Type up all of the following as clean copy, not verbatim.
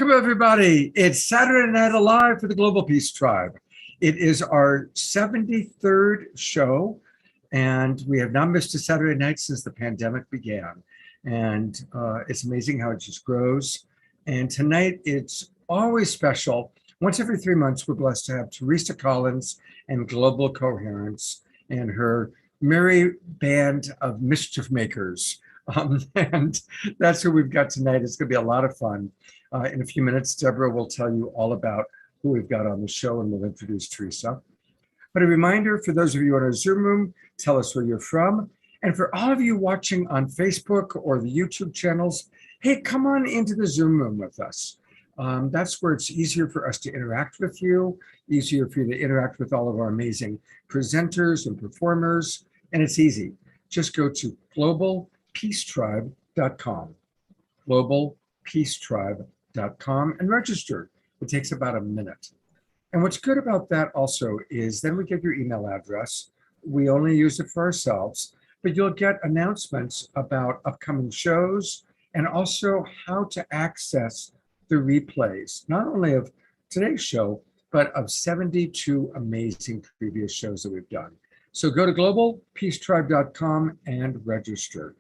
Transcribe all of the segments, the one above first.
Welcome, everybody. It's Saturday Night Alive for the Global Peace Tribe. It is our 73rd show, and we have not missed a Saturday night since the pandemic began. And it's amazing how it just grows. And tonight, it's always special. Once every 3 months, we're blessed to have Teresa Collins and Global Coherence and her merry band of mischief makers. And that's who we've got tonight. It's going to be a lot of fun. In a few minutes, Deborah will tell you all about who we've got on the show, and we'll introduce Teresa. But a reminder for those of you in our Zoom room, tell us where you're from. And for all of you watching on Facebook or the YouTube channels, hey, come on into the Zoom room with us. That's where it's easier for us to interact with you, easier for you to interact with all of our amazing presenters and performers. And it's easy. Just go to globalpeacetribe.com, globalpeacetribe.com, and register. It takes about a minute. And what's good about that also is then we get your email address. We only use it for ourselves, but you'll get announcements about upcoming shows and also how to access the replays, not only of today's show, but of 72 amazing previous shows that we've done. So go to globalpeacetribe.com and register.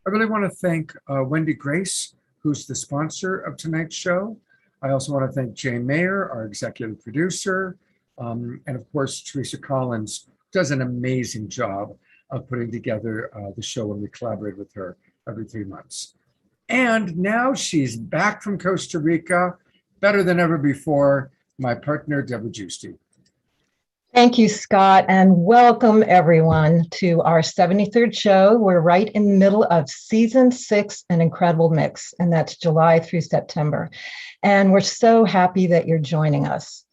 I really want to thank Wendy Grace, who's the sponsor of tonight's show. I also want to thank Jane Mayer, our executive producer, and of course, Teresa Collins does an amazing job of putting together the show when we collaborate with her every 3 months. And now she's back from Costa Rica, better than ever before, my partner, Deborah Giusti. Thank you, Scott, and welcome everyone to our 73rd show. We're right in the middle of season 6, An Incredible Mix, and that's July through September. And we're so happy that you're joining us.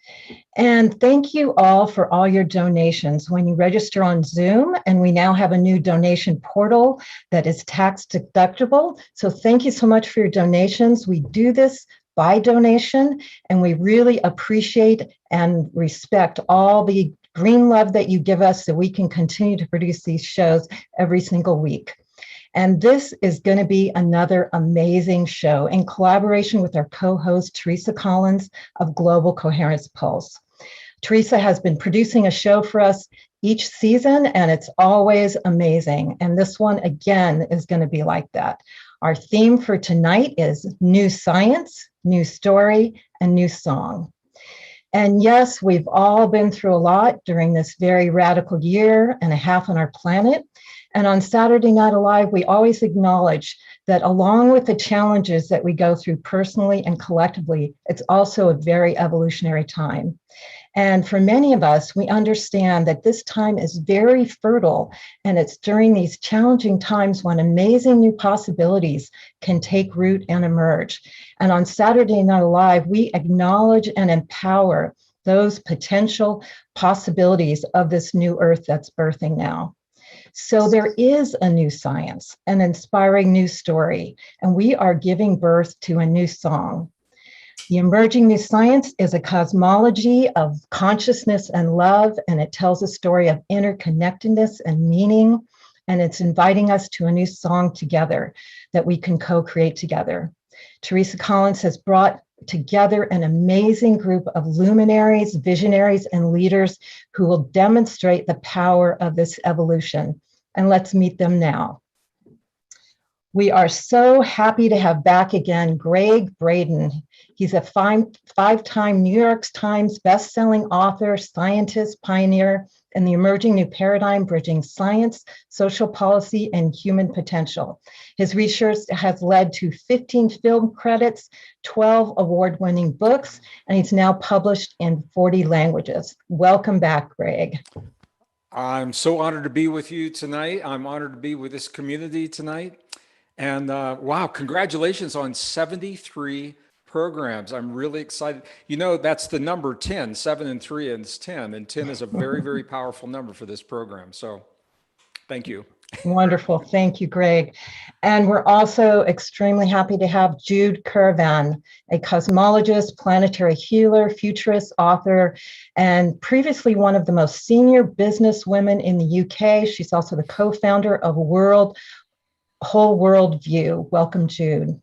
And thank you all for all your donations when you register on Zoom. And we now have a new donation portal that is tax deductible. So thank you so much for your donations. We do this by donation, and we really appreciate and respect all the green love that you give us so we can continue to produce these shows every single week. And this is going to be another amazing show in collaboration with our co-host, Teresa Collins of Global Coherence Pulse. Teresa has been producing a show for us each season, and it's always amazing. And this one, again, is going to be like that. Our theme for tonight is new science, new story, and new song. And yes, we've all been through a lot during this very radical year and a half on our planet. And on Saturday Night Alive, we always acknowledge that along with the challenges that we go through personally and collectively, it's also a very evolutionary time. And for many of us, we understand that this time is very fertile, and it's during these challenging times when amazing new possibilities can take root and emerge. And on Saturday Night Alive, we acknowledge and empower those potential possibilities of this new earth that's birthing now. So there is a new science, an inspiring new story, and we are giving birth to a new song. The emerging new science is a cosmology of consciousness and love, and it tells a story of interconnectedness and meaning, and it's inviting us to a new song together that we can co-create together. Teresa Collins has brought together an amazing group of luminaries, visionaries, and leaders who will demonstrate the power of this evolution. And let's meet them now. We are so happy to have back again Greg Braden. He's a five-time New York Times bestselling author, scientist, pioneer in the emerging new paradigm bridging science, social policy, and human potential. His research has led to 15 film credits, 12 award-winning books, and he's now published in 40 languages. Welcome back, Greg. I'm so honored to be with you tonight. I'm honored to be with this community tonight. And wow, congratulations on 73 programs. I'm really excited. You know, that's the number 10, 7 and 3 is 10. And 10 is a very, very powerful number for this program. So thank you. Wonderful. Thank you, Greg. And we're also extremely happy to have Jude Kervan, a cosmologist, planetary healer, futurist, author, and previously one of the most senior business women in the UK. She's also the co-founder of Whole World View. Welcome, Jude.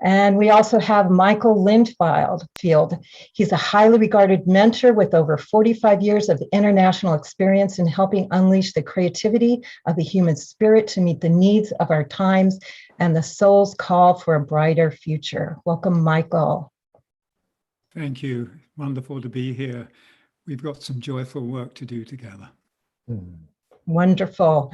And we also have Michael Lindfield. He's a highly regarded mentor with over 45 years of international experience in helping unleash the creativity of the human spirit to meet the needs of our times and the soul's call for a brighter future. Welcome, Michael. Thank you. Wonderful to be here. We've got some joyful work to do together. Wonderful.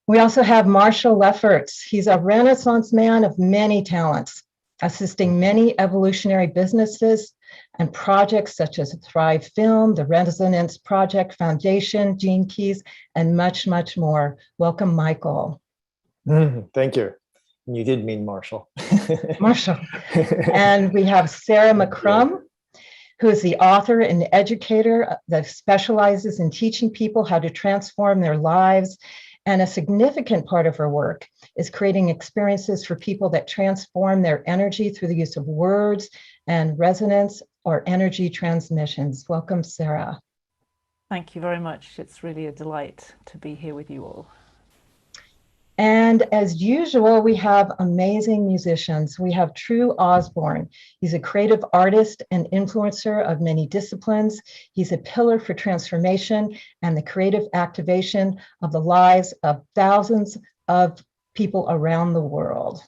We also have Marshall Lefferts. He's a Renaissance man of many talents, assisting many evolutionary businesses and projects such as Thrive Film, the Resonance Project Foundation, Gene Keys, and much, much more. Welcome, Michael. Thank you. You did mean Marshall. Marshall. And we have Sarah Mccrum, who is the author and educator that specializes in teaching people how to transform their lives. And a significant part of her work is creating experiences for people that transform their energy through the use of words and resonance or energy transmissions. Welcome, Sarah. Thank you very much. It's really a delight to be here with you all. And as usual, we have amazing musicians. We have True Osborne. He's a creative artist and influencer of many disciplines. He's a pillar for transformation and the creative activation of the lives of thousands of people around the world.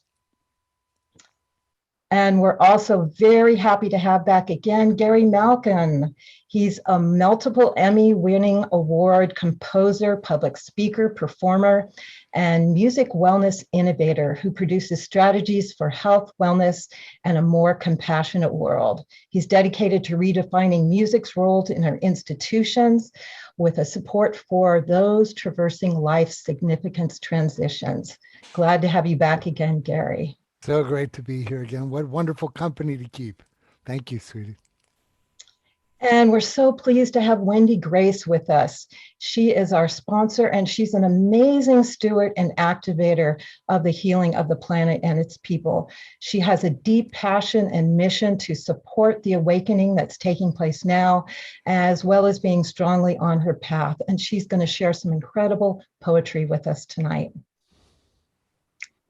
And we're also very happy to have back again Gary Malkin. He's a multiple Emmy-winning award composer, public speaker, performer, and music wellness innovator who produces strategies for health, wellness, and a more compassionate world. He's dedicated to redefining music's role in our institutions with a support for those traversing life's significance transitions. Glad to have you back again, Gary. So great to be here again. What wonderful company to keep. Thank you, sweetie. And we're so pleased to have Wendy Grace with us. She is our sponsor, and she's an amazing steward and activator of the healing of the planet and its people. She has a deep passion and mission to support the awakening that's taking place now, as well as being strongly on her path. And she's going to share some incredible poetry with us tonight.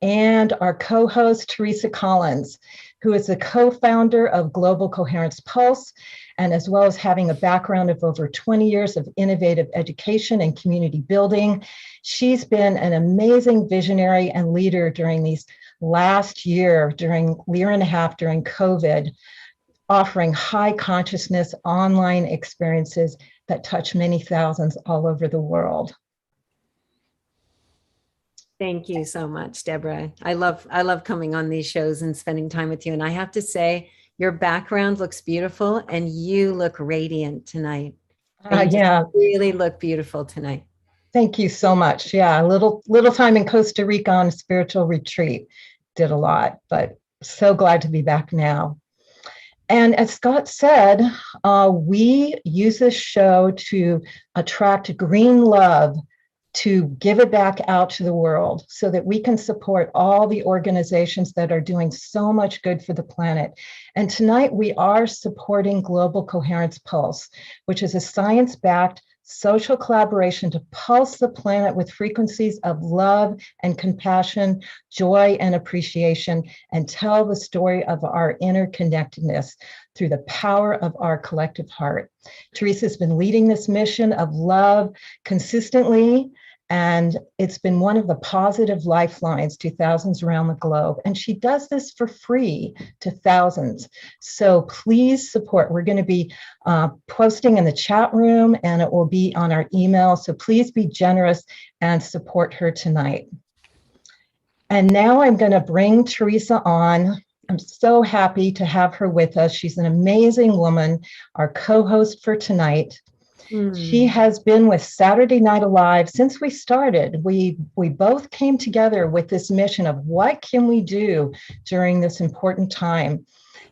And our co-host, Teresa Collins, who is the co-founder of Global Coherence Pulse, and as well as having a background of over 20 years of innovative education and community building. She's been an amazing visionary and leader during these last year and a half during COVID, offering high consciousness online experiences that touch many thousands all over the world. Thank you so much, Deborah. I love coming on these shows and spending time with you. And I have to say, your background looks beautiful and you look radiant tonight. Yeah, really look beautiful tonight. Thank you so much. Yeah, a little time in Costa Rica on a spiritual retreat. Did a lot, but so glad to be back now. And as Scott said, we use this show to attract green love, to give it back out to the world so that we can support all the organizations that are doing so much good for the planet. And tonight we are supporting Global Coherence Pulse, which is a science-backed social collaboration to pulse the planet with frequencies of love and compassion, joy and appreciation, and tell the story of our interconnectedness through the power of our collective heart. Teresa's been leading this mission of love consistently, and it's been one of the positive lifelines to thousands around the globe. And she does this for free to thousands. So please support. We're going to be posting in the chat room, and it will be on our email. So please be generous and support her tonight. And now I'm going to bring Teresa on. I'm so happy to have her with us. She's an amazing woman, our co-host for tonight. She has been with Saturday Night Alive since we started. We both came together with this mission of what can we do during this important time?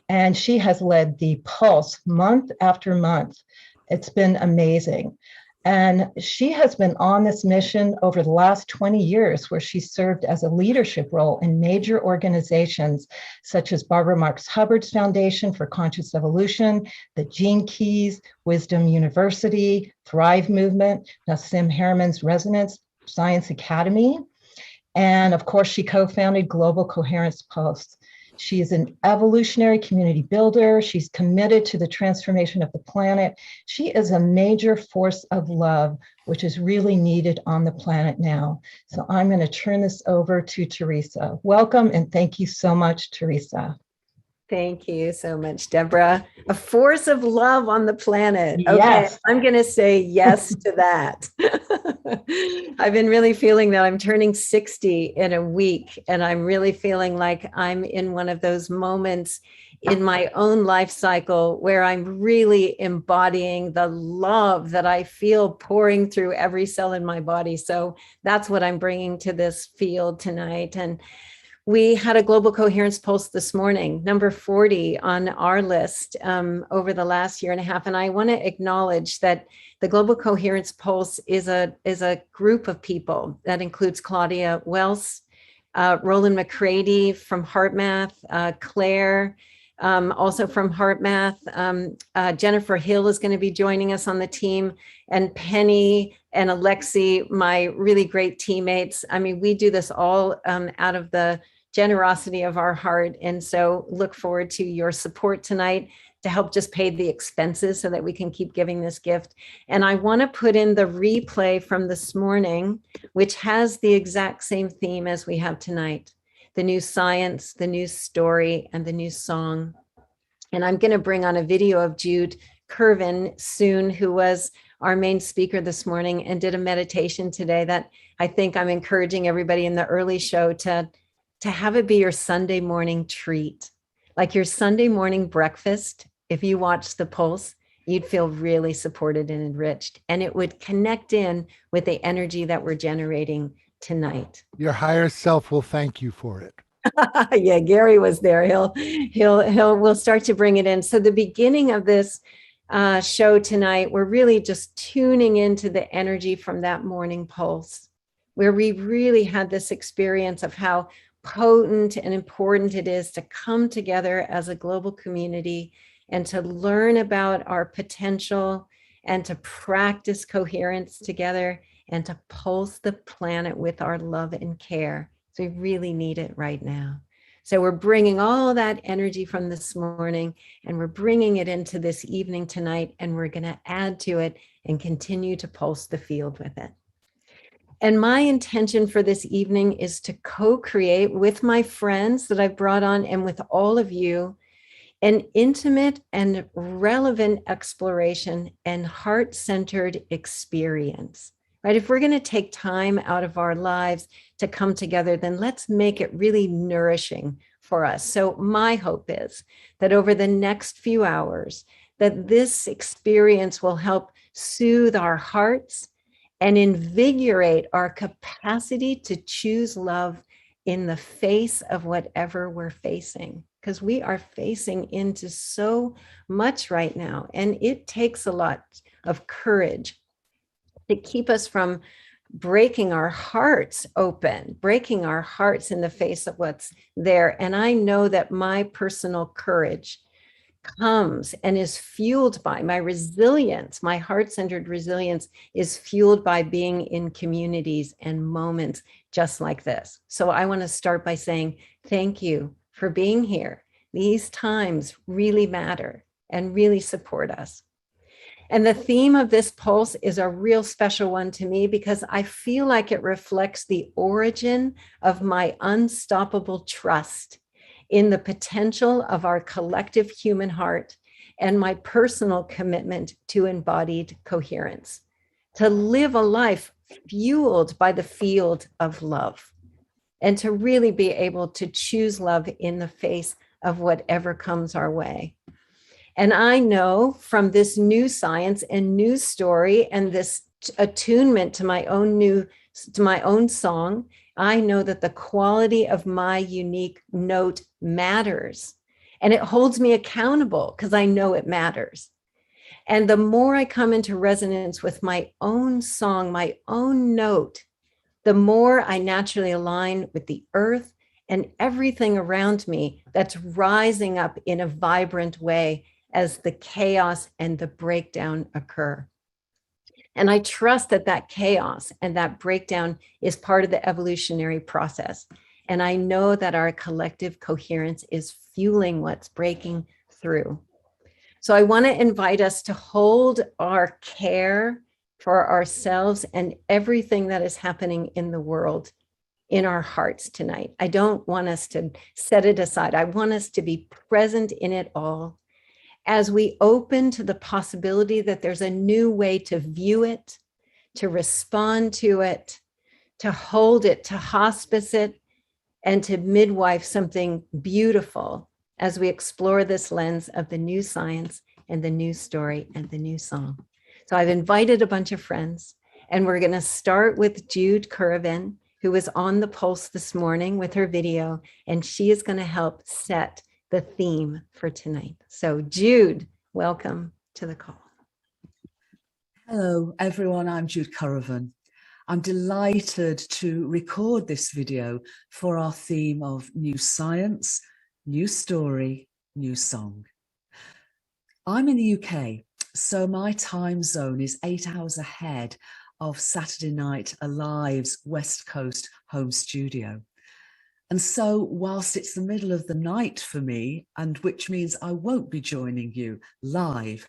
And she has led the Pulse month after month. It's been amazing. And she has been on this mission over the last 20 years, where she served as a leadership role in major organizations such as Barbara Marx Hubbard's Foundation for Conscious Evolution, the Gene Keys, Wisdom University, Thrive Movement, Nassim Harameyn's Resonance Science Academy. And of course, she co-founded Global Coherence Pulse. She is an evolutionary community builder. She's committed to the transformation of the planet. She is a major force of love, which is really needed on the planet now. So I'm going to turn this over to Teresa. Welcome and thank you so much, Teresa. Thank you so much, Deborah. A force of love on the planet. Okay, Yes. I'm going to say yes to that. I've been really feeling that I'm turning 60 in a week, and I'm really feeling like I'm in one of those moments in my own life cycle where I'm really embodying the love that I feel pouring through every cell in my body. So that's what I'm bringing to this field tonight. And we had a global coherence pulse this morning, number 40 on our list over the last year and a half. And I want to acknowledge that the global coherence pulse is a group of people that includes Claudia Wells, Roland McCready from HeartMath, Claire, also from HeartMath. Jennifer Hill is going to be joining us on the team, and Penny and Alexi, my really great teammates. I mean, we do this all out of the generosity of our heart. And so look forward to your support tonight to help just pay the expenses so that we can keep giving this gift. And I want to put in the replay from this morning, which has the exact same theme as we have tonight: the new science, the new story, and the new song. And I'm going to bring on a video of Jude Kervin soon, who was our main speaker this morning and did a meditation today that I think I'm encouraging everybody in the early show to have it be your Sunday morning treat, like your Sunday morning breakfast. If you watch the pulse, you'd feel really supported and enriched, and it would connect in with the energy that we're generating tonight. Your higher self will thank you for it. Yeah, Gary was there. We'll start to bring it in. So the beginning of this show tonight, we're really just tuning into the energy from that morning pulse, where we really had this experience of how potent and important it is to come together as a global community and to learn about our potential and to practice coherence together and to pulse the planet with our love and care. So we really need it right now. So we're bringing all that energy from this morning and we're bringing it into this evening tonight, and we're going to add to it and continue to pulse the field with it. And my intention for this evening is to co-create with my friends that I've brought on and with all of you an intimate and relevant exploration and heart-centered experience, right? If we're going to take time out of our lives to come together, then let's make it really nourishing for us. So my hope is that over the next few hours, that this experience will help soothe our hearts and invigorate our capacity to choose love in the face of whatever we're facing, because we are facing into so much right now. And it takes a lot of courage to keep us from breaking our hearts open, breaking our hearts in the face of what's there. And I know that my personal courage comes and is fueled by my resilience. My heart-centered resilience is fueled by being in communities and moments just like this. So I want to start by saying thank you for being here. These times really matter and really support us. And the theme of this pulse is a real special one to me because I feel like it reflects the origin of my unstoppable trust in the potential of our collective human heart and my personal commitment to embodied coherence, to live a life fueled by the field of love, and to really be able to choose love in the face of whatever comes our way. And I know from this new science and new story and this attunement to my own song, I know that the quality of my unique note matters, and it holds me accountable because I know it matters. And the more I come into resonance with my own song, my own note, the more I naturally align with the earth and everything around me that's rising up in a vibrant way as the chaos and the breakdown occur. And I trust that that chaos and that breakdown is part of the evolutionary process. And I know that our collective coherence is fueling what's breaking through. So I want to invite us to hold our care for ourselves and everything that is happening in the world in our hearts tonight. I don't want us to set it aside. I want us to be present in it all as we open to the possibility that there's a new way to view it, to respond to it, to hold it, to hospice it, and to midwife something beautiful as we explore this lens of the new science and the new story and the new song. So I've invited a bunch of friends, and we're going to start with Jude Kervin, who was on the pulse this morning with her video, and she is going to help set the theme for tonight. So Jude, welcome to the call. Hello, everyone. I'm Jude Kervin. I'm delighted to record this video for our theme of new science, new story, new song. I'm in the UK, so my time zone is 8 hours ahead of Saturday Night Alive's West Coast home studio. And so whilst it's the middle of the night for me, and which means I won't be joining you live,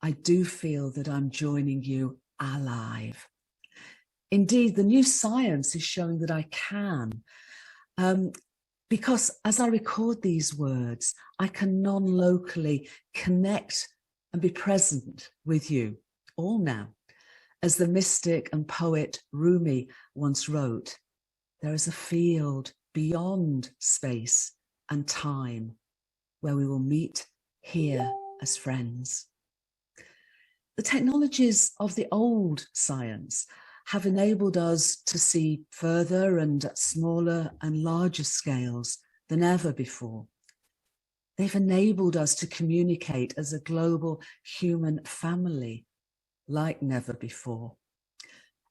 I do feel that I'm joining you alive. Indeed, the new science is showing that I can, because as I record these words, I can non-locally connect and be present with you all now. As the mystic and poet Rumi once wrote, there is a field beyond space and time where we will meet here as friends. The technologies of the old science have enabled us to see further and at smaller and larger scales than ever before. They've enabled us to communicate as a global human family like never before.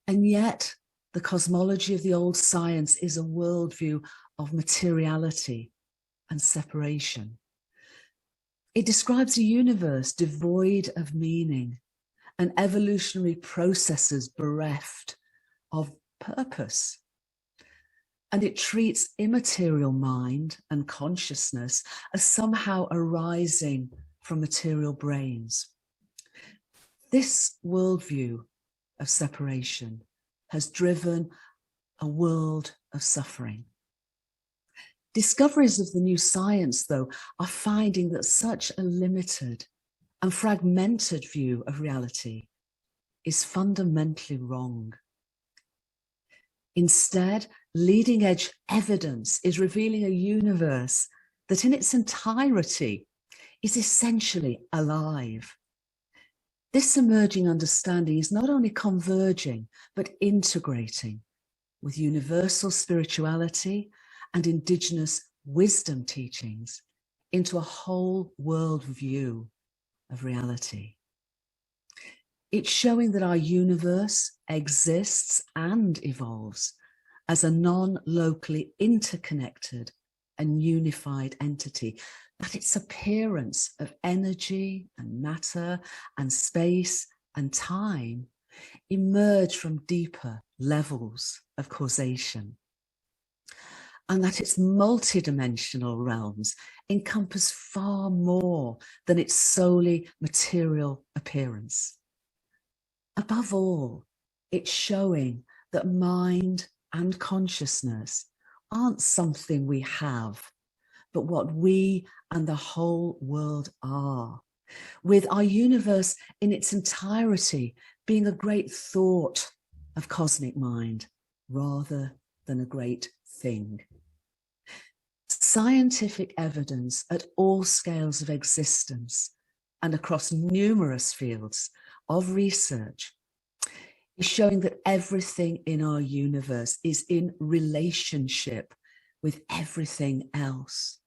And yet, the cosmology of the old science is a worldview of materiality and separation. It describes a universe devoid of meaning and evolutionary processes bereft of purpose. And it treats immaterial mind and consciousness as somehow arising from material brains. This worldview of separation has driven a world of suffering. Discoveries of the new science, though, are finding that such a limited and fragmented view of reality is fundamentally wrong. Instead, leading-edge evidence is revealing a universe that in its entirety is essentially alive. This emerging understanding is not only converging, but integrating with universal spirituality and indigenous wisdom teachings into a whole world view of reality. It's showing that our universe exists and evolves as a non-locally interconnected and unified entity, that its appearance of energy and matter and space and time emerge from deeper levels of causation, and that its multidimensional realms encompass far more than its solely material appearance. Above all, it's showing that mind and consciousness aren't something we have, but what we and the whole world are, with our universe in its entirety being a great thought of cosmic mind rather than a great thing. Scientific evidence at all scales of existence and across numerous fields of research is showing that everything in our universe is in relationship with everything else.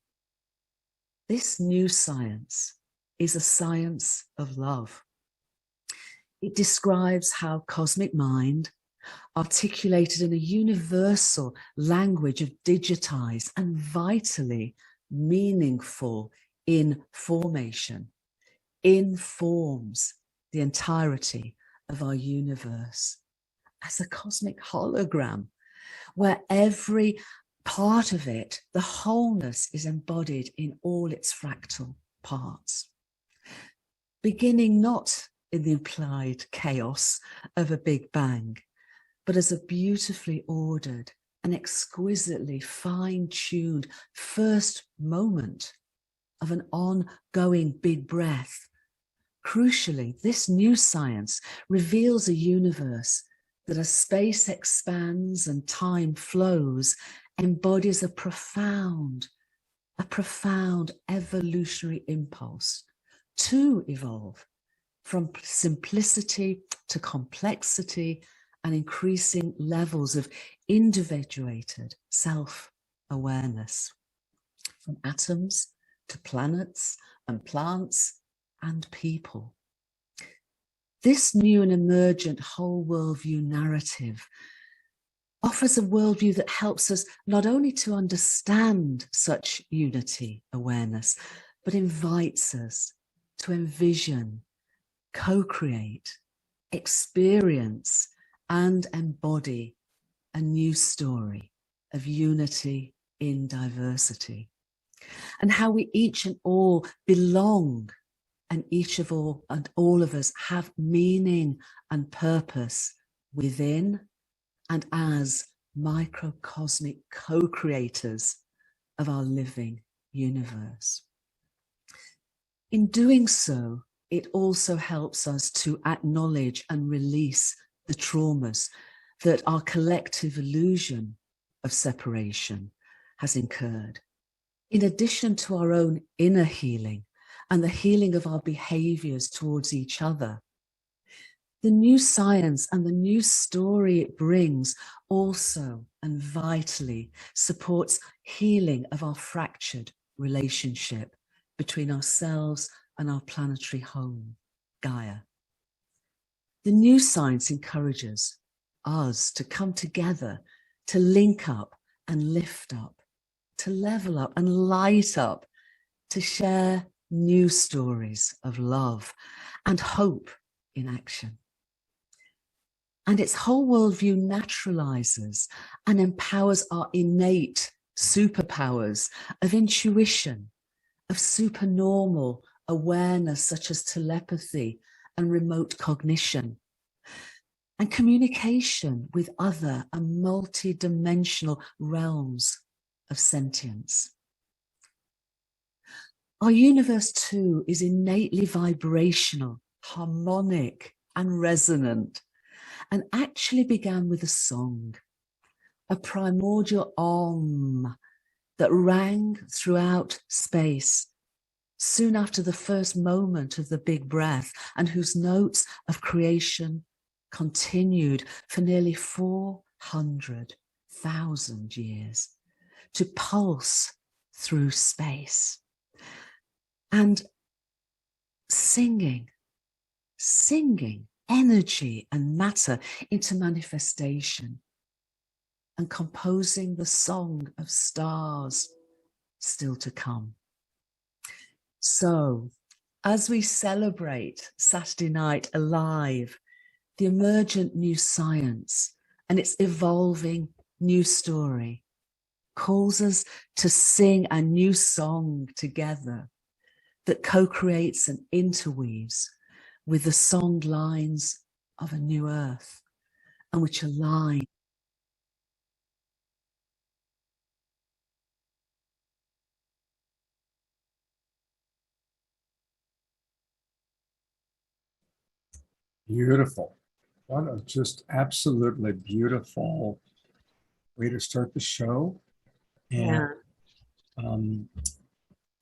This new science is a science of love. It describes how cosmic mind, articulated in a universal language of digitized and vitally meaningful information, informs the entirety of our universe as a cosmic hologram, where every part of it, the wholeness is embodied in all its fractal parts, beginning not in the implied chaos of a big bang, but as a beautifully ordered and exquisitely fine-tuned first moment of an ongoing big breath. Crucially, this new science reveals a universe that as space expands and time flows, embodies a profound evolutionary impulse to evolve from simplicity to complexity and increasing levels of individuated self-awareness, from atoms to planets and plants and people. This new and emergent whole worldview narrative offers a worldview that helps us not only to understand such unity awareness, but invites us to envision, co-create, experience, and embody a new story of unity in diversity, and how we each and all belong, and each of all and all of us have meaning and purpose within and as microcosmic co-creators of our living universe. In doing so, it also helps us to acknowledge and release the traumas that our collective illusion of separation has incurred, in addition to our own inner healing and the healing of our behaviors towards each other. The new science and the new story it brings also and vitally supports healing of our fractured relationship between ourselves and our planetary home, Gaia. The new science encourages us to come together, to link up and lift up, to level up and light up, to share new stories of love and hope in action. And its whole worldview naturalizes and empowers our innate superpowers of intuition, of supernormal awareness such as telepathy and remote cognition, and communication with other and multi-dimensional realms of sentience. Our universe too is innately vibrational, harmonic and resonant, and actually began with a song, a primordial Om that rang throughout space soon after the first moment of the big breath, and whose notes of creation continued for nearly 400,000 years to pulse through space. And singing energy and matter into manifestation, and composing the song of stars still to come. So, as we celebrate Saturday Night Alive, the emergent new science and its evolving new story calls us to sing a new song together that co-creates and interweaves with the song lines of a new earth, and which align Beautiful. What a just absolutely beautiful way to start the show. And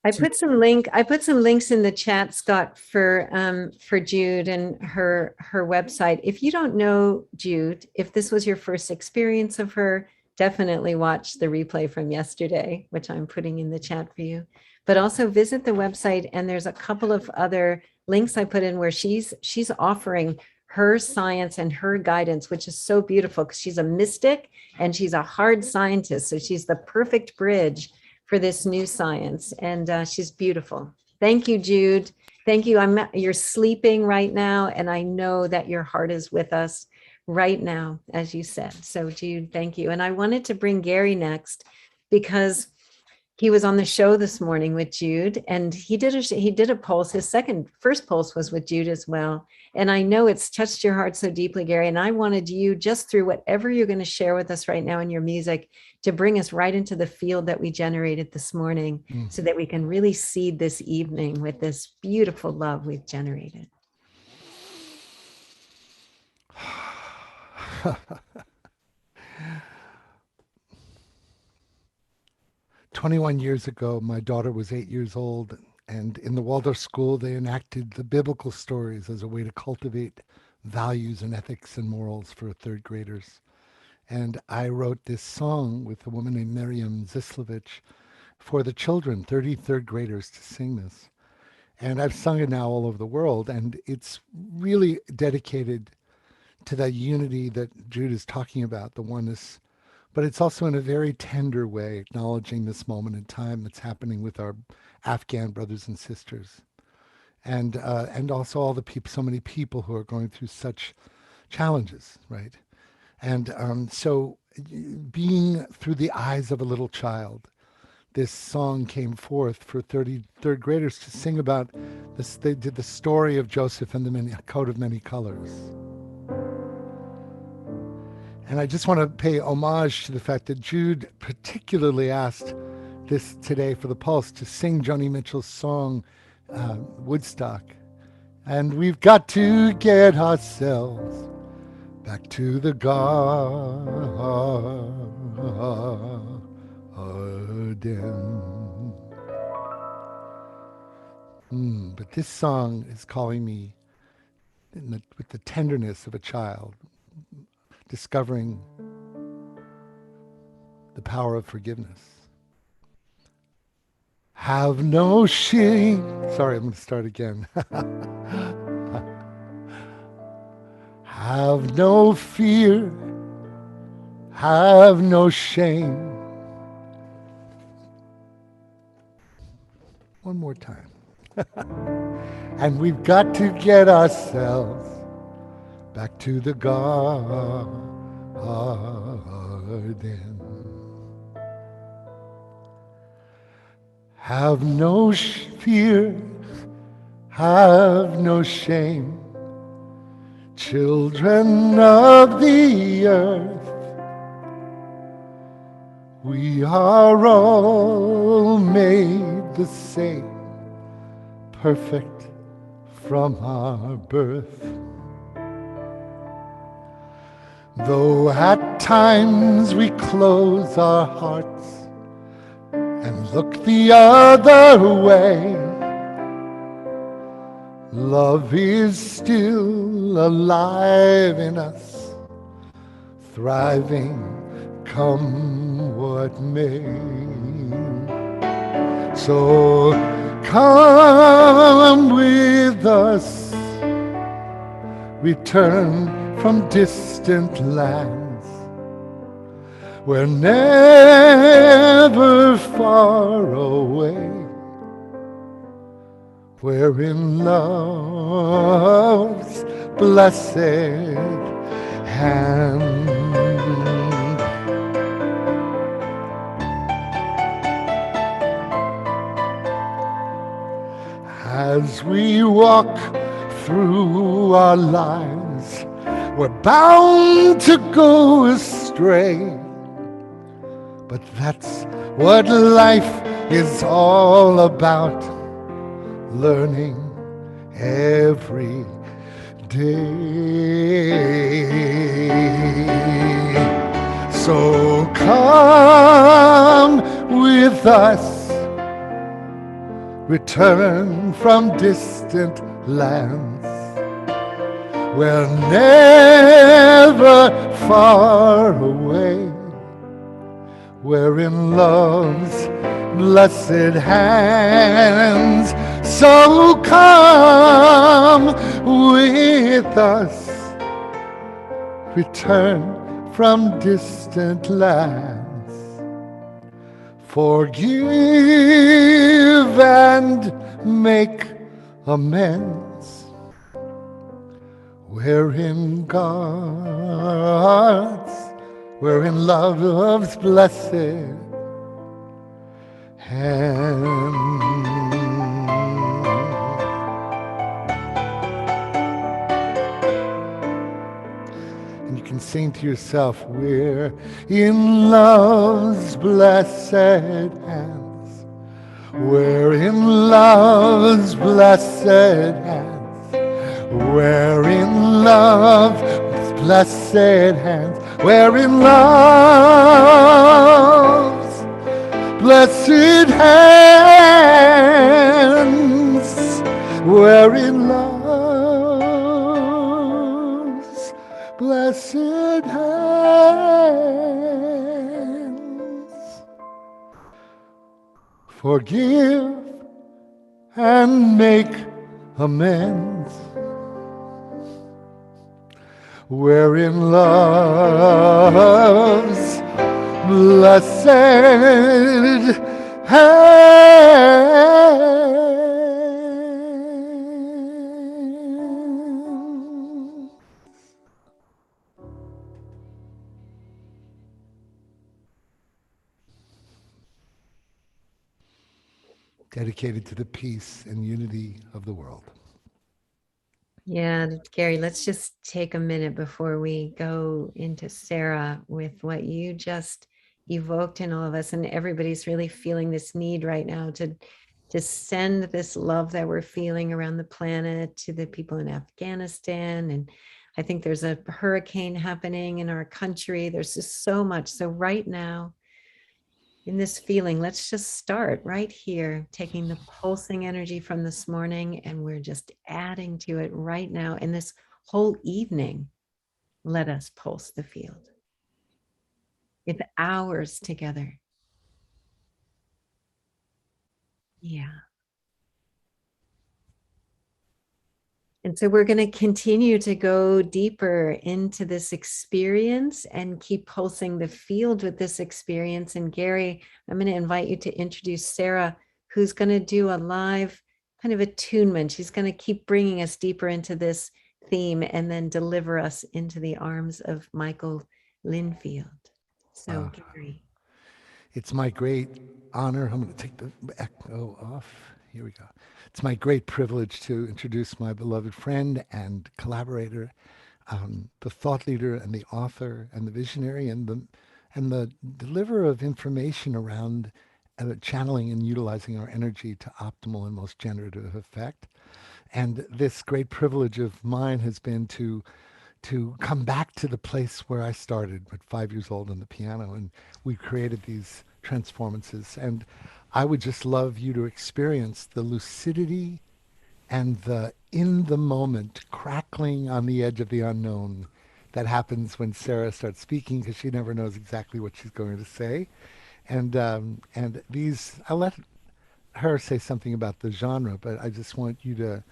I put some links in the chat, Scott, for Jude and her website. If you don't know Jude, if this was your first experience of her, definitely watch the replay from yesterday, which I'm putting in the chat for you. But also visit the website, and there's a couple of other links I put in where she's offering her science and her guidance, which is so beautiful because she's a mystic and she's a hard scientist. So she's the perfect bridge for this new science, and she's beautiful. Thank you, Jude. Thank you. You're sleeping right now, and I know that your heart is with us right now, as you said. So Jude, thank you. And I wanted to bring Gary next because he was on the show this morning with Jude, and he did a pulse. His first pulse was with Jude as well. And I know it's touched your heart so deeply, Gary. And I wanted you, just through whatever you're going to share with us right now in your music, to bring us right into the field that we generated this morning, so that we can really seed this evening with this beautiful love we've generated. 21 years ago, my daughter was 8 years old, and in the Waldorf school, they enacted the biblical stories as a way to cultivate values and ethics and morals for third graders. And I wrote this song with a woman named Miriam Zislovich for the children, 30 third graders, to sing this. And I've sung it now all over the world, and it's really dedicated to that unity that Jude is talking about, the oneness, but it's also in a very tender way, acknowledging this moment in time that's happening with our Afghan brothers and sisters. And also all the people, so many people who are going through such challenges, right? And so being through the eyes of a little child, this song came forth for 30 third graders to sing about this. They did the story of Joseph and the coat of many colors. And I just want to pay homage to the fact that Jude particularly asked this today for the Pulse to sing Joni Mitchell's song, Woodstock. And we've got to get ourselves back to the garden. But this song is calling me with the tenderness of a child, discovering the power of forgiveness. Have no shame. Sorry, I'm going to start again. Have no fear. Have no shame. One more time. And we've got to get ourselves back to the garden. Have no fear, have no shame, children of the earth. We are all made the same, perfect from our birth. Though at times we close our hearts and look the other way, love is still alive in us, thriving come what may. So come with us, return from distant lands. We're never far away. We're in love's blessed hand. As we walk through our lives, we're bound to go astray, but that's what life is all about, learning every day. So come with us, return from distant lands. We're never far away. We're in love's blessed hands. So come with us, return from distant lands. Forgive and make amends. We're in God's, we're in love's blessed And you can sing to yourself, we're in love's blessed hands. We're in love's blessed hands. We're in love's blessed hands. We're in love's blessed hands. We're in love's blessed hands. Forgive and make amends. We're in love's blessed hands. Dedicated to the peace and unity of the world. Yeah, Gary, let's just take a minute before we go into Sarah with what you just evoked in all of us. And everybody's really feeling this need right now to send this love that we're feeling around the planet to the people in Afghanistan. And I think there's a hurricane happening in our country. There's just so much. So right now, in this feeling, let's just start right here, taking the pulsing energy from this morning, and we're just adding to it right now. In this whole evening, let us pulse the field. It's hours together. Yeah. And so we're going to continue to go deeper into this experience and keep pulsing the field with this experience. And Gary, I'm going to invite you to introduce Sarah, who's going to do a live kind of attunement. She's going to keep bringing us deeper into this theme and then deliver us into the arms of Michael Linfield. So, Gary. It's my great honor. I'm going to take the echo off. Here we go. It's my great privilege to introduce my beloved friend and collaborator, the thought leader and the author and the visionary and the deliverer of information around channeling and utilizing our energy to optimal and most generative effect. And this great privilege of mine has been to come back to the place where I started at 5 years old on the piano, and we created these transformances. And I would just love you to experience the lucidity and the in the moment crackling on the edge of the unknown that happens when Sarah starts speaking, because she never knows exactly what she's going to say. And these, I'll let her say something about the genre, but I just want you to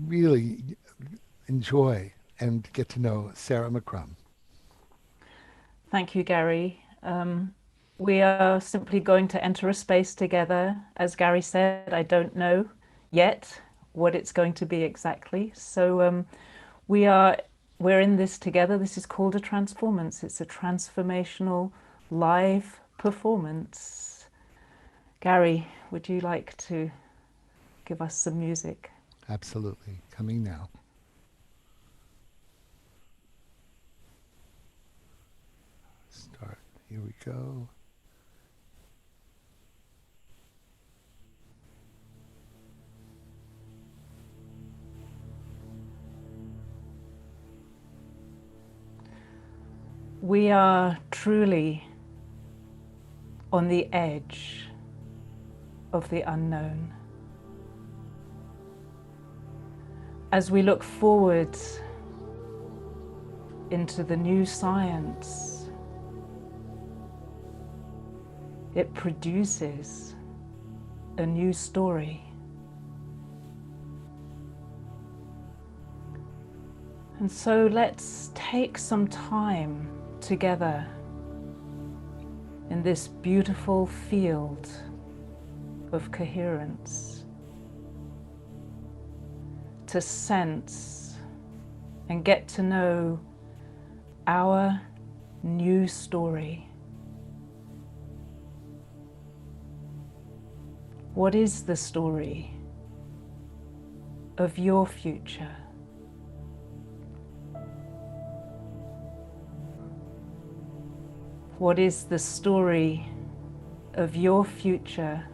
really enjoy and get to know Sarah Mccrum. Thank you, Gary. We are simply going to enter a space together. As Gary said, I don't know yet what it's going to be exactly. So we're in this together. This is called a transformance. It's a transformational live performance. Gary, would you like to give us some music? Absolutely. Coming now. Start. Here we go. We are truly on the edge of the unknown. As we look forward into the new science, it produces a new story. And so let's take some time together in this beautiful field of coherence to sense and get to know our new story. What is the story of your future? What is the story of your future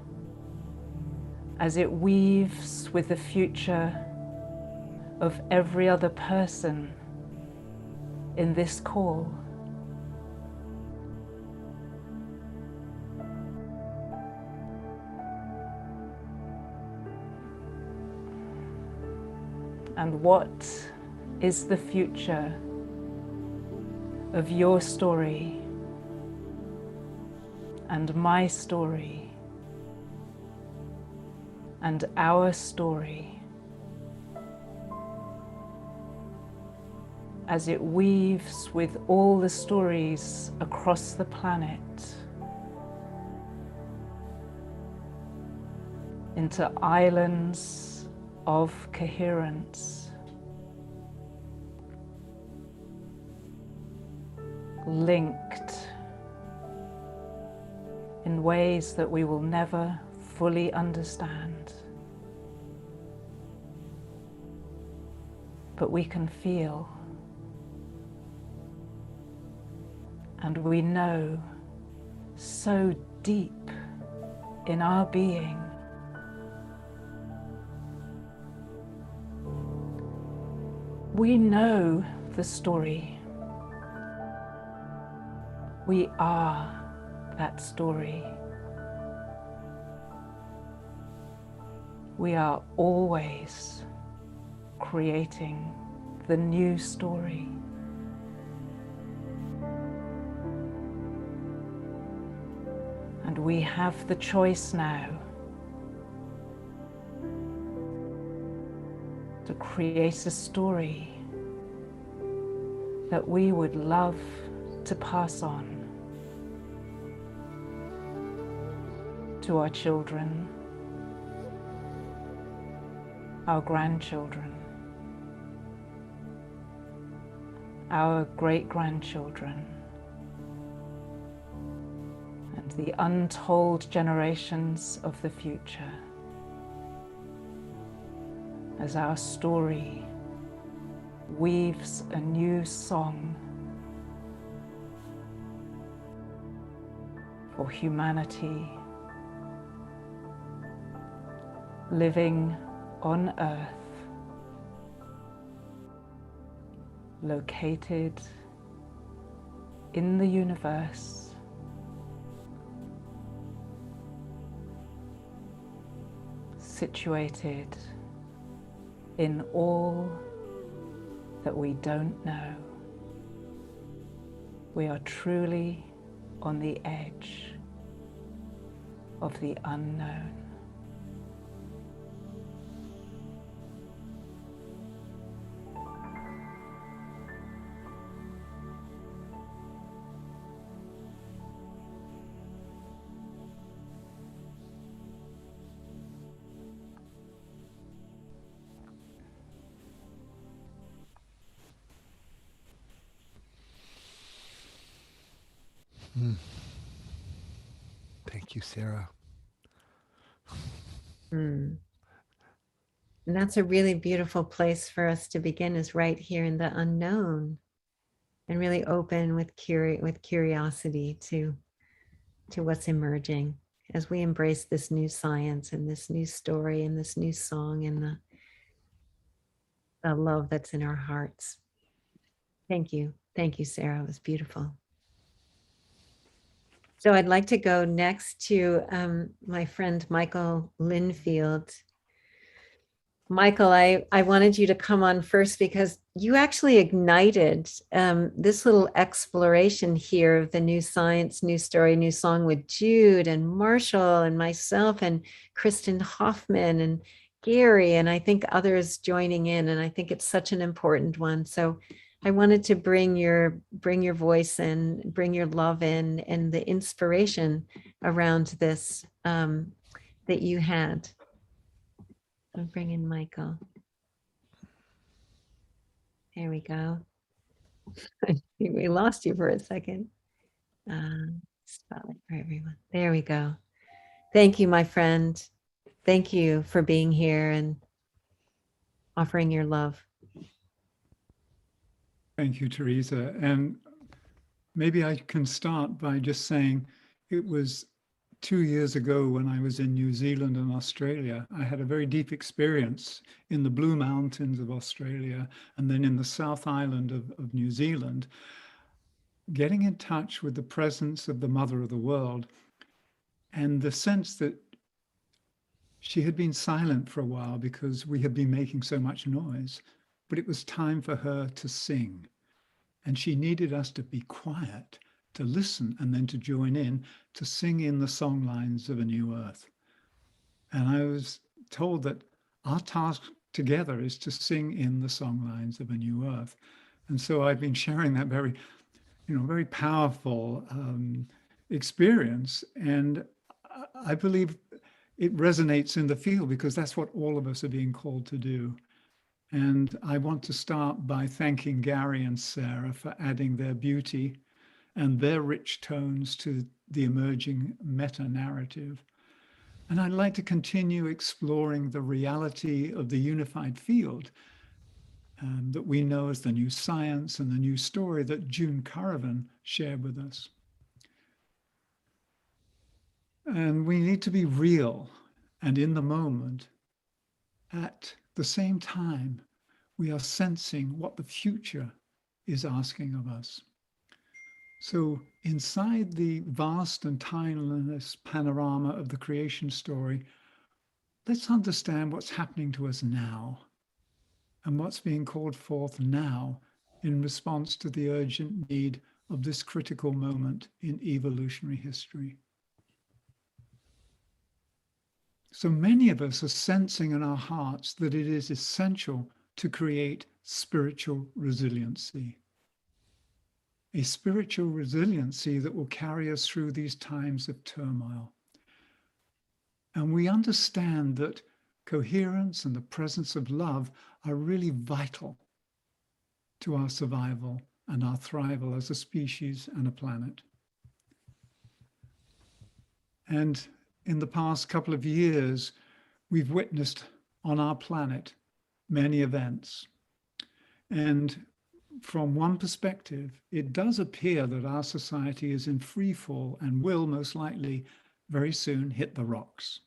as it weaves with the future of every other person in this call? And what is the future of your story and my story and our story as it weaves with all the stories across the planet into islands of coherence, linked in ways that we will never fully understand, but we can feel, and we know so deep in our being we know the story. We are that story. We are always creating the new story. And we have the choice now to create a story that we would love to pass on to our children, our grandchildren, our great-grandchildren, and the untold generations of the future, as our story weaves a new song for humanity living on Earth, located in the universe, situated in all that we don't know. We are truly on the edge of the unknown. Thank you, Sarah. And that's a really beautiful place for us to begin, is right here in the unknown, and really open with curiosity to what's emerging as we embrace this new science and this new story and this new song and the love that's in our hearts. Thank you. Thank you, Sarah. It was beautiful. So I'd like to go next to my friend Michael Linfield. Michael, I wanted you to come on first because you actually ignited this little exploration here of the new science, new story, new song with Jude and Marshall and myself and Kristen Hoffman and Gary, and I think others joining in. And I think it's such an important one. So I wanted to bring your voice and bring your love in and the inspiration around this that you had. I'll bring in Michael. There we go. I think we lost you for a second. Spotlight for everyone. There we go. Thank you, my friend. Thank you for being here and offering your love. Thank you, Teresa. And maybe I can start by just saying it was 2 years ago when I was in New Zealand and Australia. I had a very deep experience in the Blue Mountains of Australia and then in the South Island of New Zealand, getting in touch with the presence of the Mother of the World and the sense that she had been silent for a while because we had been making so much noise, but it was time for her to sing. And she needed us to be quiet, to listen, and then to join in, to sing in the song lines of a new earth. And I was told that our task together is to sing in the song lines of a new earth. And so I've been sharing that very, very powerful experience. And I believe it resonates in the field because that's what all of us are being called to do. And I want to start by thanking Gary and Sarah for adding their beauty and their rich tones to the emerging meta-narrative. And I'd like to continue exploring the reality of the unified field that we know as the new science and the new story that Jude Kervan shared with us. And we need to be real and in the moment. At the same time, we are sensing what the future is asking of us. So inside the vast and timeless panorama of the creation story, let's understand what's happening to us now and what's being called forth now in response to the urgent need of this critical moment in evolutionary history. So many of us are sensing in our hearts that it is essential to create spiritual resiliency. A spiritual resiliency that will carry us through these times of turmoil. And we understand that coherence and the presence of love are really vital to our survival and our thrival as a species and a planet. And in the past couple of years, we've witnessed on our planet many events. And from one perspective, it does appear that our society is in free fall and will most likely very soon hit the rocks.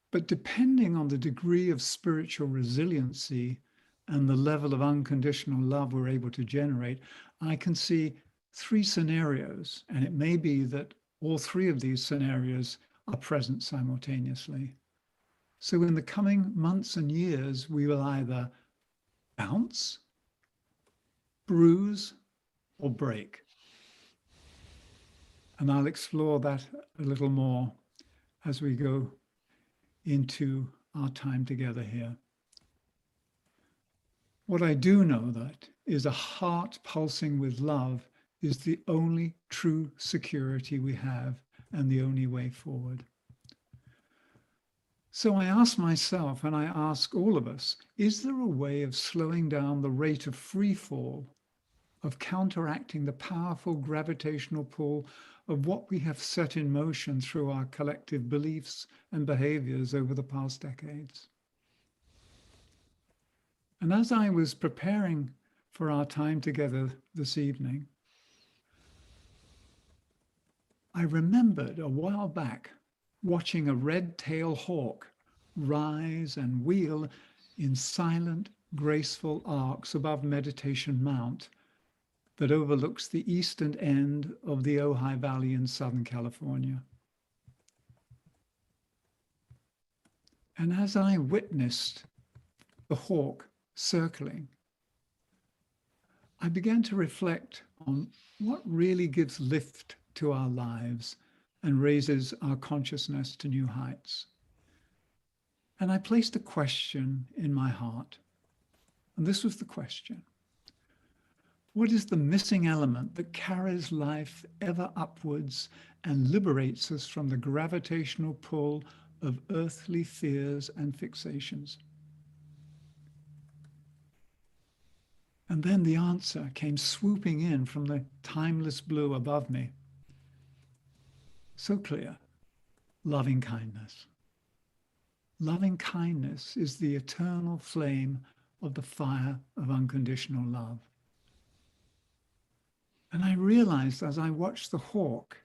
But depending on the degree of spiritual resiliency and the level of unconditional love we're able to generate, I can see 3 scenarios, and it may be that all 3 of these scenarios are present simultaneously. So in the coming months and years, we will either bounce, bruise, or break. And I'll explore that a little more as we go into our time together here. What I do know that is a heart pulsing with love is the only true security we have and the only way forward. So I ask myself, and I ask all of us, is there a way of slowing down the rate of free fall, of counteracting the powerful gravitational pull of what we have set in motion through our collective beliefs and behaviors over the past decades? And as I was preparing for our time together this evening, I remembered a while back watching a red-tailed hawk rise and wheel in silent, graceful arcs above Meditation Mount that overlooks the eastern end of the Ojai Valley in Southern California. And as I witnessed the hawk circling, I began to reflect on what really gives lift to our lives and raises our consciousness to new heights. And I placed a question in my heart. And this was the question: what is the missing element that carries life ever upwards and liberates us from the gravitational pull of earthly fears and fixations? And then the answer came swooping in from the timeless blue above me. So clear: loving kindness. Loving kindness is the eternal flame of the fire of unconditional love. And I realized as I watched the hawk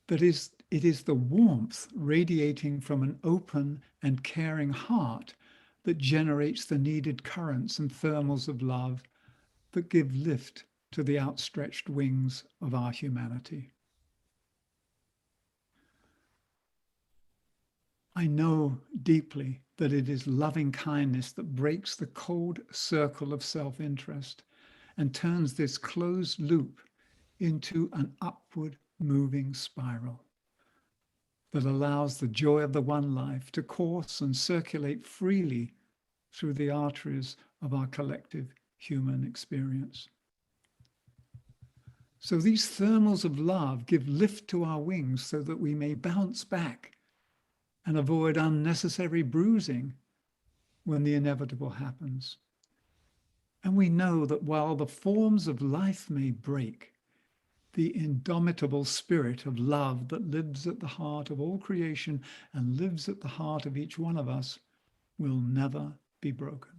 that it is the warmth radiating from an open and caring heart that generates the needed currents and thermals of love that give lift to the outstretched wings of our humanity. I know deeply that it is loving kindness that breaks the cold circle of self-interest and turns this closed loop into an upward moving spiral that allows the joy of the one life to course and circulate freely through the arteries of our collective human experience. So these thermals of love give lift to our wings so that we may bounce back and avoid unnecessary bruising when the inevitable happens. And we know that while the forms of life may break, the indomitable spirit of love that lives at the heart of all creation and lives at the heart of each one of us will never be broken.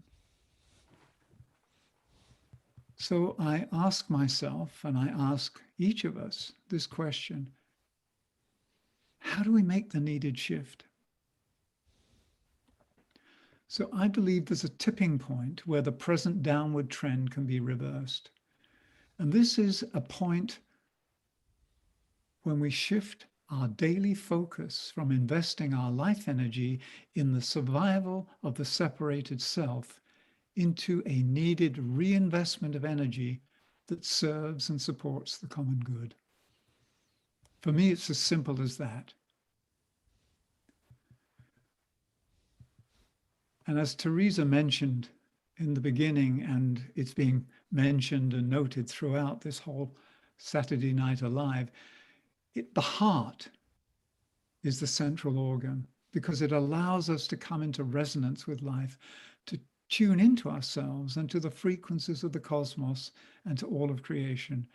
So I ask myself, and I ask each of us this question: how do we make the needed shift? So I believe there's a tipping point where the present downward trend can be reversed. And this is a point when we shift our daily focus from investing our life energy in the survival of the separated self into a needed reinvestment of energy that serves and supports the common good. For me, it's as simple as that. And as Teresa mentioned in the beginning, and it's being mentioned and noted throughout this whole Saturday Night Alive, the heart is the central organ because it allows us to come into resonance with life, to tune into ourselves and to the frequencies of the cosmos and to all of creation.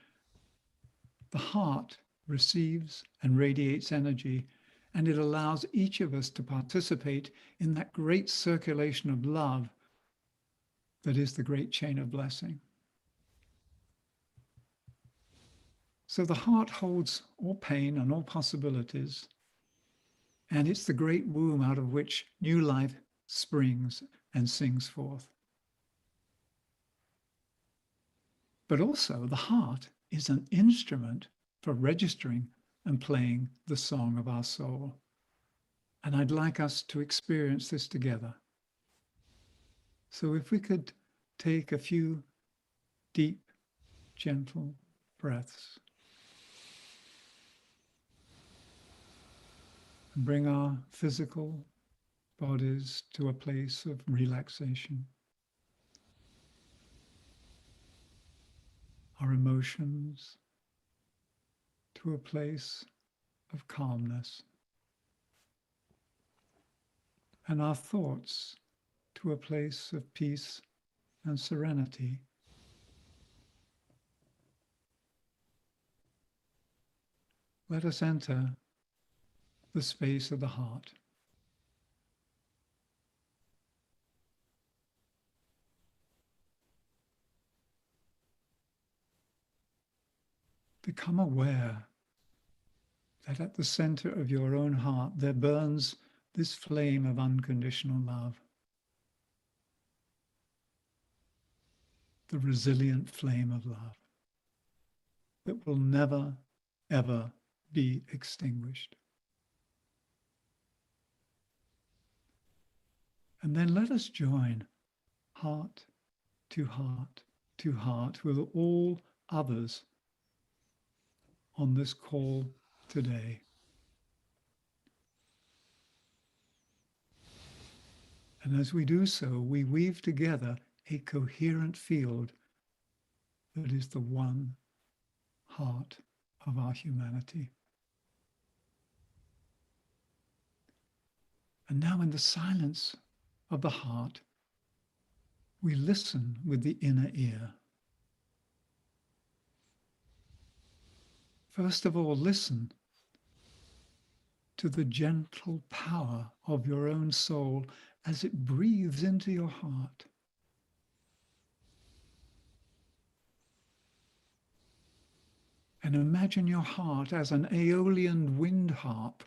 The heart receives and radiates energy, and it allows each of us to participate in that great circulation of love that is the great chain of blessing. So the heart holds all pain and all possibilities, and it's the great womb out of which new life springs and sings forth. But also the heart is an instrument for registering and playing the song of our soul. And I'd like us to experience this together. So if we could take a few deep, gentle breaths and bring our physical bodies to a place of relaxation. Our emotions to a place of calmness. And our thoughts to a place of peace and serenity. Let us enter the space of the heart. Become aware that at the center of your own heart there burns this flame of unconditional love. The resilient flame of love that will never, ever be extinguished. And then let us join heart to heart to heart with all others on this call today. And as we do so, we weave together a coherent field that is the one heart of our humanity. And now in the silence of the heart, we listen with the inner ear. First of all, listen to the gentle power of your own soul as it breathes into your heart. And imagine your heart as an Aeolian wind harp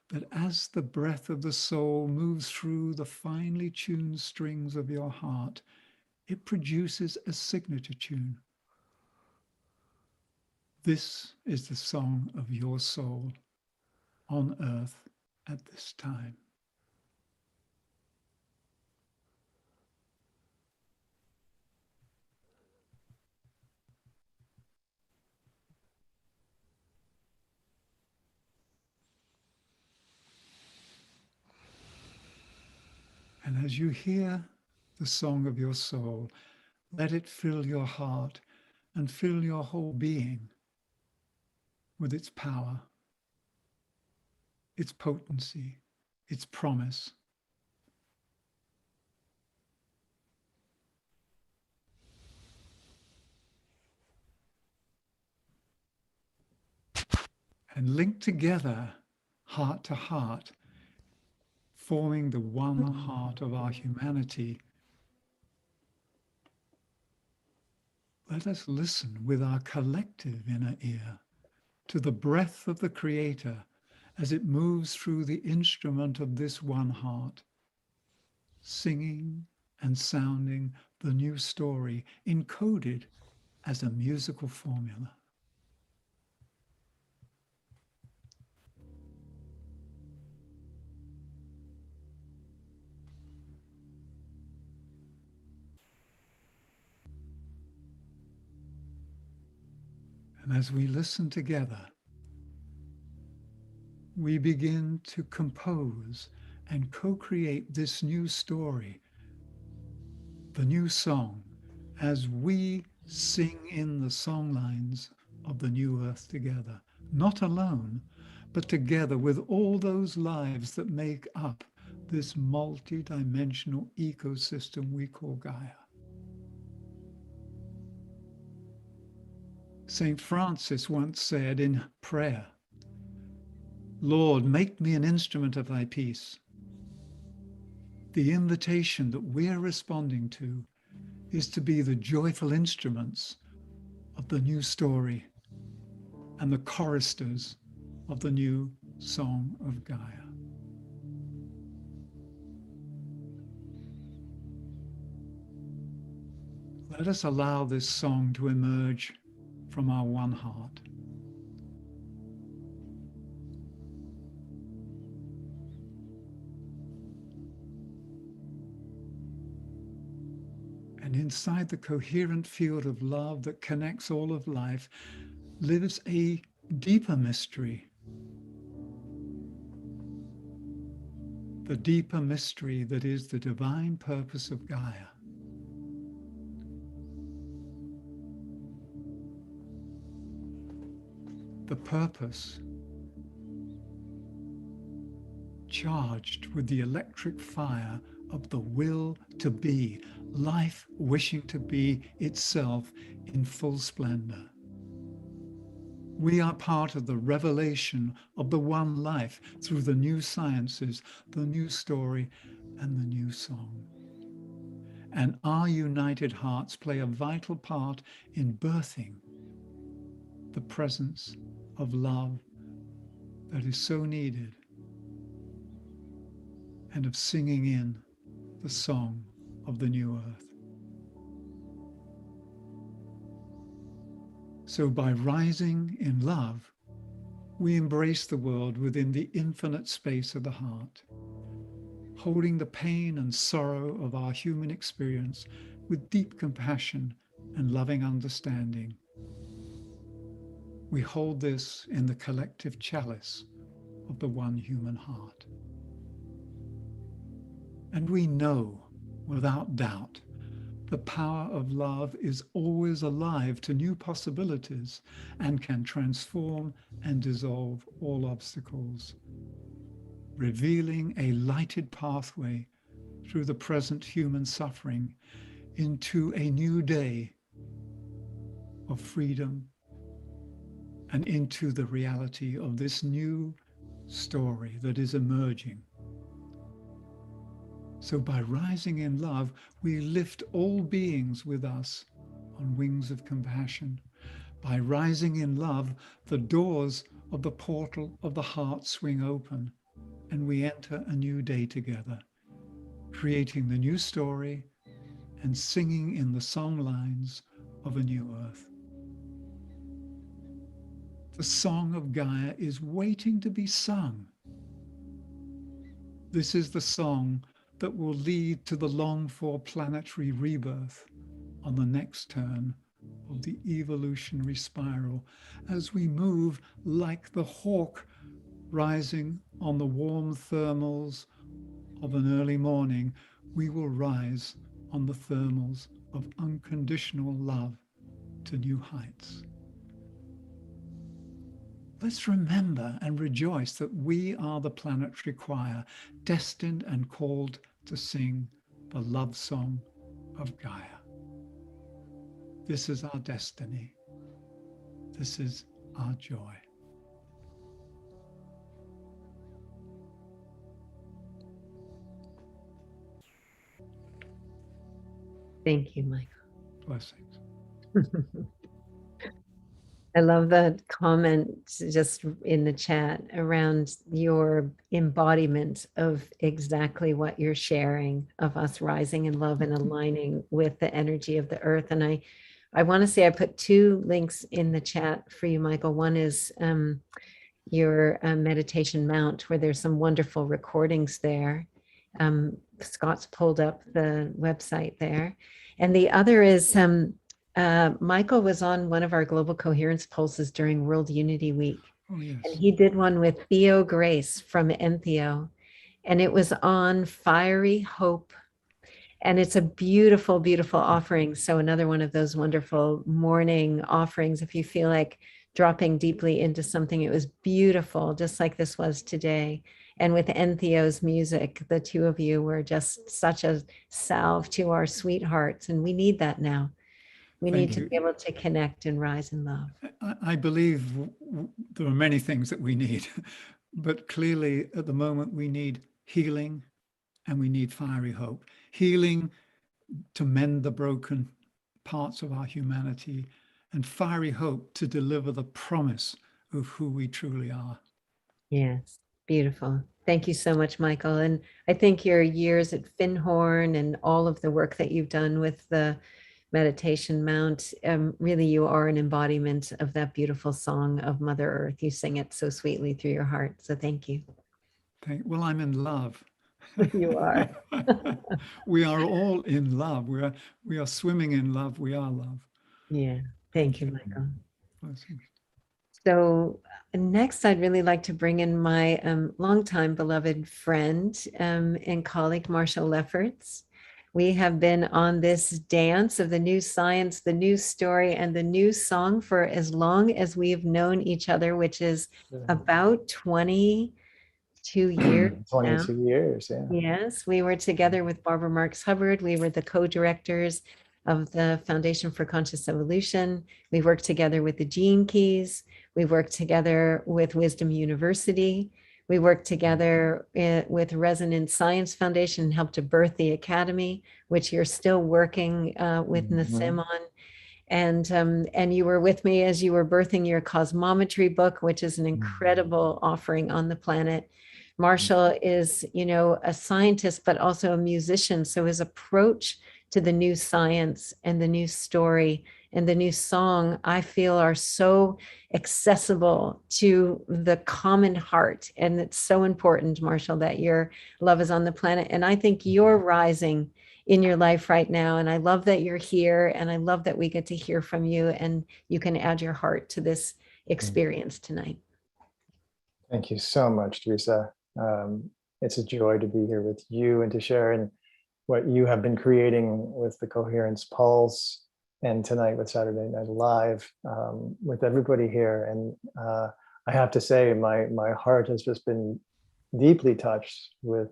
that as the breath of the soul moves through the finely tuned strings of your heart, it produces a signature tune. This is the song of your soul on earth at this time. And as you hear the song of your soul, let it fill your heart and fill your whole being with its power, its potency, its promise. And link together, heart to heart, forming the one heart of our humanity. Let us listen with our collective inner ear to the breath of the Creator as it moves through the instrument of this one heart, singing and sounding the new story encoded as a musical formula. And as we listen together, we begin to compose and co-create this new story, the new song, as we sing in the song lines of the new earth together, not alone, but together with all those lives that make up this multi-dimensional ecosystem we call Gaia. Saint Francis once said in prayer, "Lord, make me an instrument of thy peace." The invitation that we're responding to is to be the joyful instruments of the new story and the choristers of the new song of Gaia. Let us allow this song to emerge from our one heart. And inside the coherent field of love that connects all of life lives a deeper mystery. The deeper mystery that is the divine purpose of Gaia. The purpose charged with the electric fire of the will to be, life wishing to be itself in full splendor. We are part of the revelation of the one life through the new sciences, the new story, and the new song. And our united hearts play a vital part in birthing the presence of love that is so needed, and of singing in the song of the new earth. So by rising in love, we embrace the world within the infinite space of the heart, holding the pain and sorrow of our human experience with deep compassion and loving understanding. We hold this in the collective chalice of the one human heart. And we know, without doubt, the power of love is always alive to new possibilities and can transform and dissolve all obstacles, revealing a lighted pathway through the present human suffering into a new day of freedom and into the reality of this new story that is emerging. So by rising in love, we lift all beings with us on wings of compassion. By rising in love, the doors of the portal of the heart swing open, and we enter a new day together, creating the new story and singing in the song lines of a new earth. The song of Gaia is waiting to be sung. This is the song that will lead to the longed-for planetary rebirth on the next turn of the evolutionary spiral, as we move like the hawk rising on the warm thermals of an early morning. We will rise on the thermals of unconditional love to new heights. Let's remember and rejoice that we are the planetary choir, destined and called to sing the love song of Gaia. This is our destiny. This is our joy. Thank you, Michael. Blessings. I love the comment just in the chat around your embodiment of exactly what you're sharing, of us rising in love and aligning with the energy of the earth. And I want to say I put two links in the chat for you, Michael. One is your meditation mount, where there's some wonderful recordings there. Scott's pulled up the website there. And the other is Michael was on one of our global coherence pulses during World Unity Week. Oh, yes. And he did one with Theo Grace from Entheo. And it was on fiery hope. And it's a beautiful, beautiful offering. So another one of those wonderful morning offerings, if you feel like dropping deeply into something. It was beautiful, just like this was today. And with Entheo's music, the two of you were just such a salve to our sweethearts. And we need that now. We Thank need to you. be able to connect and rise in love. I believe there are many things that we need, but clearly at the moment we need healing and we need fiery hope. Healing to mend the broken parts of our humanity, and fiery hope to deliver the promise of who we truly are. Yes, beautiful. Thank you so much, Michael. And I think your years at Finhorn and all of the work that you've done with the meditation mount, really you are an embodiment of that beautiful song of Mother Earth. You sing it so sweetly through your heart. So thank you. Well, I'm in love. You are. We are all in love. We are swimming in love. We are love. Yeah. Thank you, Michael. Blessings. So next, I'd really like to bring in my longtime beloved friend and colleague, Marshall Lefferts. We have been on this dance of the new science, the new story, and the new song for as long as we've known each other, which is about 22 years 22 now. years, yeah. Yes, we were together with Barbara Marks Hubbard. We were the co-directors of the Foundation for Conscious Evolution. We worked together with the Gene Keys. We worked together with Wisdom University. We worked together with Resonance Science Foundation and helped to birth the Academy, which you're still working with Nassim on. And you were with me as you were birthing your Cosmology book, which is an incredible offering on the planet. Marshall is, you know, a scientist, but also a musician. So his approach to the new science and the new story and the new song, I feel are so accessible to the common heart. And it's so important, Marshall, that your love is on the planet. And I think you're rising in your life right now. And I love that you're here. And I love that we get to hear from you and you can add your heart to this experience tonight. Thank you so much, Teresa. It's a joy to be here with you and to share in what you have been creating with the Coherence Pulse and tonight with Saturday Night Live with everybody here. And I have to say, my heart has just been deeply touched with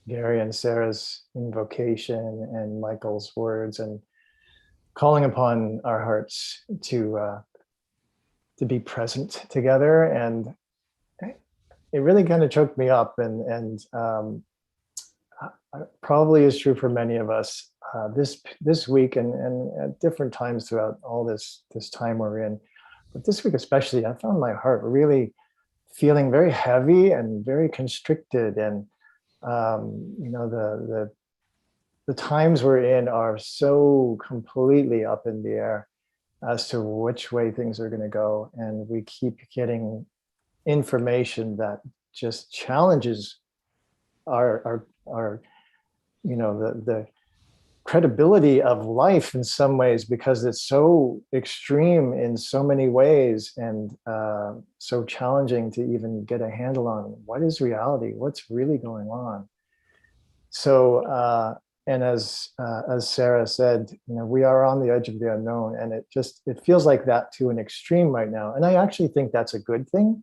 Gary and Sarah's invocation and Michael's words, and calling upon our hearts to be present together. And it really kind of choked me up, and probably is true for many of us this week and at different times throughout all this time we're in. But this week especially, I found my heart really feeling very heavy and very constricted, and the times we're in are so completely up in the air as to which way things are going to go, and we keep getting information that just challenges our the credibility of life in some ways, because it's so extreme in so many ways, and so challenging to even get a handle on what is reality, what's really going on. So and as Sarah said, we are on the edge of the unknown, and it feels like that to an extreme right now. And I actually think that's a good thing,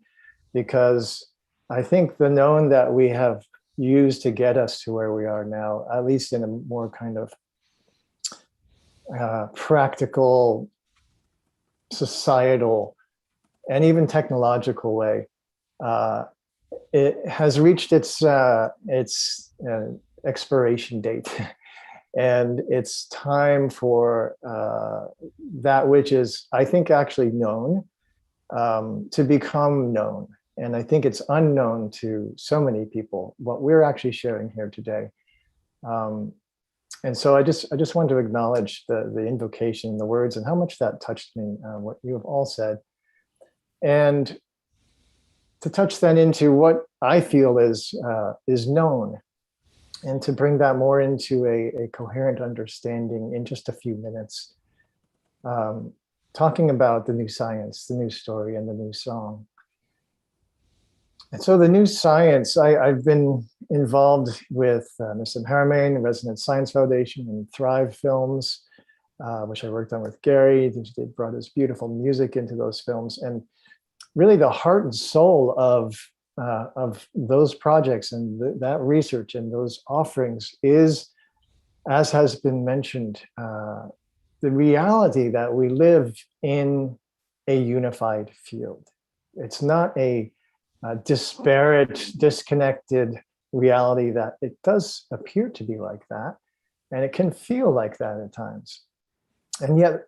because I think the known that we have used to get us to where we are now, at least in a more kind of practical, societal, and even technological way, it has reached its expiration date, and it's time for that which is, I think, actually known to become known. And I think it's unknown to so many people what we're actually sharing here today. And so I just wanted to acknowledge the invocation, the words, and how much that touched me, what you have all said. And to touch then into what I feel is known, and to bring that more into a coherent understanding in just a few minutes, talking about the new science, the new story, and the new song. And so the new science, I've been involved with Mr. Haramain, Resonance Science Foundation, and Thrive Films, which I worked on with Gary. They brought his beautiful music into those films. And really the heart and soul of those projects and that research and those offerings is, as has been mentioned, the reality that we live in a unified field. It's not a disparate, disconnected reality that it does appear to be like that, and it can feel like that at times. And yet,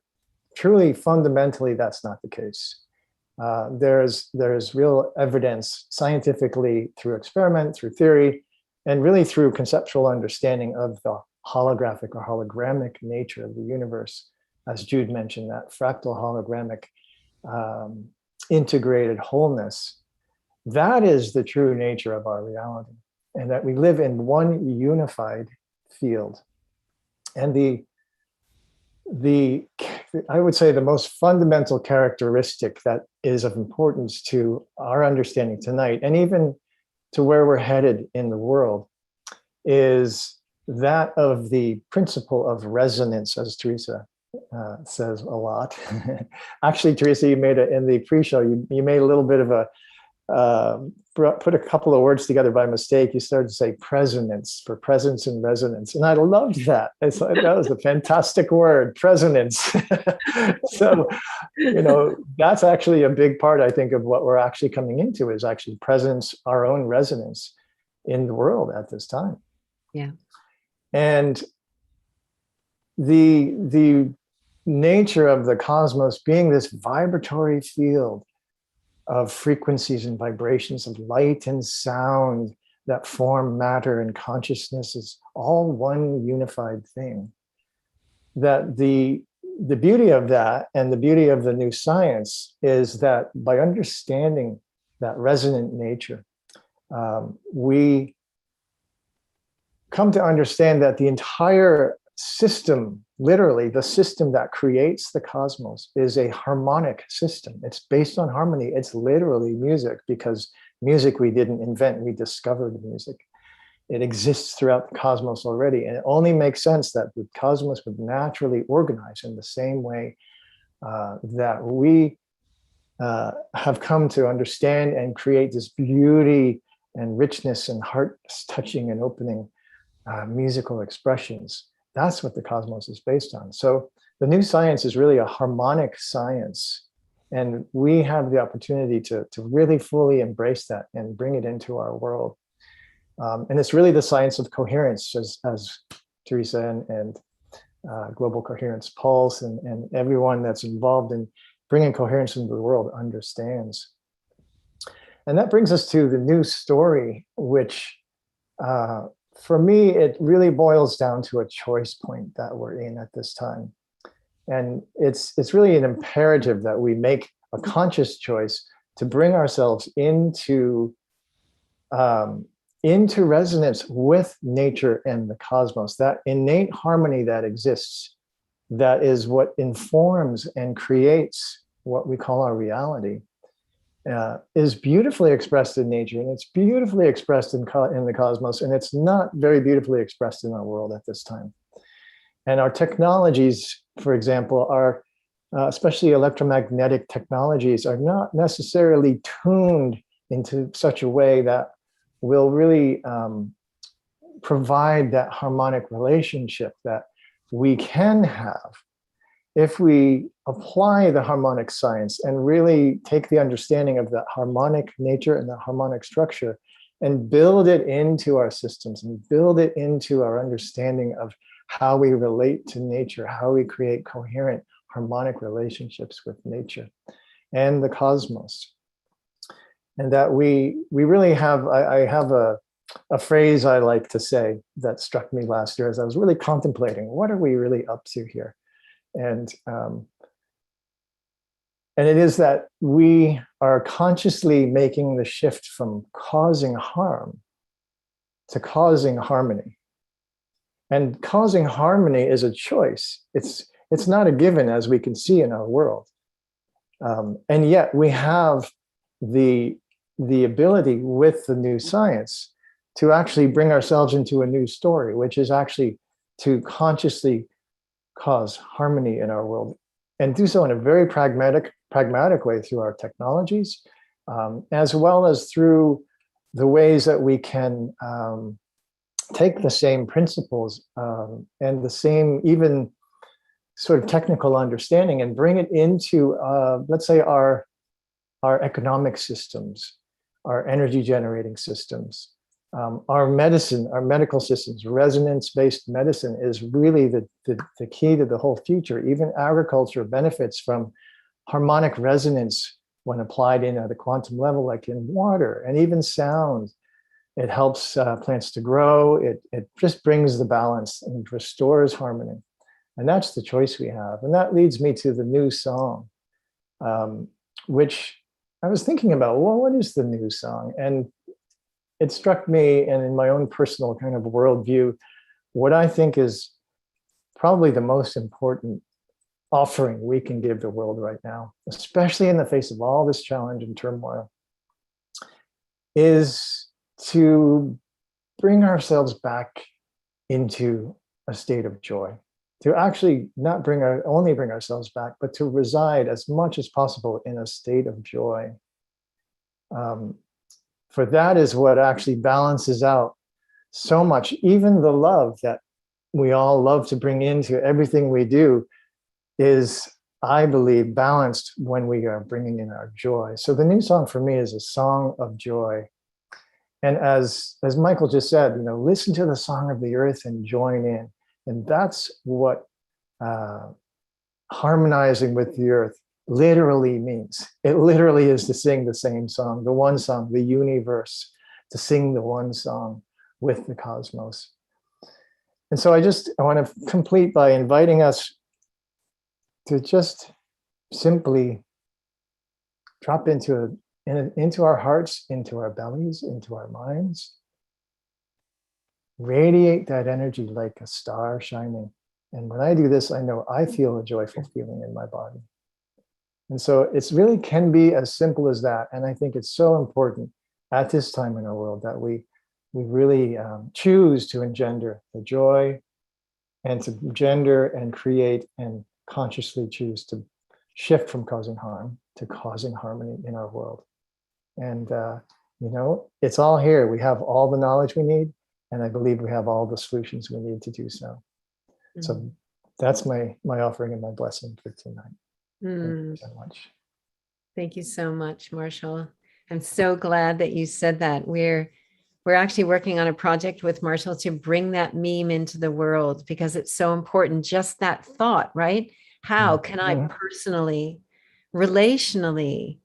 truly, fundamentally, that's not the case. There's real evidence scientifically, through experiment, through theory, and really through conceptual understanding of the holographic or hologrammic nature of the universe. As Jude mentioned, that fractal hologrammic integrated wholeness. That is the true nature of our reality, and that we live in one unified field. And I would say the most fundamental characteristic that is of importance to our understanding tonight, and even to where we're headed in the world, is that of the principle of resonance, as Teresa says a lot. Actually, Teresa, you made it in the pre-show, you made a little bit of a put a couple of words together by mistake. You started to say presonance, for presence and resonance, and I loved that. That was a fantastic word, presonance. So, that's actually a big part, I think, of what we're actually coming into, is actually presence, our own resonance in the world at this time. Yeah. And the nature of the cosmos being this vibratory field of frequencies and vibrations of light and sound that form matter and consciousness is all one unified thing. That the beauty of that, and the beauty of the new science, is that by understanding that resonant nature, we come to understand that the entire system, literally the system that creates the cosmos, is a harmonic system. It's based on harmony. It's literally music, because music we didn't invent, we discovered music. It exists throughout the cosmos already, and it only makes sense that the cosmos would naturally organize in the same way that we have come to understand and create this beauty and richness and heart-touching and opening musical expressions. That's what the cosmos is based on. So the new science is really a harmonic science, And we have the opportunity to really fully embrace that and bring it into our world. And it's really the science of coherence, as Teresa and Global Coherence Pulse and everyone that's involved in bringing coherence into the world understands. And that brings us to the new story, which for me, it really boils down to a choice point that we're in at this time. And it's really an imperative that we make a conscious choice to bring ourselves into resonance with nature and the cosmos, that innate harmony that exists, that is what informs and creates what we call our reality, is beautifully expressed in nature, and it's beautifully expressed in the cosmos, and it's not very beautifully expressed in our world at this time. And our technologies, for example, are especially electromagnetic technologies, are not necessarily tuned into such a way that will really provide that harmonic relationship that we can have if we apply the harmonic science and really take the understanding of that harmonic nature and the harmonic structure and build it into our systems and build it into our understanding of how we relate to nature, how we create coherent harmonic relationships with nature and the cosmos. And that we really have, I have a phrase I like to say that struck me last year as I was really contemplating, what are we really up to here? And it is that we are consciously making the shift from causing harm to causing harmony. And causing harmony is a choice. It's not a given, as we can see in our world. And yet we have the ability with the new science to actually bring ourselves into a new story, which is actually to consciously cause harmony in our world and do so in a very pragmatic way through our technologies, as well as through the ways that we can take the same principles and the same even sort of technical understanding and bring it into, let's say, our economic systems, our energy generating systems, our medicine, our medical systems. Resonance-based medicine is really the key to the whole future. Even agriculture benefits from harmonic resonance when applied in at a quantum level, like in water, and even sound. It helps plants to grow. It just brings the balance and restores harmony. And that's the choice we have. And that leads me to the new song, which I was thinking about, well, what is the new song? And it struck me, and in my own personal kind of worldview, what I think is probably the most important offering we can give the world right now, especially in the face of all this challenge and turmoil, is to bring ourselves back into a state of joy, to actually not only bring ourselves back, but to reside as much as possible in a state of joy. For that is what actually balances out so much, even the love that we all love to bring into everything we do is, I believe, balanced when we are bringing in our joy. So the new song for me is a song of joy. And as Michael just said, listen to the song of the earth and join in. And that's what harmonizing with the earth literally means. It literally is to sing the same song, the one song, the universe, to sing the one song with the cosmos. And so I want to complete by inviting us to just simply drop into our hearts, into our bellies, into our minds, radiate that energy like a star shining. And when I do this, I know I feel a joyful feeling in my body. And so it really can be as simple as that. And I think it's so important at this time in our world that we really choose to engender the joy and to engender and create and consciously choose to shift from causing harm to causing harmony in our world. And, it's all here. We have all the knowledge we need. And I believe we have all the solutions we need to do so. Mm-hmm. So that's my offering and my blessing for tonight. Thank you so much. Thank you so much, Marshall. I'm so glad that you said that. We're actually working on a project with Marshall to bring that meme into the world because it's so important. Just that thought, right? How can I personally, relationally,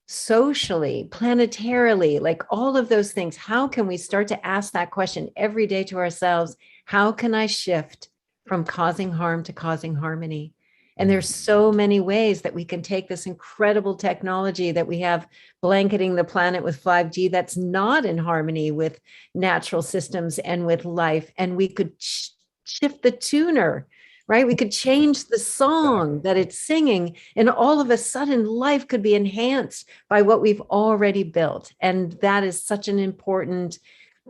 socially, planetarily, like all of those things, how can we start to ask that question every day to ourselves? How can I shift from causing harm to causing harmony? And there's so many ways that we can take this incredible technology that we have blanketing the planet with 5G that's not in harmony with natural systems and with life. And we could shift the tuner, right? We could change the song that it's singing, and all of a sudden life could be enhanced by what we've already built. And that is such an important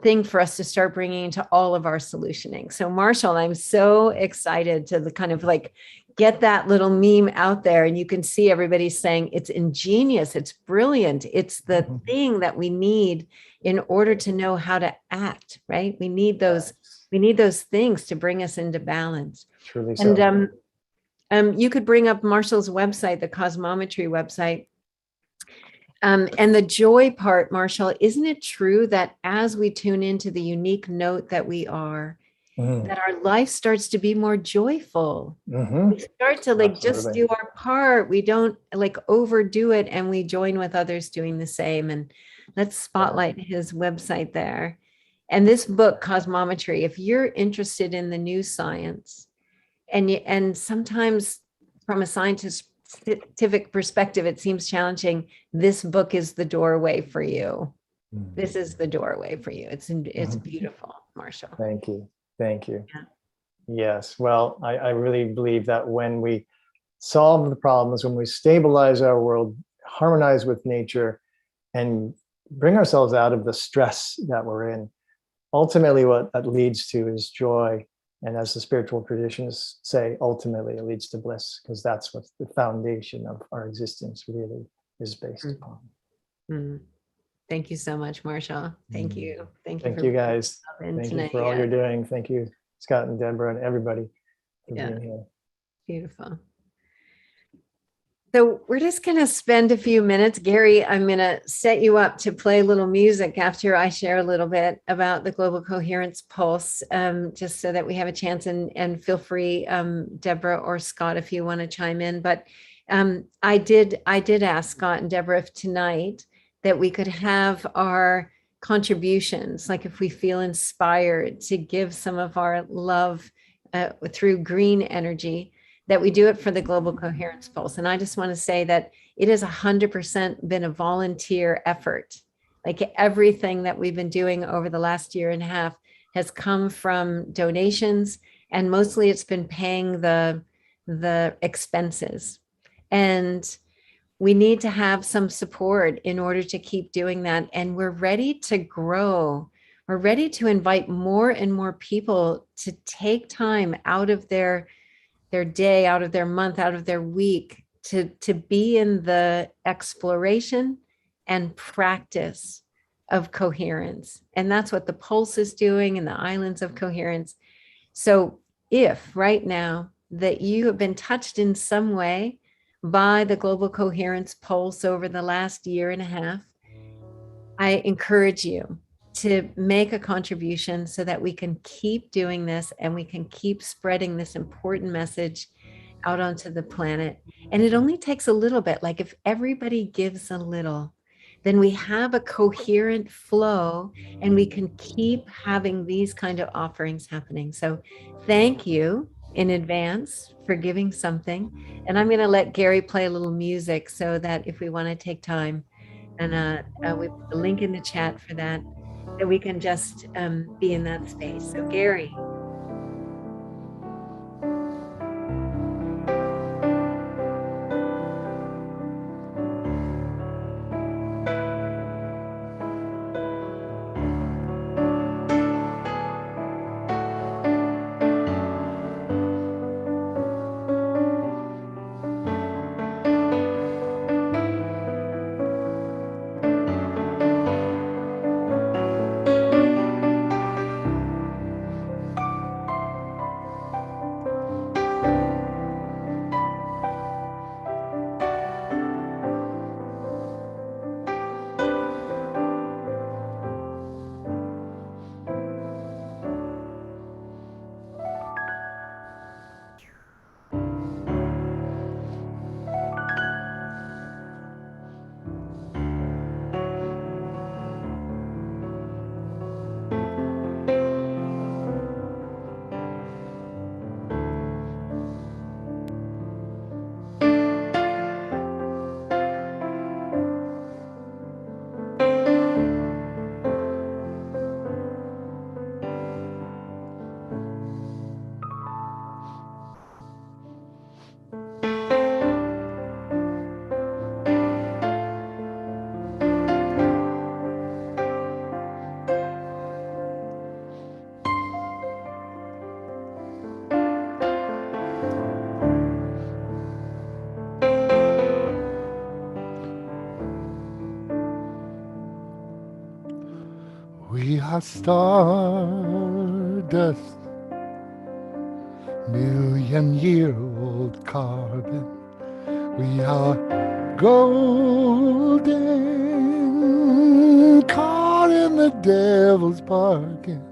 thing for us to start bringing into all of our solutioning. So Marshall, I'm so excited to kind of like get that little meme out there, and you can see everybody saying it's ingenious, it's brilliant, it's the thing that we need in order to know how to act, right? We need those things to bring us into balance. Truly so. And you could bring up Marshall's website, the Cosmometry website. And the joy part, Marshall, isn't it true that as we tune into the unique note that we are, that our life starts to be more joyful? We start to like just do our part. We don't like overdo it, and we join with others doing the same. And let's spotlight his website there. And this book, Cosmometry, if you're interested in the new science, and sometimes from a scientific perspective, it seems challenging, this book is the doorway for you. This is the doorway for you. It's beautiful, Marshall. Thank you. Thank you. Yeah. Yes. Well, I really believe that when we solve the problems, when we stabilize our world, harmonize with nature, and bring ourselves out of the stress that we're in, ultimately what that leads to is joy. And as the spiritual traditions say, ultimately it leads to bliss, because that's what the foundation of our existence really is based upon. Thank you so much, Marshall. Thank you. Thank you guys. Thank you for all you're doing. Thank you, Scott and Deborah and everybody for being here. Beautiful. So we're just going to spend a few minutes. Gary, I'm going to set you up to play a little music after I share a little bit about the Global Coherence Pulse, just so that we have a chance, and feel free, Deborah or Scott, if you want to chime in. But I did ask Scott and Deborah if tonight that we could have our contributions, like if we feel inspired to give some of our love through green energy, that we do it for the Global Coherence Pulse. And I just want to say that it has 100% been a volunteer effort. Like everything that we've been doing over the last year and a half has come from donations, and mostly it's been paying the expenses. And we need to have some support in order to keep doing that. And we're ready to grow. We're ready to invite more and more people to take time out of their day, out of their month, out of their week, to be in the exploration and practice of coherence. And that's what the Pulse is doing in the Islands of Coherence. So if right now that you have been touched in some way by the Global Coherence Pulse over the last year and a half, I encourage you to make a contribution so that we can keep doing this and we can keep spreading this important message out onto the planet. And it only takes a little bit. Like if everybody gives a little, then we have a coherent flow and we can keep having these kind of offerings happening. So thank you in advance for giving something. And I'm going to let Gary play a little music so that if we want to take time, and we put the link in the chat for that we can just be in that space. So Gary. We are stardust, million-year-old carbon. We are golden, caught in the devil's bargain.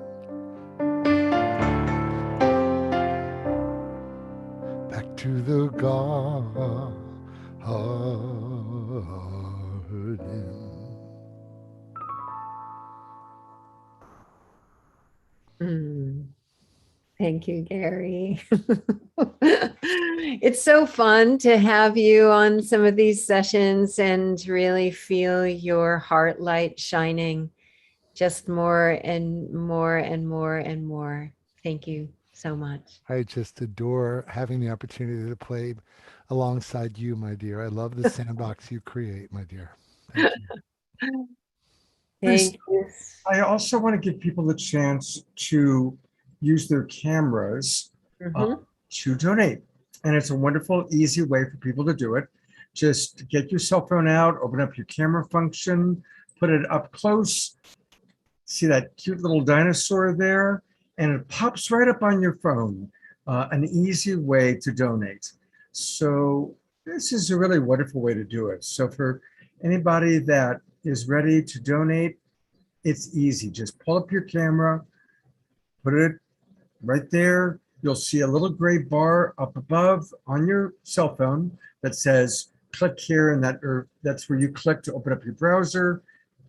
Back to the garden. Mm. Thank you, Gary. It's so fun to have you on some of these sessions and really feel your heart light shining just more and more and more and more. Thank you so much. I just adore having the opportunity to play alongside you, my dear. I love the sandbox you create, my dear. Thank you. Thank you. I also want to give people the chance to use their cameras Mhm. to donate. And it's a wonderful, easy way for people to do it. Just get your cell phone out, open up your camera function, put it up close. See that cute little dinosaur there? And it pops right up on your phone. An easy way to donate. So this is a really wonderful way to do it. So for anybody that is ready to donate, it's easy. Just pull up your camera, put it right there. You'll see a little gray bar up above on your cell phone that says click here, and that's where you click to open up your browser.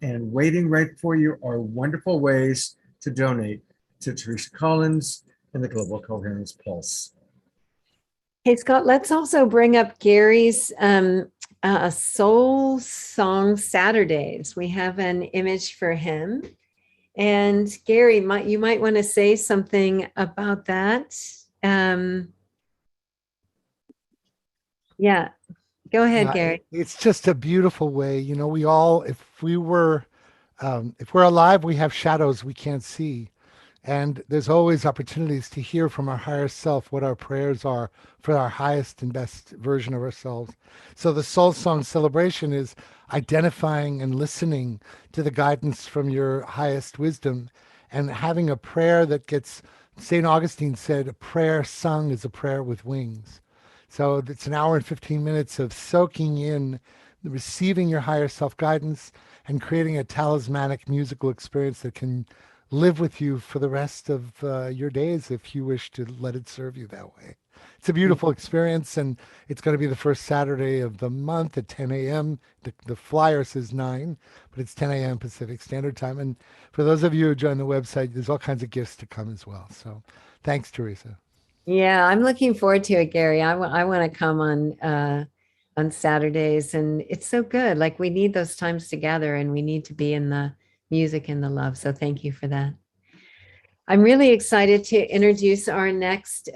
And waiting right for you are wonderful ways to donate to Teresa Collins and the Global Coherence Pulse. Hey, Scott, let's also bring up Gary's Soul Song Saturdays. We have an image for him. And Gary, you might want to say something about that. Yeah, go ahead, Gary. It's just a beautiful way. You know, we all, if we're alive, we have shadows we can't see. And there's always opportunities to hear from our higher self what our prayers are for our highest and best version of ourselves. So the Soul Song celebration is identifying and listening to the guidance from your highest wisdom and having a prayer that gets, St. Augustine said, a prayer sung is a prayer with wings. So it's an hour and 15 minutes of soaking in, receiving your higher self guidance and creating a talismanic musical experience that can live with you for the rest of your days if you wish to let it serve you that way. It's a beautiful experience, and it's going to be the first Saturday of the month at 10 a.m. The flyer says 9, but it's 10 a.m. Pacific Standard Time. And for those of you who join the website, there's all kinds of gifts to come as well. So thanks, Teresa. Yeah, I'm looking forward to it, Gary. I want to come on Saturdays, and it's so good. Like, we need those times together, and we need to be in the music and the love. So thank you for that. I'm really excited to introduce our next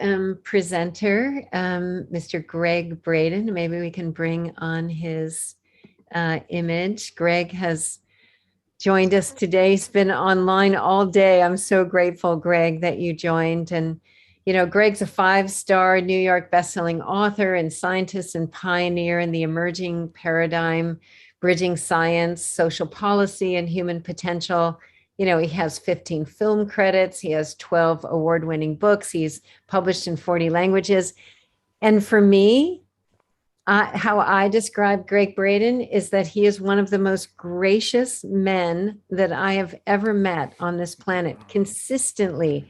presenter, Mr. Greg Braden. Maybe we can bring on his image. Greg has joined us today. He's been online all day. I'm so grateful, Greg, that you joined. And, you know, Greg's a 5-star New York bestselling author and scientist and pioneer in the emerging paradigm, bridging science, social policy, and human potential. You know, he has 15 film credits. He has 12 award-winning books. He's published in 40 languages. And for me, how I describe Greg Braden is that he is one of the most gracious men that I have ever met on this planet. Consistently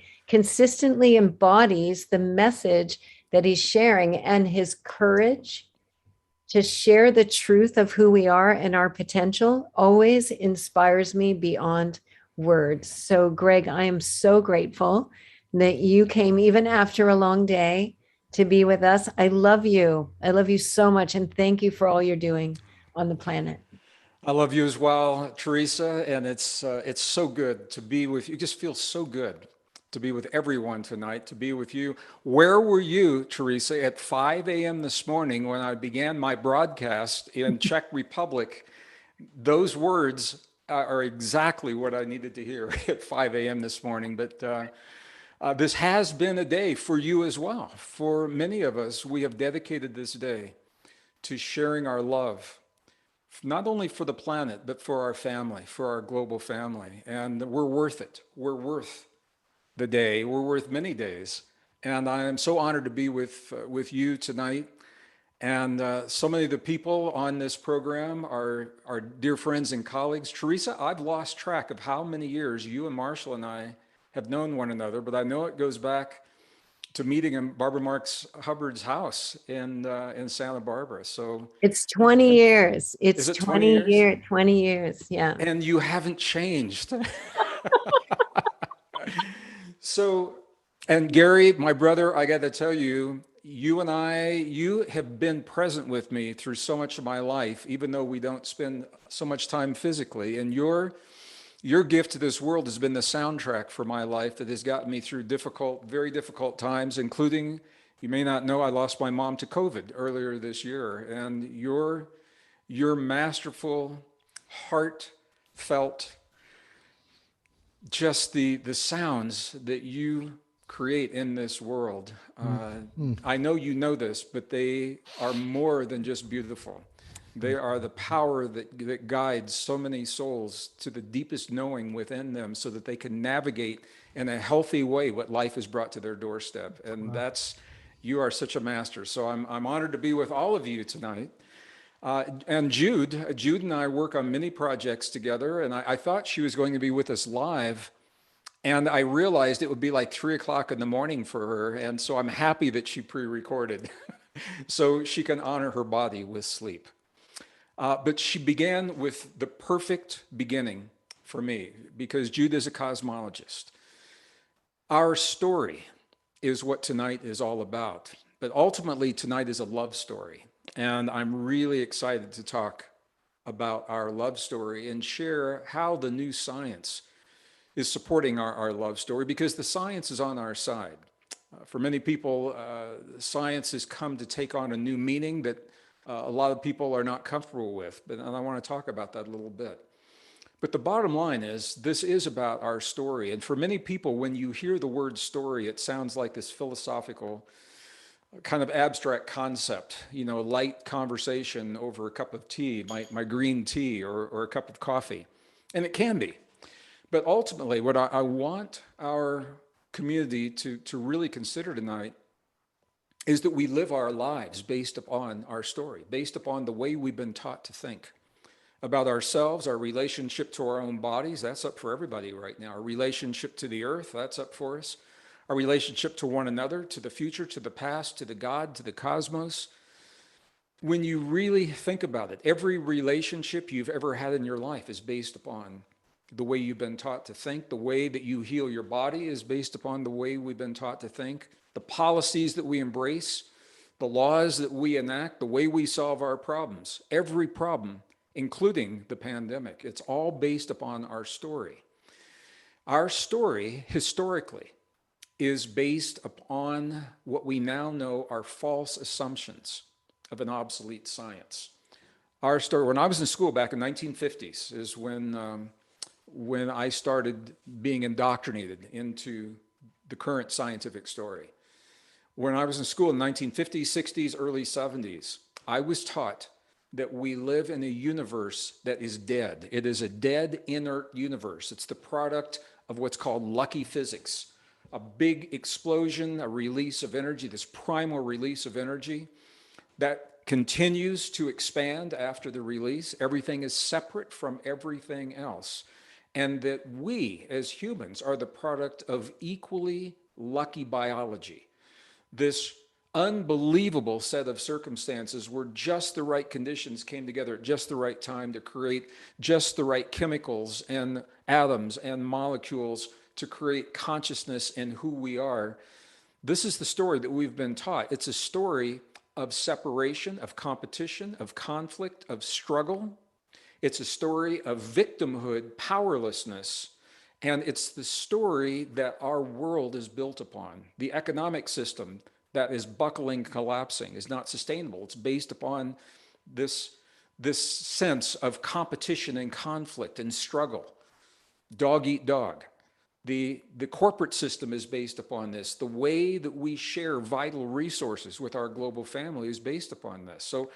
embodies the message that he's sharing, and his courage to share the truth of who we are and our potential always inspires me beyond words. So, Greg, I am so grateful that you came even after a long day to be with us. I love you. I love you so much. And thank you for all you're doing on the planet. I love you as well, Teresa. And it's so good to be with you. It just feels so good to be with everyone tonight, to be with you. Where were you, Teresa, at 5 a.m. this morning when I began my broadcast in Czech Republic? Those words are exactly what I needed to hear at 5 a.m. this morning. But this has been a day for you as well. For many of us, we have dedicated this day to sharing our love not only for the planet, but for our family, for our global family. And we're worth it. We're worth the day. We're worth many days. And I am so honored to be with you tonight. And so many of the people on this program are dear friends and colleagues. Teresa, I've lost track of how many years you and Marshall and I have known one another, but I know it goes back to meeting in Barbara Marx Hubbard's house in Santa Barbara. So It's 20 years. Is It's it 20 years. 20 years. Yeah. and you haven't changed. So, and Gary, my brother, I got to tell you, you have been present with me through so much of my life, even though we don't spend so much time physically. And your gift to this world has been the soundtrack for my life that has gotten me through very difficult times, including, you may not know, I lost my mom to COVID earlier this year. And your masterful, heartfelt, just the sounds that you create in this world. I know you know this, but they are more than just beautiful. They are the power that guides so many souls to the deepest knowing within them so that they can navigate in a healthy way what life has brought to their doorstep. And you are such a master. So I'm honored to be with all of you tonight. And Jude and I work on many projects together, and I thought she was going to be with us live, and I realized it would be like 3 o'clock in the morning for her, and so I'm happy that she pre-recorded so she can honor her body with sleep. But she began with the perfect beginning for me, because Jude is a cosmologist. Our story is what tonight is all about, but ultimately tonight is a love story. And I'm really excited to talk about our love story and share how the new science is supporting our love story, because the science is on our side. For many people, science has come to take on a new meaning that a lot of people are not comfortable with, and I want to talk about that a little bit. But the bottom line is, this is about our story. And for many people, when you hear the word story, it sounds like this philosophical kind of abstract concept, light conversation over a cup of tea, my green tea or a cup of coffee. And it can be. But ultimately, what I want our community to really consider tonight is that we live our lives based upon our story, based upon the way we've been taught to think about ourselves, our relationship to our own bodies. That's up for everybody right now. Our relationship to the earth, that's up for us. Our relationship to one another, to the future, to the past, to the God, to the cosmos. When you really think about it, every relationship you've ever had in your life is based upon the way you've been taught to think. The way that you heal your body is based upon the way we've been taught to think. The policies that we embrace, the laws that we enact, the way we solve our problems, every problem, including the pandemic, it's all based upon our story. Our story, historically, is based upon what we now know are false assumptions of an obsolete science. Our story, when I was in school back in 1950s, is when I started being indoctrinated into the current scientific story. When I was in school in 1950s, 60s, early 70s, I was taught that we live in a universe that is dead. It is a dead, inert universe. It's the product of what's called lucky physics. A big explosion, a release of energy, this primal release of energy that continues to expand after the release. Everything is separate from everything else. And that we, as humans, are the product of equally lucky biology. This unbelievable set of circumstances where just the right conditions came together at just the right time to create just the right chemicals and atoms and molecules to create consciousness in who we are. This is the story that we've been taught. It's a story of separation, of competition, of conflict, of struggle. It's a story of victimhood, powerlessness, and it's the story that our world is built upon. The economic system that is buckling, collapsing, is not sustainable. It's based upon this sense of competition and conflict and struggle. Dog eat dog. The corporate system is based upon this. The way that we share vital resources with our global family is based upon this. So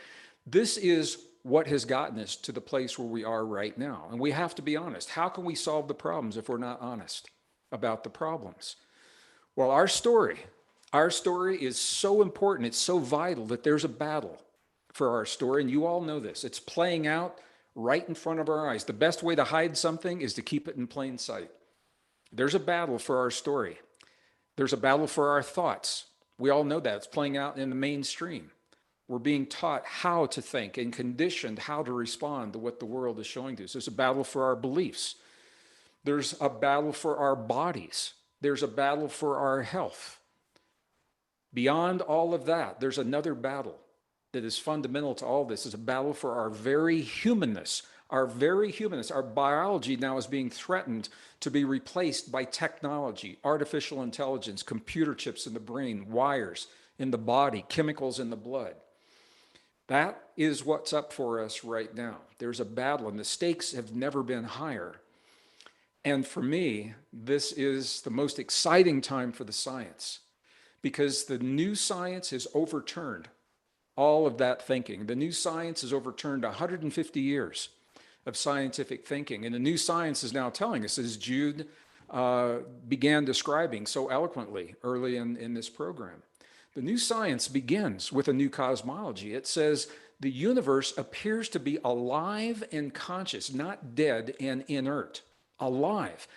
this is what has gotten us to the place where we are right now. And we have to be honest. How can we solve the problems if we're not honest about the problems? Well, our story is so important. It's so vital that there's a battle for our story. And you all know this. It's playing out right in front of our eyes. The best way to hide something is to keep it in plain sight. There's a battle for our story. There's a battle for our thoughts. We all know that. It's playing out in the mainstream. We're being taught how to think and conditioned how to respond to what the world is showing to us. There's a battle for our beliefs. There's a battle for our bodies. There's a battle for our health. Beyond all of that, there's another battle that is fundamental to all this. Is a battle for our very humanness. Our very humanness, our biology now is being threatened to be replaced by technology, artificial intelligence, computer chips in the brain, wires in the body, chemicals in the blood. That is what's up for us right now. There's a battle, and the stakes have never been higher. And for me, this is the most exciting time for the science, because the new science has overturned all of that thinking. The new science has overturned 150 years of scientific thinking. And the new science is now telling us, as Jude began describing so eloquently early in this program, the new science begins with a new cosmology. It says the universe appears to be alive and conscious, not dead and inert, alive.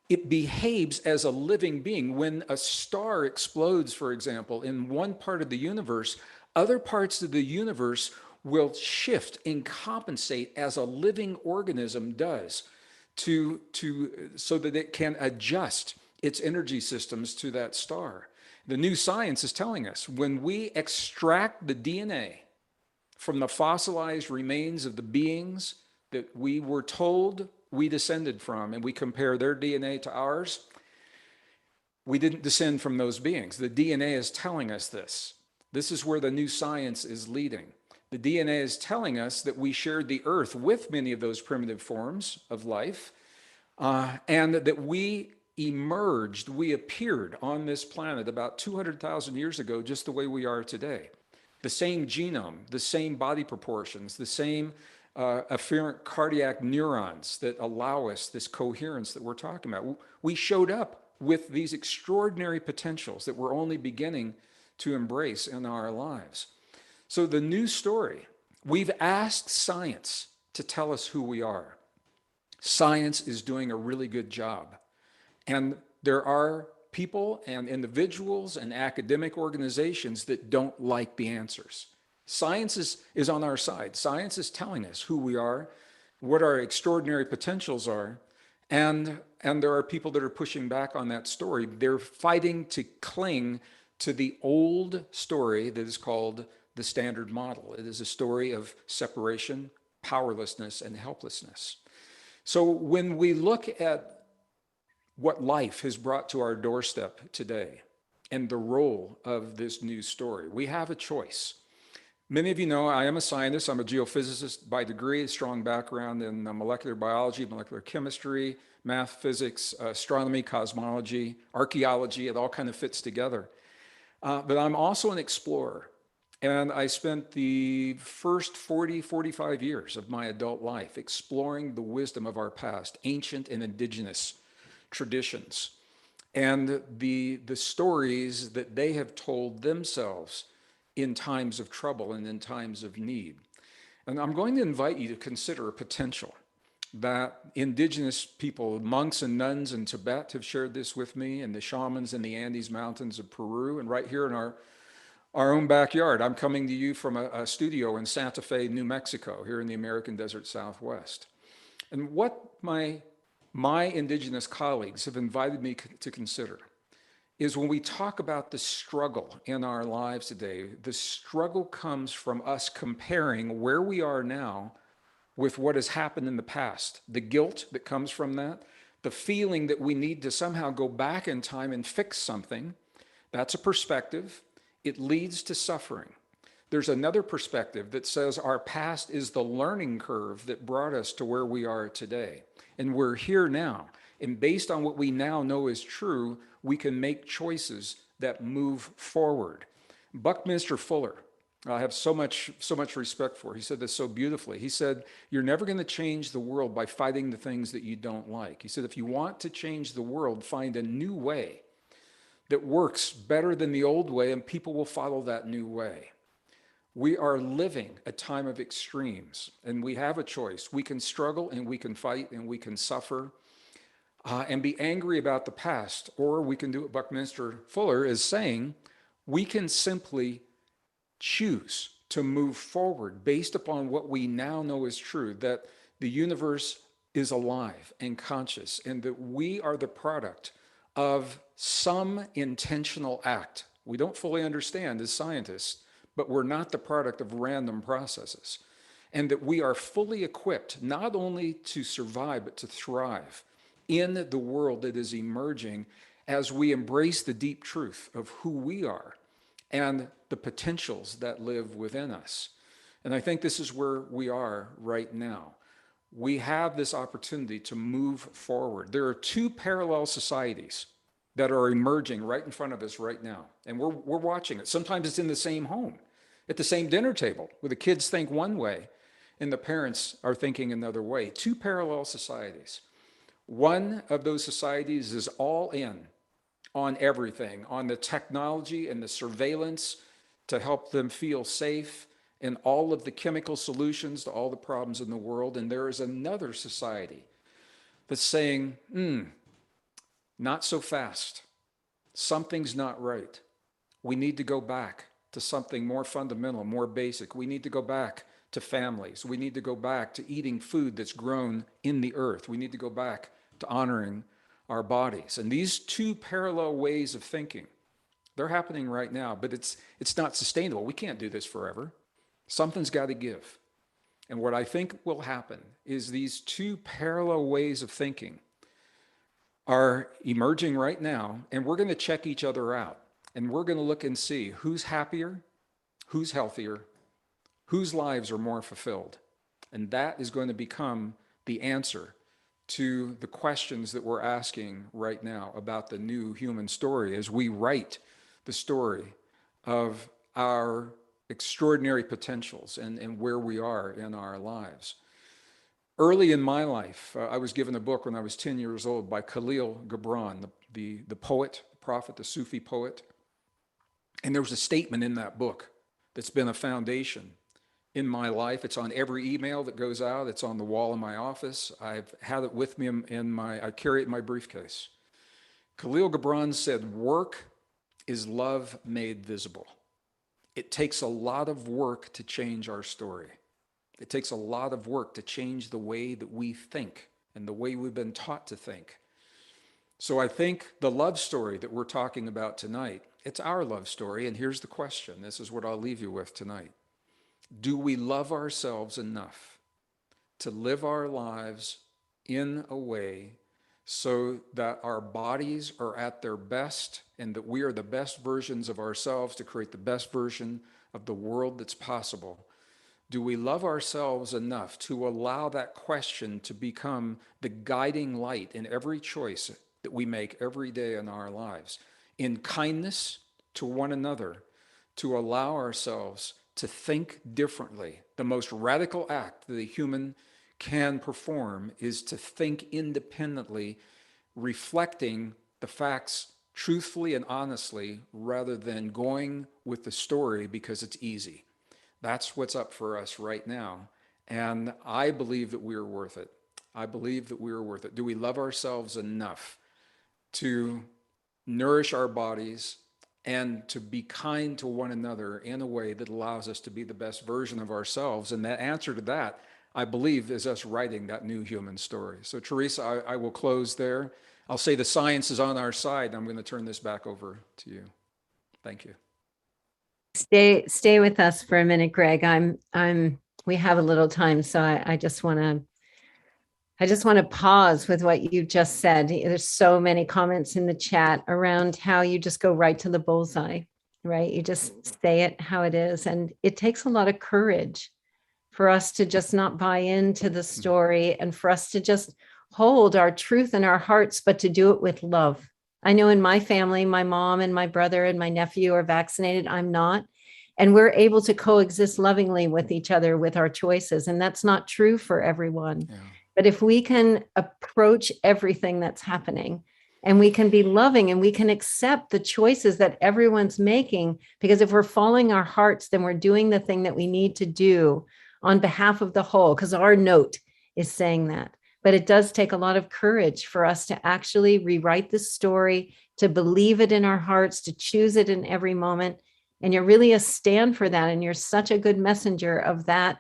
It behaves as a living being. When a star explodes, for example, in one part of the universe, other parts of the universe will shift and compensate as a living organism does so that it can adjust its energy systems to that star. The new science is telling us when we extract the DNA from the fossilized remains of the beings that we were told we descended from, and we compare their DNA to ours, we didn't descend from those beings. The DNA is telling us this. This is where the new science is leading. The DNA is telling us that we shared the earth with many of those primitive forms of life, and that we emerged, we appeared on this planet about 200,000 years ago, just the way we are today. The same genome, the same body proportions, the same afferent cardiac neurons that allow us this coherence that we're talking about. We showed up with these extraordinary potentials that we're only beginning to embrace in our lives. So the new story, we've asked science to tell us who we are. Science is doing a really good job. And there are people and individuals and academic organizations that don't like the answers. Science is on our side. Science is telling us who we are, what our extraordinary potentials are, and there are people that are pushing back on that story. They're fighting to cling to the old story that is called the standard model. It is a story of separation, powerlessness, and helplessness. So when we look at what life has brought to our doorstep today and the role of this new story, we have a choice. Many of you know I am a scientist. I'm a geophysicist by degree, a strong background in molecular biology, molecular chemistry, math, physics, astronomy, cosmology, archaeology. It all kind of fits together. But I'm also an explorer. And I spent the first 40, 45 years of my adult life exploring the wisdom of our past, ancient and indigenous traditions, and the stories that they have told themselves in times of trouble and in times of need. And I'm going to invite you to consider a potential that indigenous people, monks and nuns in Tibet have shared this with me, and the shamans in the Andes Mountains of Peru, and right here in our own backyard. I'm coming to you from a studio in Santa Fe, New Mexico, here in the American Desert Southwest. And what my indigenous colleagues have invited me to consider is when we talk about the struggle in our lives today, the struggle comes from us comparing where we are now with what has happened in the past, the guilt that comes from that, the feeling that we need to somehow go back in time and fix something. That's a perspective. It leads to suffering. There's another perspective that says our past is the learning curve that brought us to where we are today. And we're here now. And based on what we now know is true, we can make choices that move forward. Buckminster Fuller I have so much respect for. He said this so beautifully. He said, "You're never going to change the world by fighting the things that you don't like." He said, "If you want to change the world, find a new way that works better than the old way, and people will follow that new way." We are living a time of extremes, and we have a choice. We can struggle, and we can fight, and we can suffer, and be angry about the past, or we can do what Buckminster Fuller is saying. We can simply choose to move forward based upon what we now know is true, that the universe is alive and conscious, and that we are the product of some intentional act. We don't fully understand as scientists, but we're not the product of random processes, and that we are fully equipped not only to survive, but to thrive in the world that is emerging as we embrace the deep truth of who we are and the potentials that live within us. And I think this is where we are right now. We have this opportunity to move forward. There are two parallel societies that are emerging right in front of us right now. And we're watching it. Sometimes it's in the same home, at the same dinner table, where the kids think one way and the parents are thinking another way. Two parallel societies. One of those societies is all in on everything, on the technology and the surveillance to help them feel safe, and all of the chemical solutions to all the problems in the world. And there is another society that's saying, not so fast. Something's not right. We need to go back to something more fundamental, more basic. We need to go back to families. We need to go back to eating food that's grown in the earth. We need to go back to honoring our bodies. And these two parallel ways of thinking, they're happening right now, but it's not sustainable. We can't do this forever. Something's got to give. And what I think will happen is these two parallel ways of thinking are emerging right now, and we're going to check each other out. And we're going to look and see who's happier, who's healthier, whose lives are more fulfilled. And that is going to become the answer to the questions that we're asking right now about the new human story as we write the story of our extraordinary potentials and where we are in our lives. Early in my life, I was given a book when I was 10 years old by Khalil Gibran, the poet, the prophet, the Sufi poet. And there was a statement in that book that's been a foundation in my life. It's on every email that goes out. It's on the wall in my office. I've had it with me I carry it in my briefcase. Khalil Gibran said, "Work is love made visible." It takes a lot of work to change our story. It takes a lot of work to change the way that we think and the way we've been taught to think. So I think the love story that we're talking about tonight, it's our love story. And here's the question. This is what I'll leave you with tonight. Do we love ourselves enough to live our lives in a way so that our bodies are at their best and that we are the best versions of ourselves to create the best version of the world that's possible? Do we love ourselves enough to allow that question to become the guiding light in every choice that we make every day in our lives, in kindness to one another, to allow ourselves to think differently? The most radical act that a human can perform is to think independently, reflecting the facts truthfully and honestly, rather than going with the story because it's easy. That's what's up for us right now. And I believe that we're worth it. I believe that we're worth it. Do we love ourselves enough to nourish our bodies and to be kind to one another in a way that allows us to be the best version of ourselves? And that answer to that, I believe, is us writing that new human story. So Teresa, I will close there. I'll say the science is on our side, and I'm going to turn this back over to you. Thank you. Stay with us for a minute, Greg. We have a little time, so I just want to pause with what you just said. There's so many comments in the chat around how you just go right to the bullseye, right? You just say it how it is. And it takes a lot of courage for us to just not buy into the story and for us to just hold our truth in our hearts, but to do it with love. I know in my family, my mom and my brother and my nephew are vaccinated. I'm not. and we're able to coexist lovingly with each other with our choices. And that's not true for everyone. Yeah. But if we can approach everything that's happening, and we can be loving, and we can accept the choices that everyone's making, because if we're following our hearts, then we're doing the thing that we need to do on behalf of the whole, because our note is saying that. But it does take a lot of courage for us to actually rewrite this story, to believe it in our hearts, to choose it in every moment. And you're really a stand for that. And you're such a good messenger of that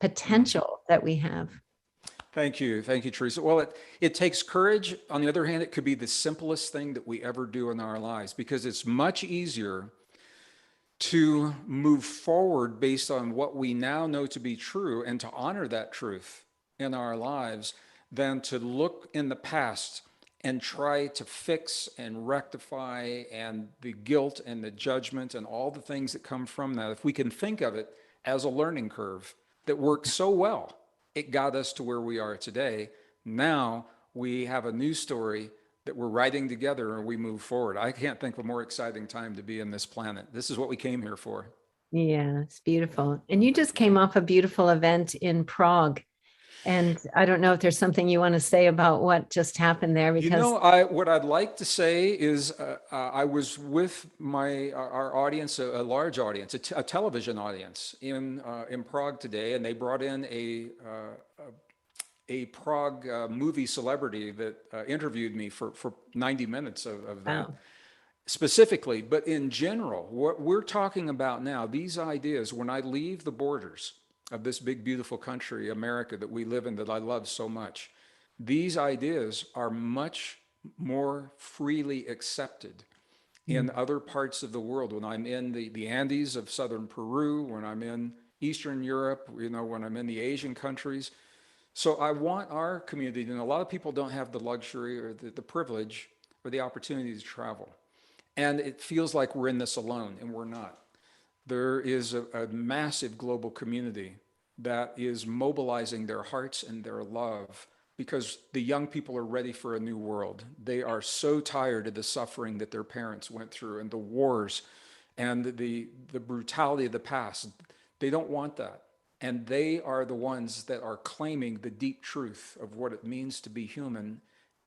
potential that we have. Thank you. Thank you, Teresa. Well, it takes courage. On the other hand, it could be the simplest thing that we ever do in our lives, because it's much easier to move forward based on what we now know to be true and to honor that truth in our lives than to look in the past and try to fix and rectify and the guilt and the judgment and all the things that come from that. If we can think of it as a learning curve that worked so well, it got us to where we are today. Now we have a new story that we're writing together and we move forward. I can't think of a more exciting time to be in this planet. This is what we came here for. Yeah, it's beautiful. And you just came off a beautiful event in Prague. And I don't know if there's something you want to say about what just happened there, because You know, what I'd like to say is I was with our audience, a large audience, a television audience in Prague today, and they brought in a Prague movie celebrity that interviewed me for 90 minutes of that. Wow. Specifically, but in general, what we're talking about now, these ideas, when I leave the borders of this big, beautiful country, America, that we live in, that I love so much, these ideas are much more freely accepted in other parts of the world. When I'm in the Andes of southern Peru, when I'm in Eastern Europe, you know, when I'm in the Asian countries. So I want our community, and a lot of people don't have the luxury or the privilege or the opportunity to travel. And it feels like we're in this alone, and we're not. There is a massive global community that is mobilizing their hearts and their love, because the young people are ready for a new world. They are so tired of the suffering that their parents went through and the wars and the brutality of the past. They don't want that. And they are the ones that are claiming the deep truth of what it means to be human.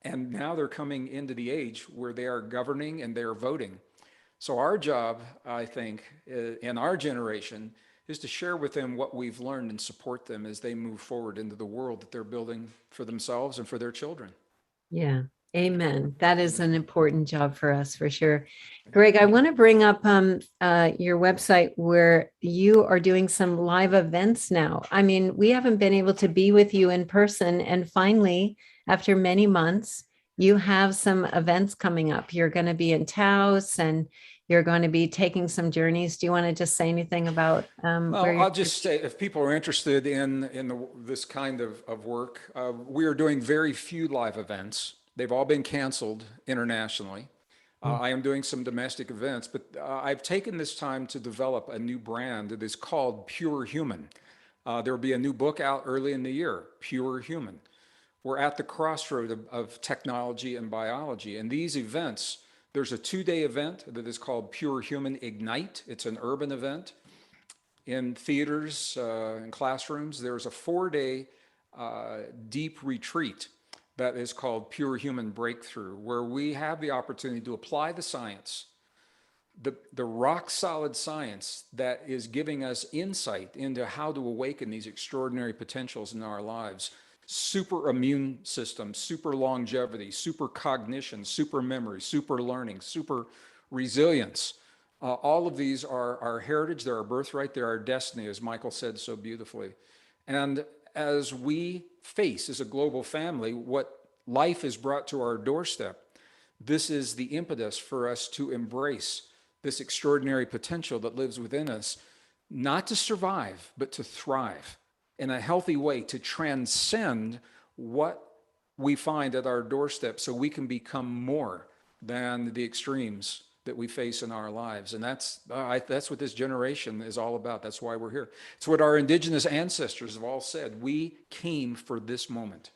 And now they're coming into the age where they are governing and they are voting. So our job, I think, in our generation, is to share with them what we've learned and support them as they move forward into the world that they're building for themselves and for their children. Yeah. Amen. That is an important job for us, for sure. Greg, I want to bring up your website where you are doing some live events now. I mean, we haven't been able to be with you in person. And finally, after many months, you have some events coming up. You're going to be in Taos and you're going to be taking some journeys. Do you want to just say anything about Well, I'll just say, if people are interested in this kind of work, we are doing very few live events. They've all been canceled internationally. I am doing some domestic events, but I've taken this time to develop a new brand that is called Pure Human. There will be a new book out early in the year, Pure Human. We're at the crossroad of technology and biology. And these events, there's a 2-day event that is called Pure Human Ignite. It's an urban event in theaters and classrooms. There's a 4-day deep retreat that is called Pure Human Breakthrough, where we have the opportunity to apply the science, the rock solid science that is giving us insight into how to awaken these extraordinary potentials in our lives. Super immune system, super longevity, super cognition, super memory, super learning, super resilience. All of these are our heritage, they're our birthright, they're our destiny, as Michael said so beautifully. And as we face as a global family what life has brought to our doorstep, this is the impetus for us to embrace this extraordinary potential that lives within us, not to survive, but to thrive in a healthy way, to transcend what we find at our doorstep so we can become more than the extremes that we face in our lives. And that's what this generation is all about. That's why we're here. It's what our indigenous ancestors have all said. We came for this moment.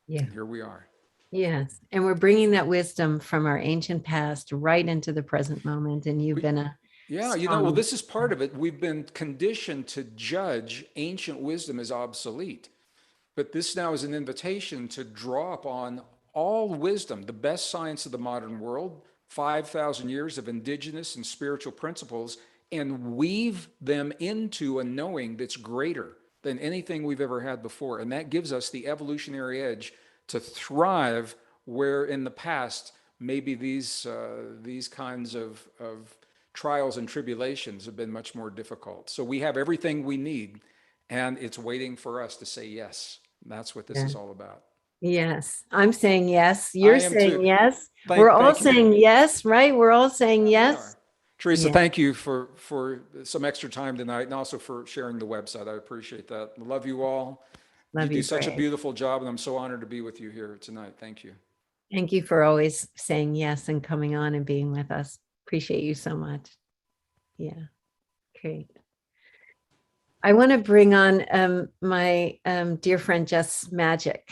Yeah. And here we are. Yes. And we're bringing that wisdom from our ancient past right into the present moment. And you've been Yeah, well, this is part of it. We've been conditioned to judge ancient wisdom as obsolete. But this now is an invitation to draw upon all wisdom, the best science of the modern world, 5,000 years of indigenous and spiritual principles, and weave them into a knowing that's greater than anything we've ever had before. And that gives us the evolutionary edge to thrive where in the past, maybe these kinds of trials and tribulations have been much more difficult. So we have everything we need, and it's waiting for us to say yes. That's what this is all about. Yes, I'm saying yes. You're saying too. yes. We're all saying yes, right? We're all saying We yes. are. Teresa, Yeah. thank you for some extra time tonight, and also for sharing the website. I appreciate that. Love you all. Love You you, do such a Greg. beautiful job, and I'm so honored to be with you here tonight. Thank you. Thank you for always saying yes and coming on and being with us. Appreciate you so much. Yeah, great. I want to bring on my dear friend Jess Magic.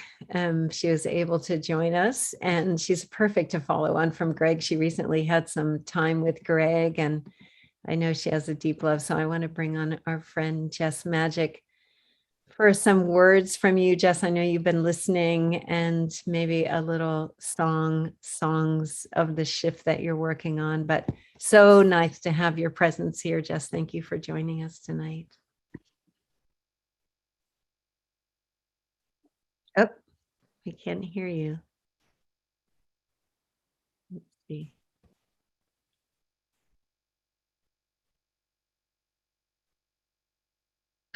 She was able to join us, and she's perfect to follow on from Greg. She recently had some time with Greg, and I know she has a deep love. So I want to bring on our friend Jess Magic for some words from you, Jess. I know you've been listening, and maybe a little songs of the shift that you're working on. But so nice to have your presence here, Jess. Thank you for joining us tonight. Oh, I can't hear you. Let's see.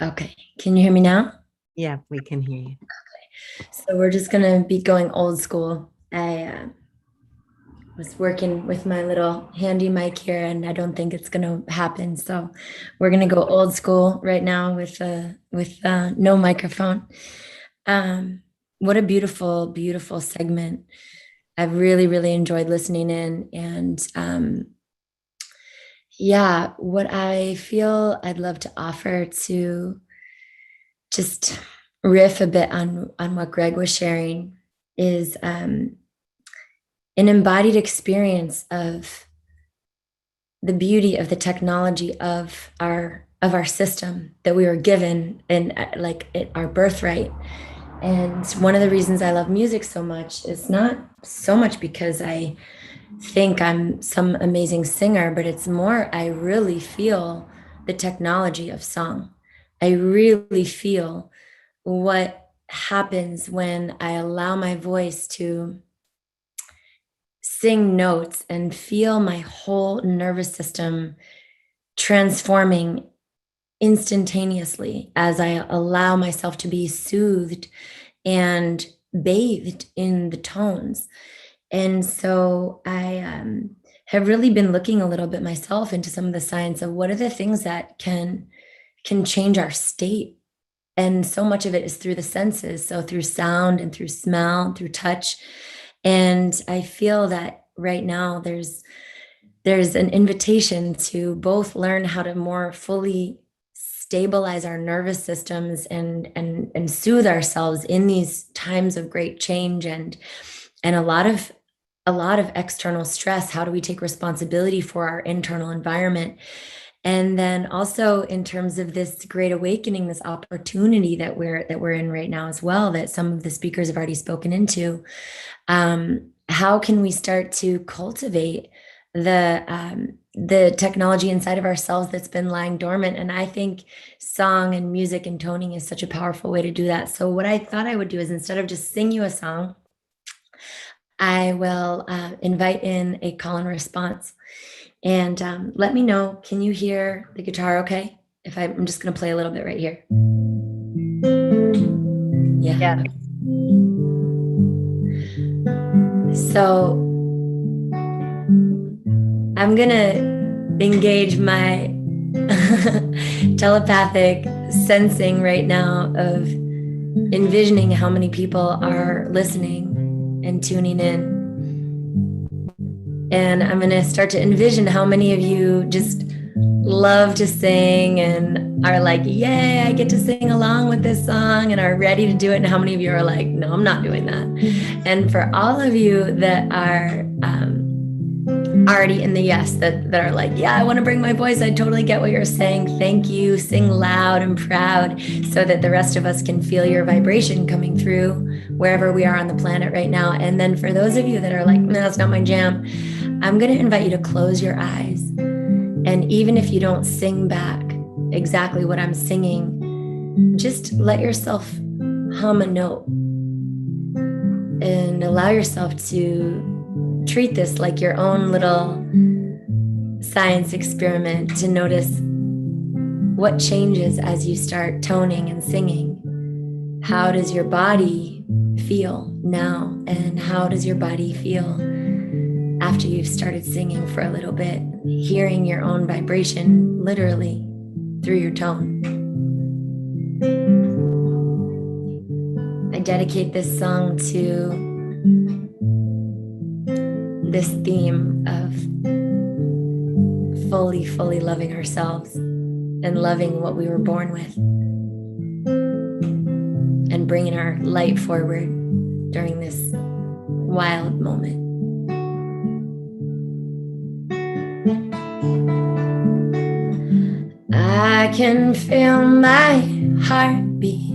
Okay, can you hear me now? Yeah, we can hear you. Okay, so we're just gonna be going old school. I was working with my little handy mic here, and I don't think it's gonna happen. So we're gonna go old school right now with no microphone. What a beautiful, beautiful segment. I've really, really enjoyed listening in, and yeah, what I feel I'd love to offer to just riff a bit on what Greg was sharing is an embodied experience of the beauty of the technology of our system that we were given in our birthright. And one of the reasons I love music so much is not so much because I think I'm some amazing singer, but it's more I really feel the technology of song. I really feel what happens when I allow my voice to sing notes and feel my whole nervous system transforming instantaneously as I allow myself to be soothed and bathed in the tones. And so I have really been looking a little bit myself into some of the science of what are the things that can change our state. And so much of it is through the senses. So through sound and through smell, and through touch. And I feel that right now there's an invitation to both learn how to more fully stabilize our nervous systems and soothe ourselves in these times of great change and a lot of external stress. How do we take responsibility for our internal environment? And then also in terms of this great awakening, this opportunity that we're in right now as well, that some of the speakers have already spoken into, how can we start to cultivate the technology inside of ourselves that's been lying dormant? And I think song and music and toning is such a powerful way to do that. So what I thought I would do is, instead of just sing you a song, I will invite in a call and response. And let me know, can you hear the guitar okay? I'm just going to play a little bit right here. Yeah. So I'm going to engage my telepathic sensing right now of envisioning how many people are listening and tuning in. And I'm going to start to envision how many of you just love to sing and are like, yay, I get to sing along with this song, and are ready to do it. And how many of you are like, no, I'm not doing that. And for all of you that are already in the yes, that are like, yeah, I want to bring my voice. I totally get what you're saying. Thank you. Sing loud and proud so that the rest of us can feel your vibration coming through wherever we are on the planet right now. And then for those of you that are like, no, that's not my jam, I'm going to invite you to close your eyes. And even if you don't sing back exactly what I'm singing, just let yourself hum a note and allow yourself to treat this like your own little science experiment to notice what changes as you start toning and singing. How does your body feel now? And how does your body feel after you've started singing for a little bit, hearing your own vibration literally through your tone? I dedicate this song to this theme of fully loving ourselves and loving what we were born with and bringing our light forward during this wild moment. I can feel my heartbeat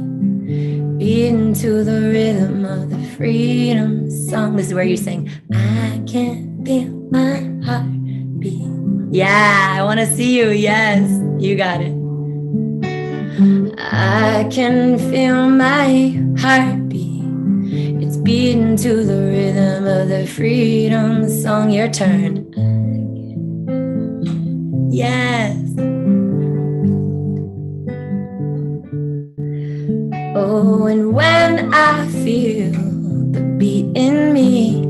beating to the rhythm of the freedom song. This is where you sing, I can feel my heartbeat. Yeah, I want to see you. Yes, you got it. I can feel my heartbeat. It's beating to the rhythm of the freedom song. Your turn. Yes. Oh, and when I feel the beat in me,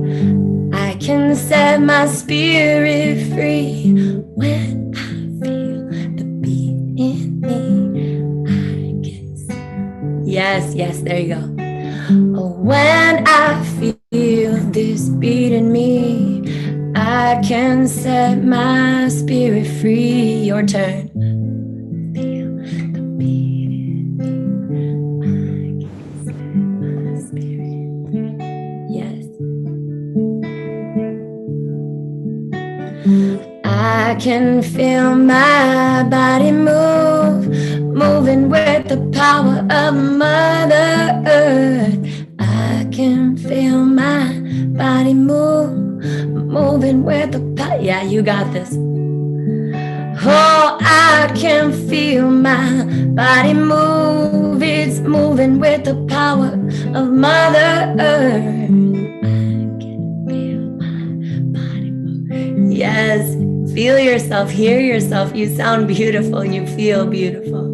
I can set my spirit free. When I feel the beat in me, I can. Yes, there you go. Oh, when I feel this beat in me, I can set my spirit free. Your turn. I can feel my body moving with the power of Mother Earth. I can feel my body moving with the power. Yeah, you got this. Oh, I can feel my body move. It's moving with the power of Mother Earth. I can feel my body move. Yes. Feel yourself, hear yourself. You sound beautiful. You feel beautiful.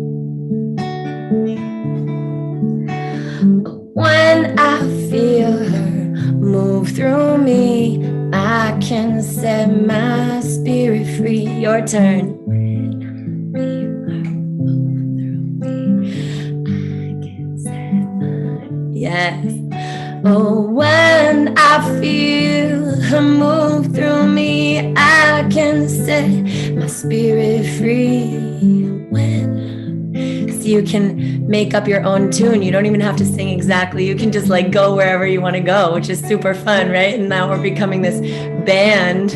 When I feel her move through me, I can set my spirit free. Your turn. When I feel her move through me, I can set my... Yes. Oh, when I feel her move through me, I can set my spirit free. So you can make up your own tune. You don't even have to sing exactly. You can just like go wherever you want to go, which is super fun, right? And now we're becoming this band.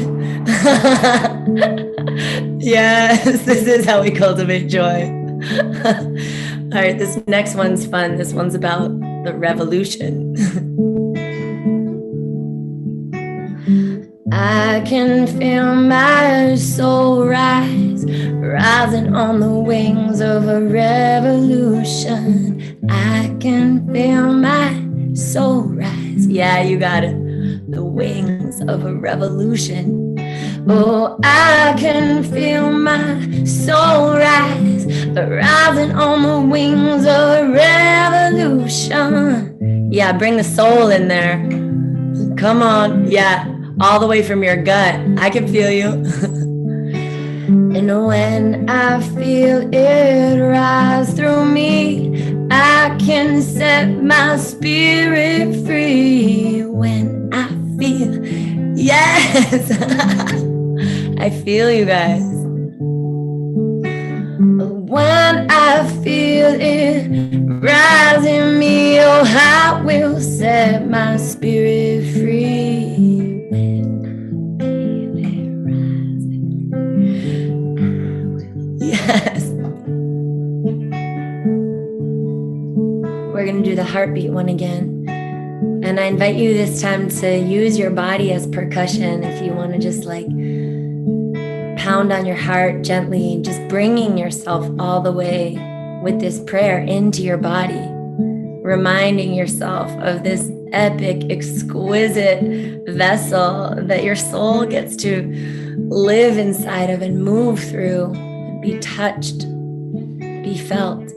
Yes, this is how we cultivate joy. All right, this next one's fun. This one's about the revolution. I can feel my soul rising on the wings of a revolution. I can feel my soul rise. Yeah, you got it. The wings of a revolution. Oh, I can feel my soul rising on the wings of a revolution. Yeah, bring the soul in there. Come on, yeah. All the way from your gut. I can feel you. And when I feel it rise through me, I can set my spirit free. When I feel, yes, I feel you guys. When I feel it rise in me, oh, I will set my spirit free. the heartbeat one again. And I invite you this time to use your body as percussion. If you want to just like pound on your heart gently, just bringing yourself all the way with this prayer into your body, reminding yourself of this epic, exquisite vessel that your soul gets to live inside of and move through, be touched, be felt.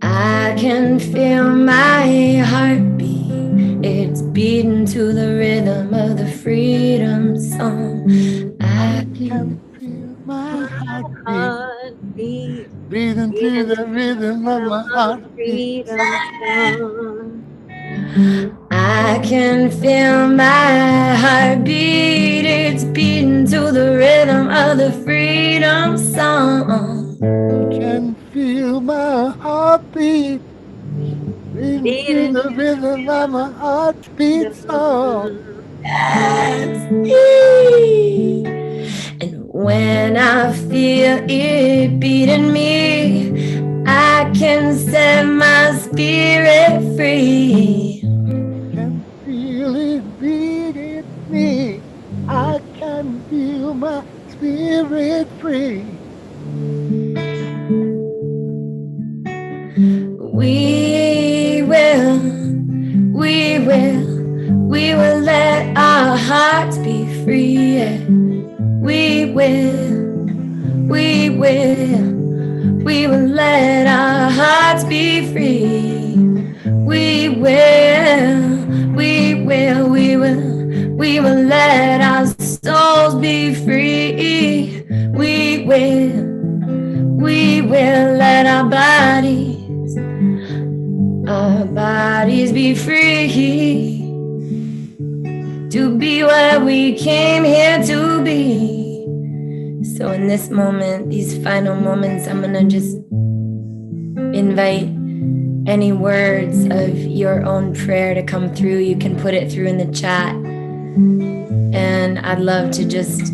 I can feel my heartbeat. It's beating to the rhythm of the freedom song. I can feel my heartbeat. Breathing to the rhythm of my heartbeat. I can feel my heartbeat. It's beating to the rhythm of the freedom song. I can feel my heartbeat. Beating to the rhythm of my heartbeat song. Yes. And when I feel it beating me, I can set my spirit free. Can feel it beating me. I can feel my spirit free. We will let our hearts be free. Yeah. We will let our hearts be free. We will let our souls be free. We will let our bodies be free to be what we came here to be. So in this moment, these final moments, I'm gonna just invite any words of your own prayer to come through. You can put it through in the chat. And I'd love to just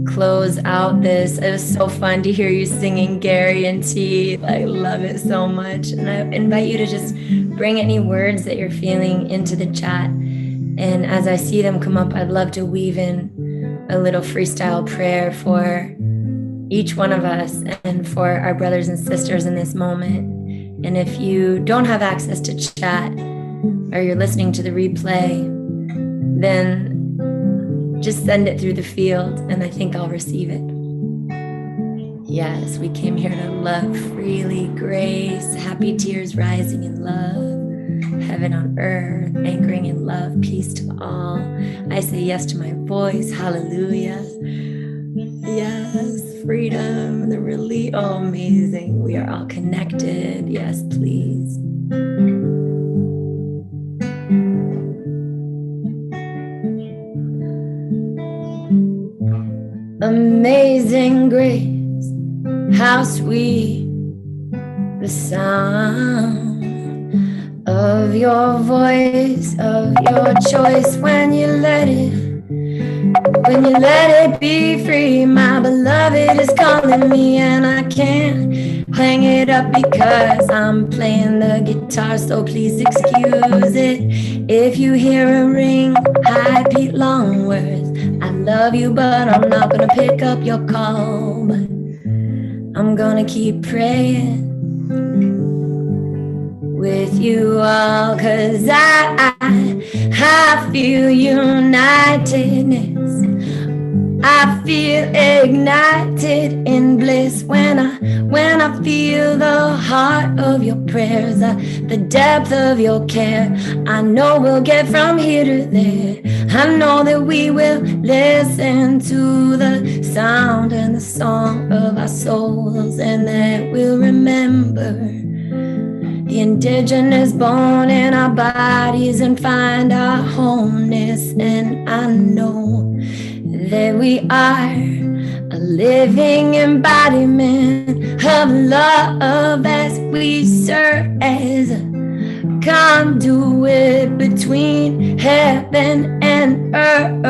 close out this. It was so fun to hear you singing, Gary and T. I love it so much. And I invite you to just bring any words that you're feeling into the chat. And as I see them come up, I'd love to weave in a little freestyle prayer for each one of us and for our brothers and sisters in this moment. And if you don't have access to chat or you're listening to the replay, then just send it through the field and I think I'll receive it. Yes, we came here to love freely, grace, happy tears rising in love, heaven on earth, anchoring in love, peace to all. I say yes to my voice, hallelujah. Yes, freedom, the really amazing. We are all connected. Yes, please. Amazing grace, how sweet the sound of your voice, of your choice when you let it be free. My beloved is calling me and I can't hang it up because I'm playing the guitar, so please excuse it. If you hear a ring, high beat long words, I love you but I'm not gonna pick up your call, but I'm gonna keep praying with you all, cause I feel unitedness. I feel ignited in bliss when I feel the heart of your prayers, the depth of your care. I know we'll get from here to there. I know that we will listen to the sound and the song of our souls, and that we'll remember the indigenous bone in our bodies and find our wholeness. And I know that we are a living embodiment of love as we serve as a conduit between heaven and earth.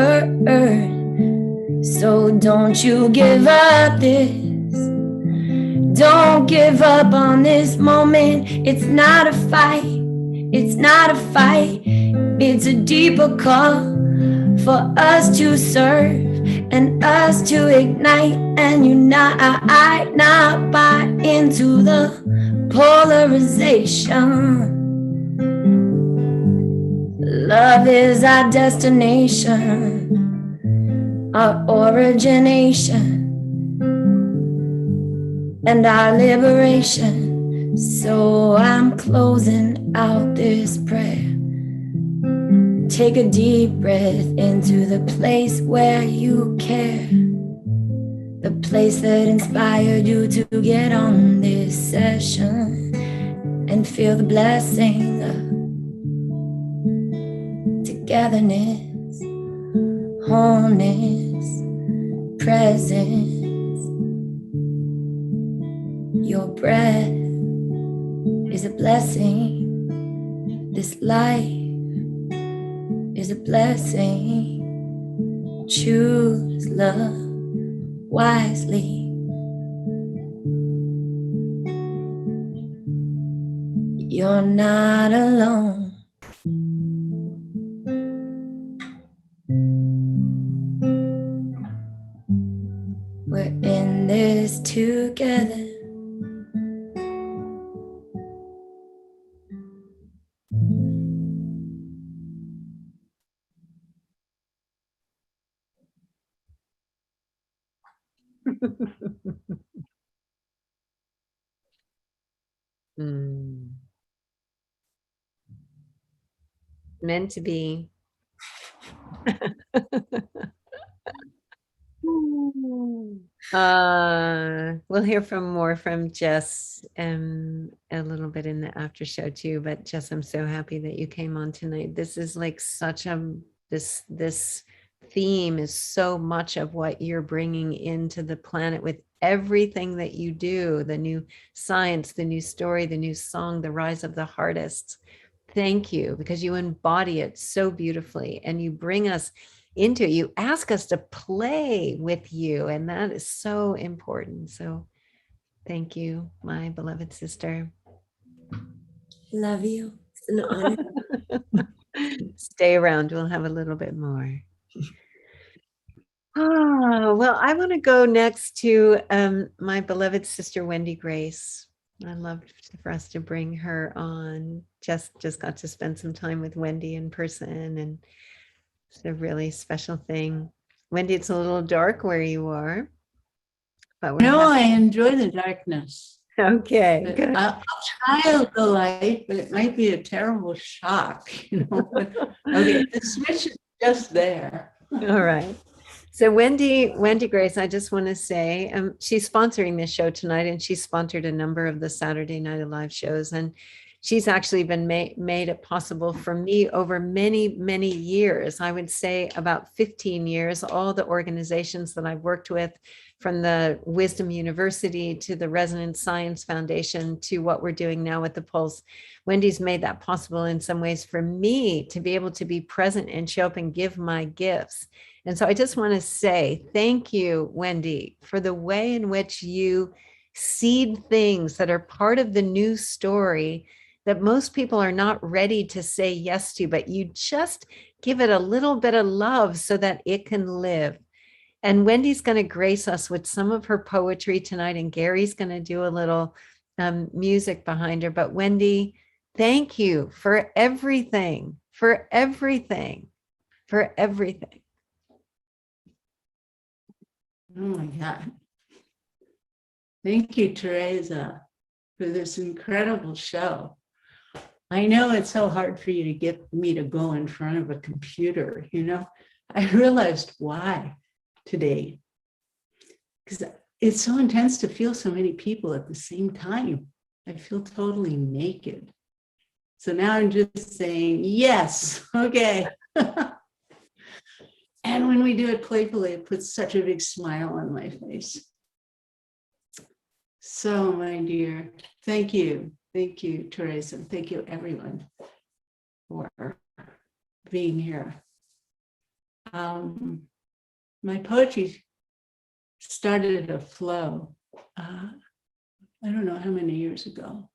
So don't you give up this. Don't give up on this moment. It's not a fight. It's not a fight. It's a deeper call for us to serve and us to ignite and unite, not buy into the polarization. Love is our destination, our origination, and our liberation. So I'm closing out this prayer. Take a deep breath into the place where you care, the place that inspired you to get on this session, and feel the blessing of togetherness, wholeness, presence. Your breath is a blessing. This life is a blessing. Choose love wisely. You're not alone. We're in this together. Mm. Meant to be. We'll hear more from Jess a little bit in the after show too. But Jess, I'm so happy that you came on tonight. This is like such a this theme is so much of what you're bringing into the planet with everything that you do, the new science, the new story, the new song, the rise of the artists. Thank you, because you embody it so beautifully and you bring us into it. You ask us to play with you, and that is so important. So thank you, my beloved sister. Love you. It's an honor. Stay around. We'll have a little bit more. Oh, well, I want to go next to my beloved sister, Wendy Grace. I'd love for us to bring her on. Just got to spend some time with Wendy in person, and it's a really special thing. Wendy, it's a little dark where you are. But No, I enjoy the darkness. Okay, good. I'll try the light, but it might be a terrible shock, you know. But, okay, the switch is just there. All right. So Wendy Grace, I just want to say she's sponsoring this show tonight, and she's sponsored a number of the Saturday Night Alive shows, and she's actually been made it possible for me over many, many years. I would say about 15 years, all the organizations that I've worked with, from the Wisdom University to the Resonance Science Foundation to what we're doing now with the Pulse. Wendy's made that possible in some ways for me to be able to be present and show up and give my gifts. And so I just want to say thank you, Wendy, for the way in which you seed things that are part of the new story that most people are not ready to say yes to, but you just give it a little bit of love so that it can live. And Wendy's going to grace us with some of her poetry tonight, and Gary's going to do a little music behind her. But Wendy, thank you for everything, for everything, for everything. Oh my God. Thank you, Teresa, for this incredible show. I know it's so hard for you to get me to go in front of a computer, you know. I realized why today, because it's so intense to feel so many people at the same time. I feel totally naked. So now I'm just saying, yes, okay. And when we do it playfully, it puts such a big smile on my face. So, my dear, thank you. Thank you, Teresa. Thank you, everyone, for being here. My poetry started a flow I don't know how many years ago,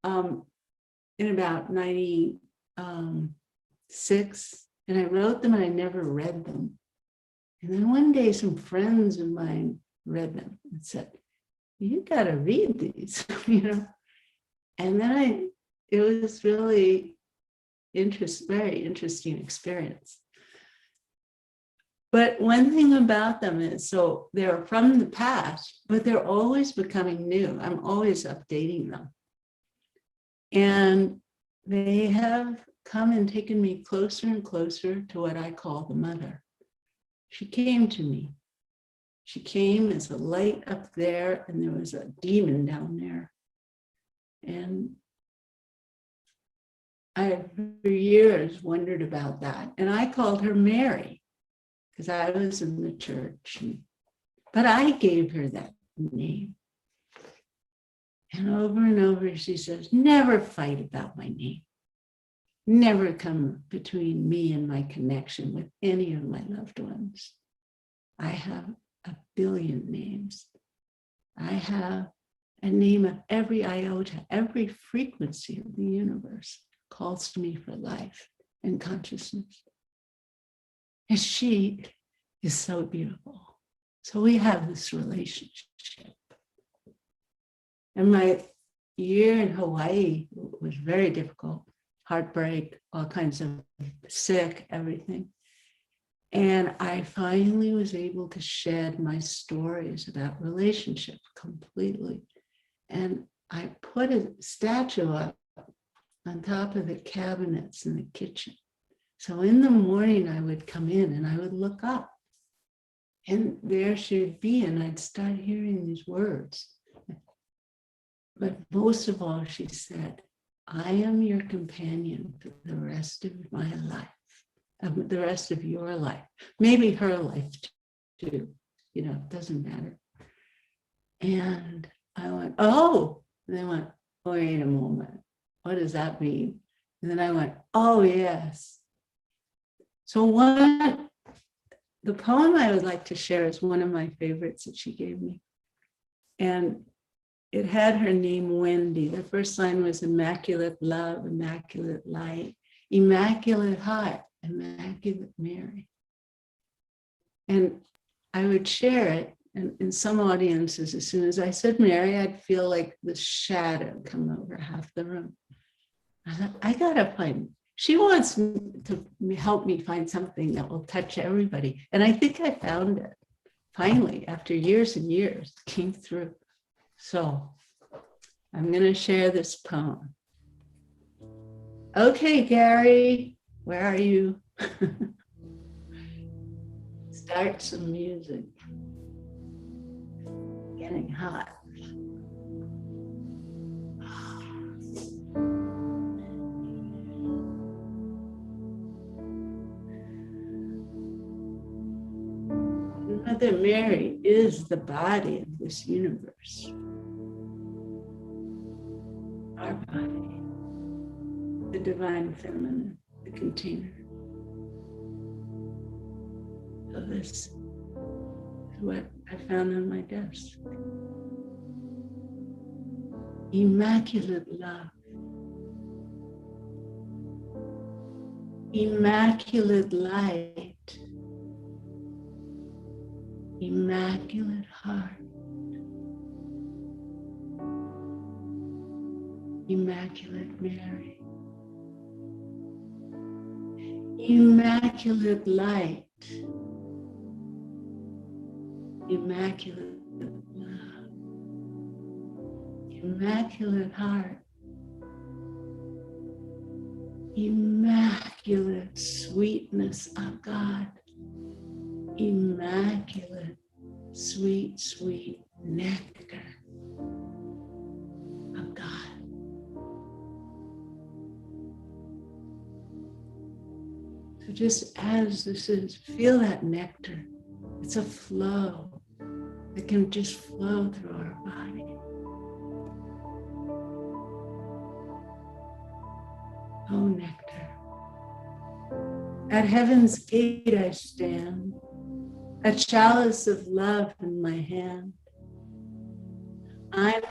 in about 96, and I wrote them and I never read them. And then one day some friends of mine read them and said, you got to read these, you know. And then it was really very interesting experience. But one thing about them is, so they're from the past, but they're always becoming new. I'm always updating them. And they have come and taken me closer and closer to what I call the mother. She came to me. She came as a light up there, and there was a demon down there. And I, for years, wondered about that. And I called her Mary, because I was in the church. But I gave her that name. And over she says, never fight about my name. Never come between me and my connection with any of my loved ones. I have 1 billion names. I have a name of every iota, every frequency of the universe calls to me for life and consciousness. And she is so beautiful. So we have this relationship. And my year in Hawaii was very difficult. Heartbreak, all kinds of sick, everything. And I finally was able to shed my stories about relationship completely. And I put a statue up on top of the cabinets in the kitchen. So in the morning, I would come in and I would look up. And there she would be, and I'd start hearing these words. But most of all, she said, I am your companion for the rest of my life, the rest of your life, maybe her life too, you know, it doesn't matter. And I went, oh, and they went, wait a moment, what does that mean? And then I went, oh, yes. So the poem I would like to share is one of my favorites that she gave me. And it had her name Wendy. The first line was immaculate love, immaculate light, immaculate heart, immaculate Mary. And I would share it, and in some audiences, as soon as I said Mary, I'd feel like the shadow come over half the room. I thought, I gotta find, she wants to help me find something that will touch everybody. And I think I found it. Finally, after years and years, it came through. So I'm going to share this poem. Okay, Gary, where are you? Start some music. Getting hot. Mother Mary is the body of this universe. Our body, the divine feminine, the container. So this is what I found on my desk. Immaculate love. Immaculate light. Immaculate heart. Immaculate Mary. Immaculate light. Immaculate love. Immaculate heart. Immaculate sweetness of God. Immaculate, sweet, sweet nectar of God. So just as this is, feel that nectar. It's a flow that can just flow through our body. Oh, nectar. At heaven's gate I stand, a chalice of love in my hand. I'm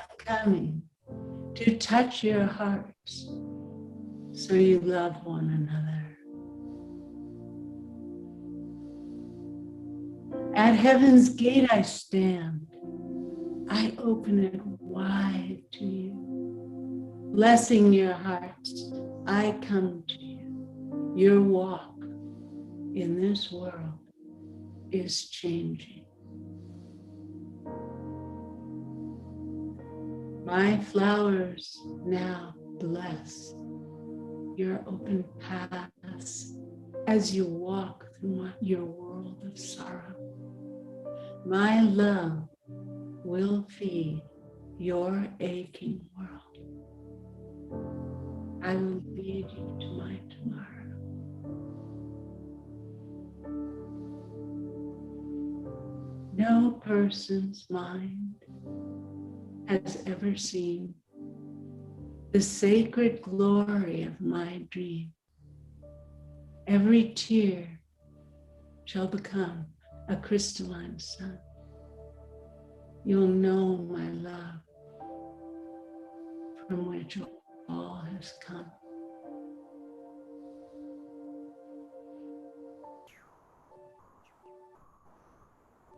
coming to touch your hearts so you love one another. At heaven's gate I stand. I open it wide to you. Blessing your hearts, I come to you. Your walk in this world is changing. My flowers now bless your open paths as you walk through your world of sorrow. My love will feed your aching world. I will lead you to my tomorrow. No person's mind has ever seen the sacred glory of my dream. Every tear shall become a crystalline sun. You'll know my love from which all has come.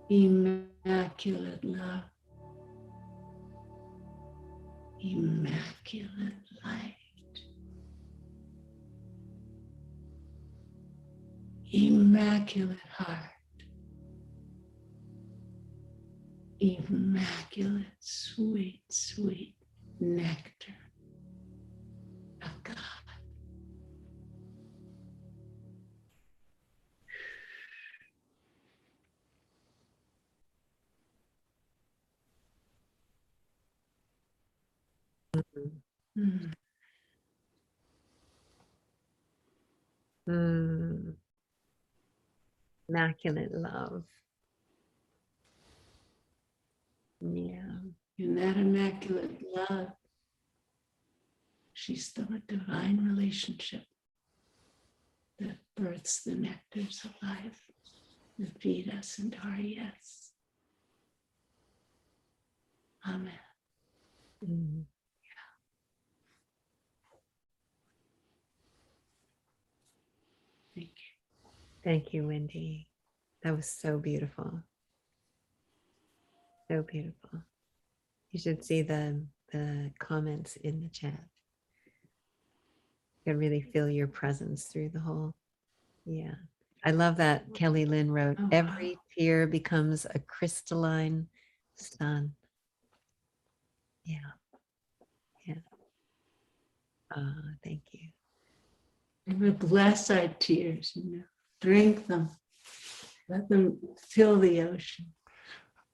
Immaculate love, immaculate light, immaculate heart, immaculate sweet, sweet nectar of God. Mm. Immaculate love. Yeah. In that immaculate love, she's the divine relationship that births the nectars of life, that feed us into our yes. Amen. Mm. Thank you. Thank you, Wendy. That was so beautiful. So beautiful. You should see the comments in the chat. You can really feel your presence through the whole. Yeah. I love that Kelly Lynn wrote, Oh, every wow. tear becomes a crystalline sun. Yeah. Yeah. Thank you. And we bless our tears, drink them, let them fill the ocean.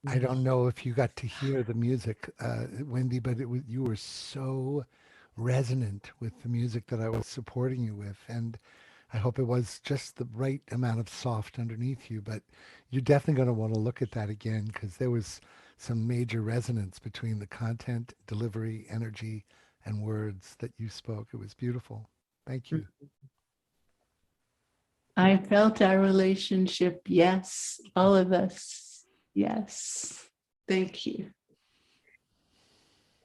I don't know if you got to hear the music, Wendy, but you were so resonant with the music that I was supporting you with. And I hope it was just the right amount of soft underneath you. But you're definitely going to want to look at that again, because there was some major resonance between the content, delivery, energy, and words that you spoke. It was beautiful. Thank you. I felt our relationship. Yes, all of us. Yes. Thank you.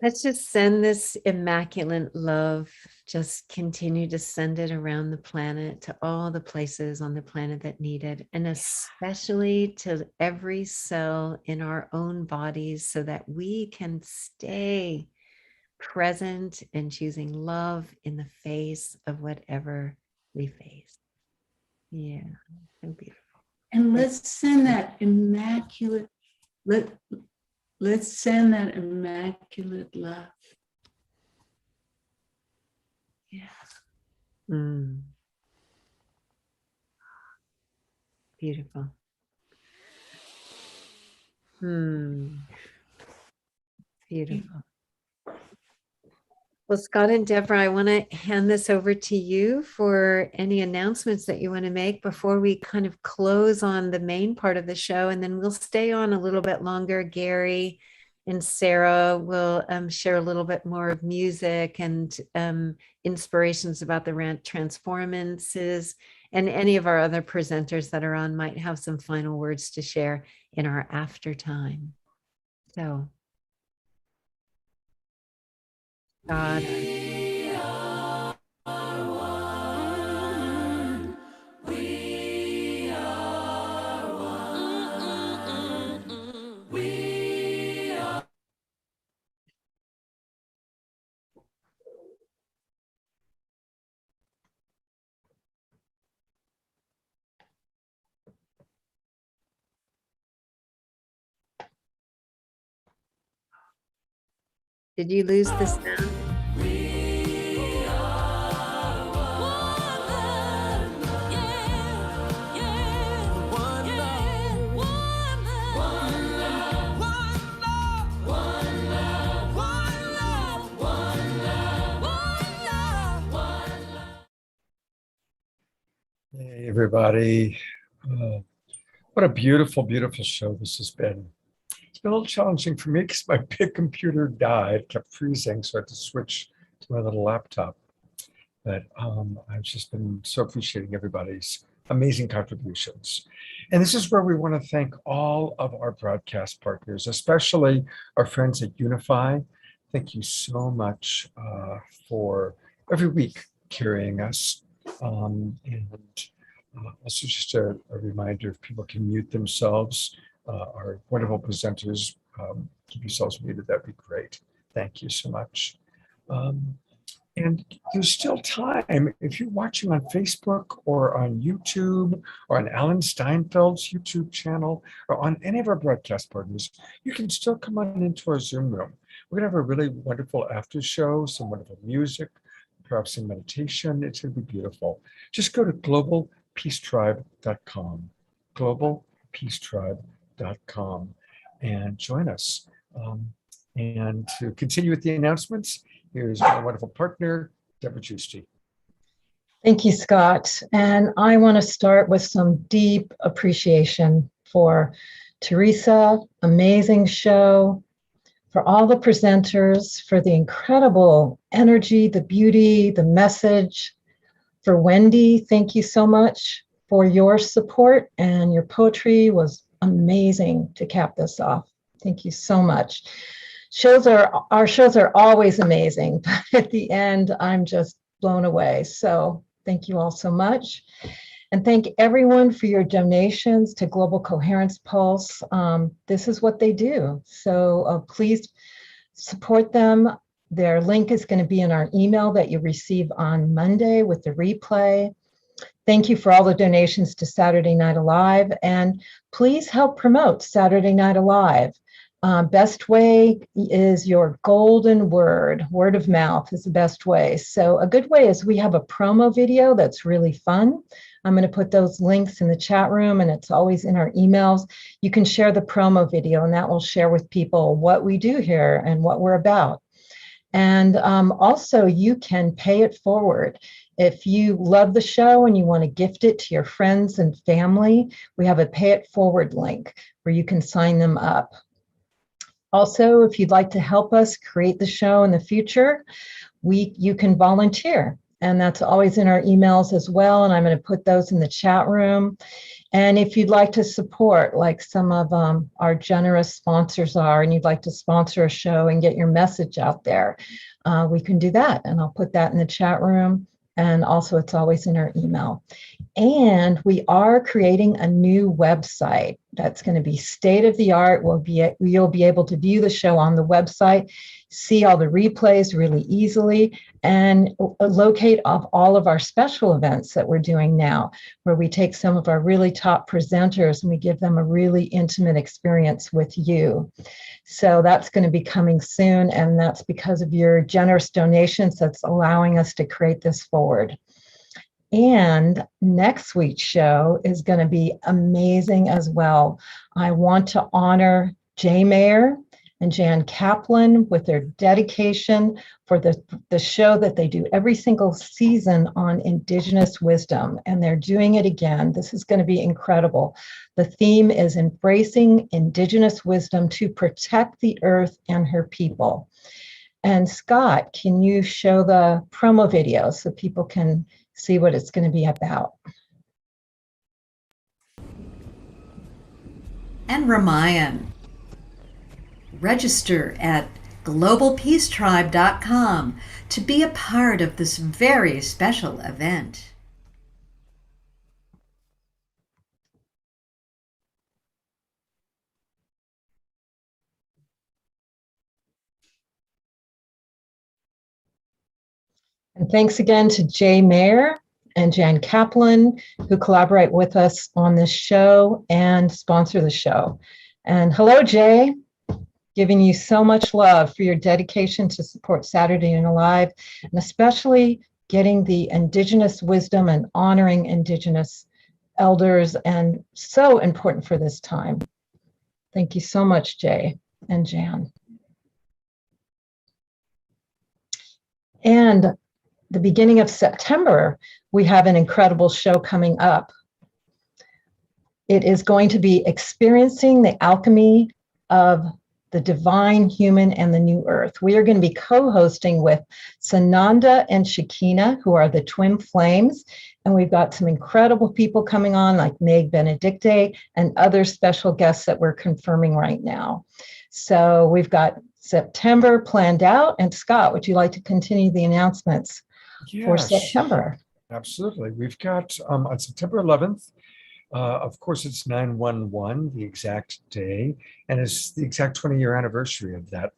Let's just send this immaculate love, just continue to send it around the planet to all the places on the planet that need it, and especially to every cell in our own bodies so that we can stay present and choosing love in the face of whatever we face. Yeah, so beautiful. And let's send that immaculate, let's send that immaculate love. Yeah. Beautiful. Beautiful. Well, Scott and Deborah, I want to hand this over to you for any announcements that you want to make before we kind of close on the main part of the show, and then we'll stay on a little bit longer. Gary and Sarah will share a little bit more of music and inspirations about the transformances, and any of our other presenters that are on might have some final words to share in our after time. So God. Did you lose the sound? Hey, everybody. What a beautiful, beautiful show this has been. It's been a little challenging for me because my big computer died, kept freezing, so I had to switch to my little laptop. But I've just been so appreciating everybody's amazing contributions. And this is where we want to thank all of our broadcast partners, especially our friends at Unify. Thank you so much for every week carrying us. And also just a reminder, if people can mute themselves, our wonderful presenters, keep yourselves muted, that'd be great. Thank you so much. And there's still time. If you're watching on Facebook or on YouTube or on Alan Steinfeld's YouTube channel or on any of our broadcast partners, you can still come on into our Zoom room. We're going to have a really wonderful after show, some wonderful music, perhaps some meditation. It's going to be beautiful. Just go to globalpeacetribe.com, globalpeacetribe.com, and join us. And to continue with the announcements, here's my wonderful partner, Deborah Giusti. Thank you, Scott. And I want to start with some deep appreciation for Teresa, amazing show, for all the presenters, for the incredible energy, the beauty, the message. For Wendy, thank you so much for your support, and your poetry was amazing to cap this off. Thank you so much. Our shows are always amazing, but at the end, I'm just blown away. So thank you all so much. And thank everyone for your donations to Global Coherence Pulse. This is what they do. So please support them. Their link is going to be in our email that you receive on Monday with the replay. Thank you for all the donations to Saturday Night Alive. And please help promote Saturday Night Alive. Best way is your golden word. Word of mouth is the best way. So a good way is we have a promo video that's really fun. I'm going to put those links in the chat room, and it's always in our emails. You can share the promo video, and that will share with people what we do here and what we're about. And also, you can pay it forward. If you love the show and you want to gift it to your friends and family, we have a pay it forward link where you can sign them up. Also, if you'd like to help us create the show in the future, you can volunteer. And that's always in our emails as well. And I'm going to put those in the chat room. And if you'd like to support, like some of our generous sponsors are, and you'd like to sponsor a show and get your message out there, we can do that. And I'll put that in the chat room. And also, it's always in our email. And we are creating a new website that's going to be state of the art. You'll be able to view the show on the website, see all the replays really easily, and locate all of our special events that we're doing now, where we take some of our really top presenters and we give them a really intimate experience with you. So that's going to be coming soon, and that's because of your generous donations that's allowing us to create this forward. And next week's show is going to be amazing as well. I want to honor Jay Mayer and Jan Kaplan with their dedication for the show that they do every single season on Indigenous wisdom. And they're doing it again. This is going to be incredible. The theme is embracing Indigenous wisdom to protect the earth and her people. And Scott, can you show the promo video so people can see what it's going to be about? And Ramayan. Register at globalpeacetribe.com to be a part of this very special event. And thanks again to Jay Mayer and Jan Kaplan, who collaborate with us on this show and sponsor the show. And hello, Jay, giving you so much love for your dedication to support Saturday Night Alive, and especially getting the Indigenous wisdom and honoring Indigenous elders, and so important for this time. Thank you so much, Jay and Jan. And the beginning of September, we have an incredible show coming up. It is going to be Experiencing the Alchemy of the Divine, Human, and the New Earth. We are going to be co-hosting with Sananda and Shakina, who are the twin flames. And we've got some incredible people coming on, like Meg Benedicte and other special guests that we're confirming right now. So we've got September planned out. And Scott, would you like to continue the announcements for September? Absolutely. We've got on September 11th, of course, it's 9/11, the exact day, and it's the exact 20-year anniversary of that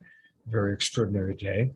very extraordinary day.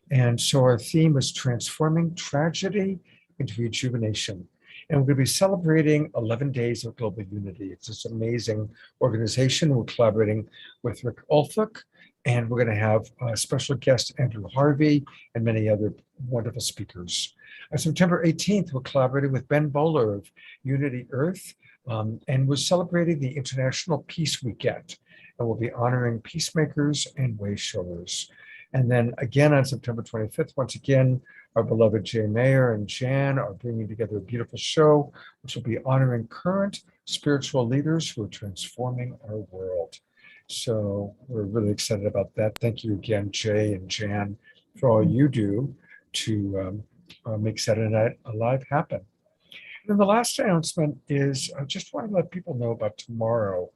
And so our theme is transforming tragedy into rejuvenation. And we're going to be celebrating 11 days of global unity. It's this amazing organization. We're collaborating with Rick Olthuk, and we're going to have a special guest, Andrew Harvey, and many other wonderful speakers. On September 18th, we're collaborating with Ben Bowler of Unity Earth, and we're celebrating the International Peace Weekend. And we'll be honoring peacemakers and wayshowers. And then again on September 25th, once again, our beloved Jay Mayer and Jan are bringing together a beautiful show, which will be honoring current spiritual leaders who are transforming our world. So we're really excited about that. Thank you again, Jay and Jan, for all you do to make Saturday Night Alive happen. And then the last announcement is I just want to let people know about tomorrow,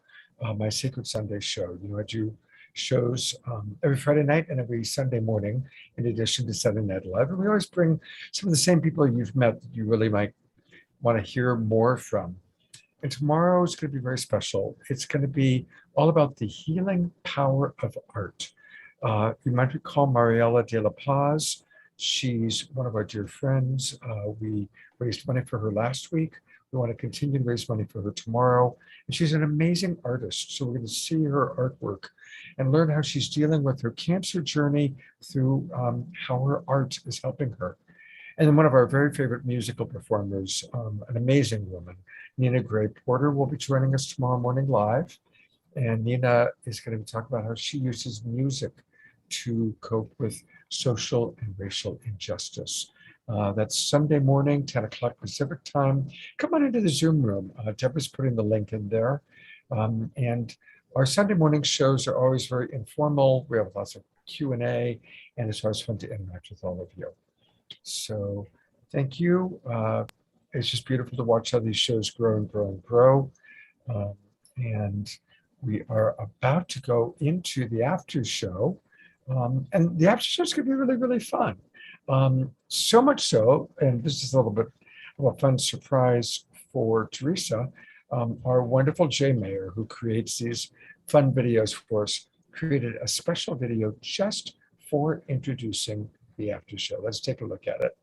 my Sacred Sunday show. You know, I do shows every Friday night and every Sunday morning, in addition to Saturday Night Live. And we always bring some of the same people you've met that you really might want to hear more from. And tomorrow is going to be very special. It's going to be all about the healing power of art. You might recall Mariela de la Paz. She's one of our dear friends. We raised money for her last week. We want to continue to raise money for her tomorrow. And she's an amazing artist. So we're going to see her artwork and learn how she's dealing with her cancer journey through how her art is helping her. And then one of our very favorite musical performers, an amazing woman, Nina Gray Porter, will be joining us tomorrow morning live. And Nina is going to be talking about how she uses music to cope with social and racial injustice. That's Sunday morning, 10 o'clock Pacific time. Come on into the Zoom room. Deborah's putting the link in there. And our Sunday morning shows are always very informal. We have lots of Q&A, and it's always fun to interact with all of you. So thank you. It's just beautiful to watch how these shows grow and grow and grow. And we are about to go into the after show. And the after show is going to be really, really fun. So much so, and this is a little bit of a fun surprise for Teresa, our wonderful Jay Mayer, who creates these fun videos for us, created a special video just for introducing the after show. Let's take a look at it.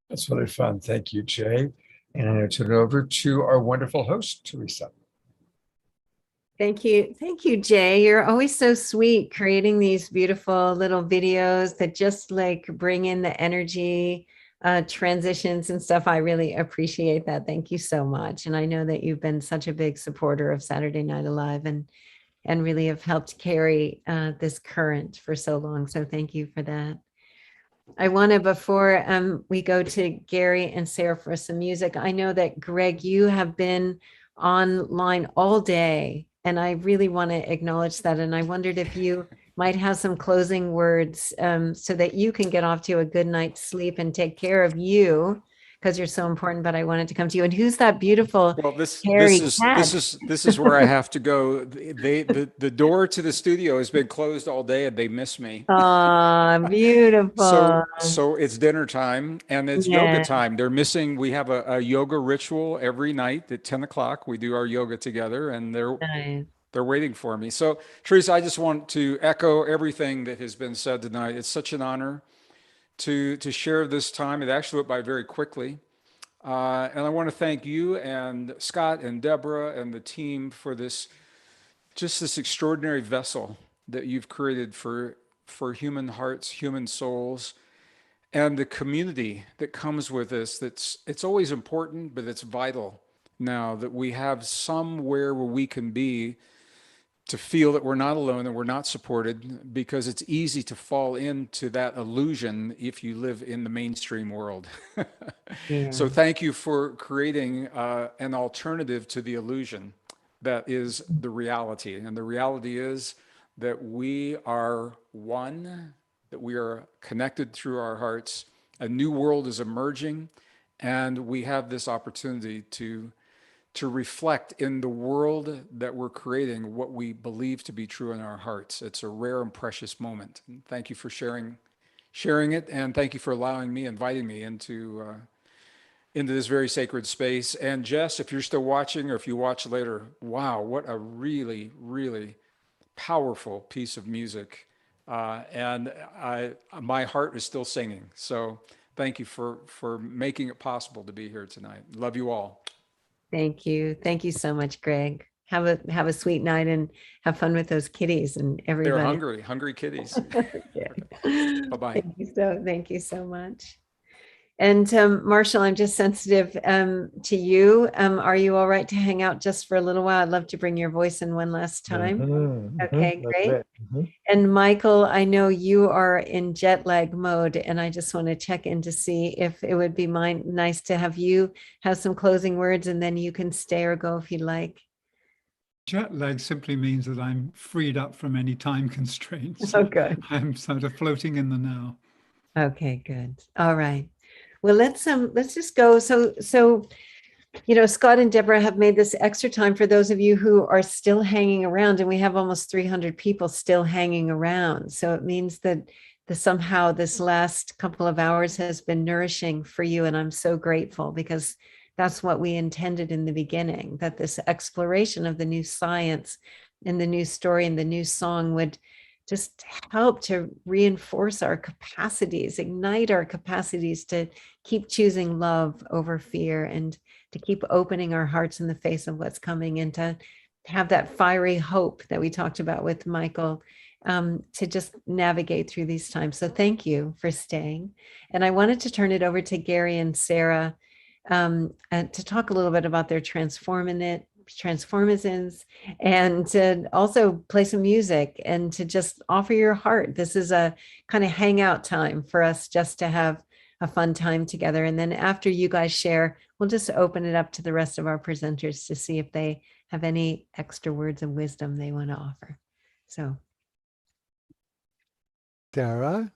That's really fun. Thank you, Jay. And I'm going to turn it over to our wonderful host, Teresa. Thank you. Thank you, Jay. You're always so sweet creating these beautiful little videos that just like bring in the energy, transitions and stuff. I really appreciate that. Thank you so much. And I know that you've been such a big supporter of Saturday Night Alive and really have helped carry this current for so long. So thank you for that. I want to, before we go to Gary and Sarah for some music, I know that Greg, you have been online all day, and I really want to acknowledge that. And I wondered if you might have some closing words so that you can get off to a good night's sleep and take care of you, because you're so important. But I wanted to come to you. And who's that beautiful Well, this hairy is cat? this is where I have to go. The door to the studio has been closed all day, and they miss me. Oh, beautiful. So it's dinner time and it's Yeah. yoga time. They're missing. We have a yoga ritual every night at 10 o'clock. We do our yoga together, and Nice. they're waiting for me. So, Teresa, I just want to echo everything that has been said tonight. It's such an honor to share this time. It actually went by very quickly. And I want to thank you and Scott and Deborah and the team for this extraordinary vessel that you've created for human hearts, human souls, and the community that comes with this. It's always important, but it's vital now that we have somewhere where we can be to feel that we're not alone and we're not supported, because it's easy to fall into that illusion if you live in the mainstream world. Yeah. So thank you for creating an alternative to the illusion that is the reality. And the reality is that we are one, that we are connected through our hearts. A new world is emerging, and we have this opportunity to reflect in the world that we're creating what we believe to be true in our hearts. It's a rare and precious moment. And thank you for sharing it, and thank you for inviting me into this very sacred space. And Jess, if you're still watching, or if you watch later, wow, what a really, really powerful piece of music. And my heart is still singing. So thank you for making it possible to be here tonight. Love you all. Thank you. Thank you so much, Greg. Have a sweet night and have fun with those kitties and everybody. They're hungry kitties. Okay. Bye-bye. Thank you so much. And Marshall, I'm just sensitive to you. Are you all right to hang out just for a little while? I'd love to bring your voice in one last time. Okay, great. And Michael, I know you are in jet lag mode, and I just want to check in to see if it would be nice to have you have some closing words, and then you can stay or go if you'd like. Jet lag simply means that I'm freed up from any time constraints. Oh, good. I'm sort of floating in the now. Okay, good. All right. Well, let's just go. So Scott and Deborah have made this extra time for those of you who are still hanging around, and we have almost 300 people still hanging around. So it means that somehow this last couple of hours has been nourishing for you. And I'm so grateful, because that's what we intended in the beginning, that this exploration of the new science and the new story and the new song would just help to reinforce our capacities, ignite our capacities to keep choosing love over fear, and to keep opening our hearts in the face of what's coming, and to have that fiery hope that we talked about with Michael, to just navigate through these times. So thank you for staying. And I wanted to turn it over to Gary and Sarah and to talk a little bit about their transformisms, and to also play some music and to just offer your heart. This is a kind of hangout time for us, just to have a fun time together. And then after you guys share, we'll just open it up to the rest of our presenters to see if they have any extra words of wisdom they want to offer. So, Sarah?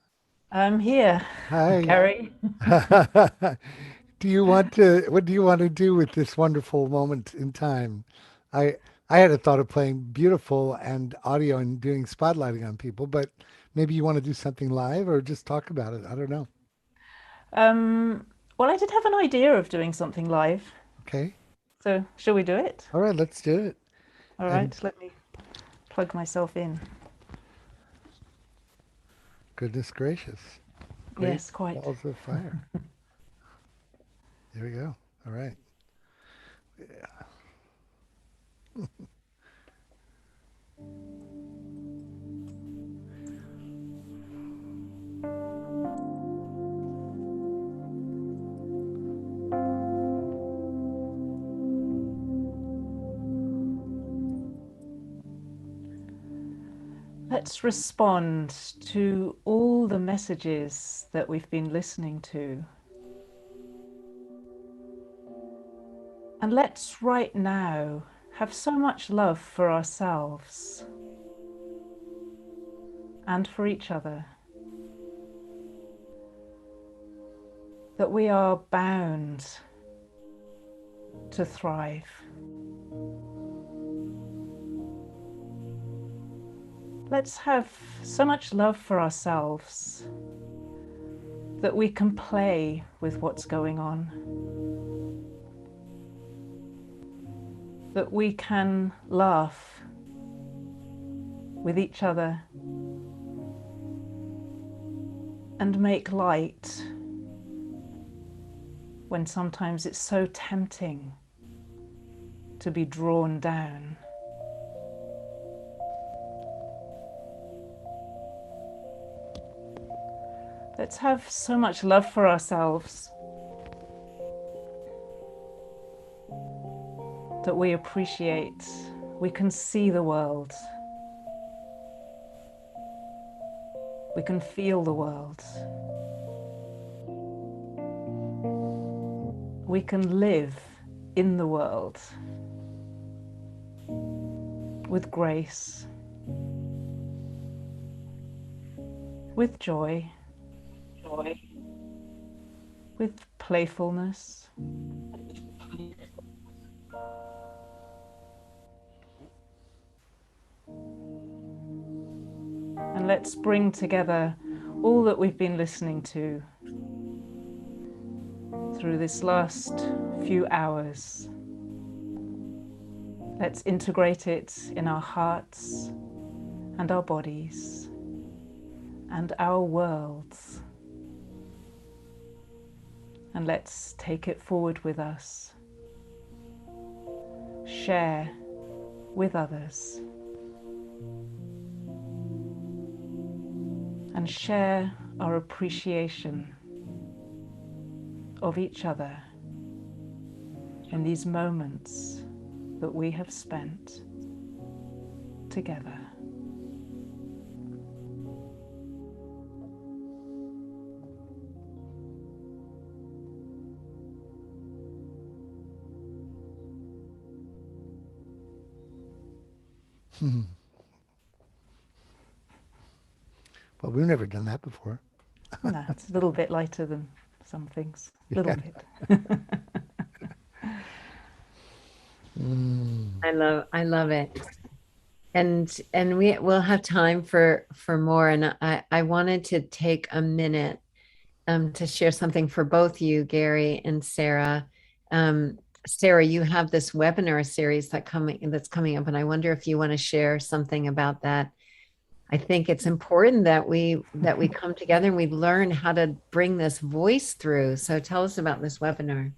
I'm here. Hi. Gary. What do you want to do with this wonderful moment in time? I had a thought of playing beautiful and audio and doing spotlighting on people, but maybe you want to do something live or just talk about it. I don't know. Well, I did have an idea of doing something live. Okay. So shall we do it? All right, let's do it. All right, let me plug myself in. Goodness gracious. Great Yes, quite. balls of fire. There we go. All right. Yeah. let's respond to all the messages that we've been listening to. And let's right now have so much love for ourselves and for each other that we are bound to thrive. Let's have so much love for ourselves that we can play with what's going on, that we can laugh with each other and make light when sometimes it's so tempting to be drawn down. Let's have so much love for ourselves that we appreciate, we can see the world, we can feel the world, we can live in the world with grace, with joy, with playfulness, and let's bring together all that we've been listening to through this last few hours. Let's integrate it in our hearts and our bodies and our worlds. And let's take it forward with us. Share with others. And share our appreciation of each other in these moments that we have spent together. Well, we've never done that before. No, it's a little bit lighter than some things. A little bit. I love it. And we'll have time for more. And I wanted to take a minute to share something for both you, Gary and Sarah. Sarah, you have this webinar series that's coming up, and I wonder if you want to share something about that. I think it's important that we come together and we learn how to bring this voice through. So tell us about this webinar.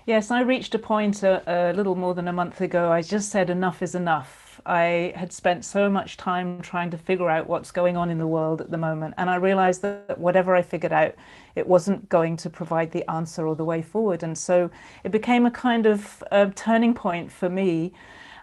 Yes, I reached a point a little more than a month ago. I just said enough is enough. I had spent so much time trying to figure out what's going on in the world at the moment, and I realized that whatever I figured out, it wasn't going to provide the answer or the way forward. And so it became a kind of turning point for me.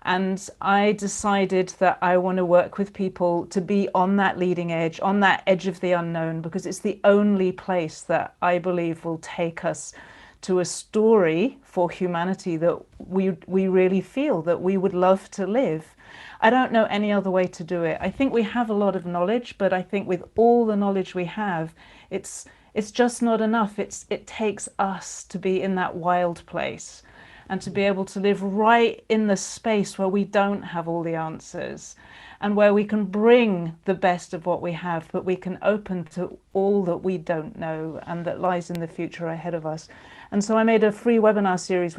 And I decided that I want to work with people to be on that leading edge, on that edge of the unknown, because it's the only place that I believe will take us to a story for humanity that we really feel that we would love to live. I don't know any other way to do it. I think we have a lot of knowledge, but I think with all the knowledge we have, it's just not enough. It takes us to be in that wild place and to be able to live right in the space where we don't have all the answers and where we can bring the best of what we have, but we can open to all that we don't know and that lies in the future ahead of us. And so I made a free webinar series.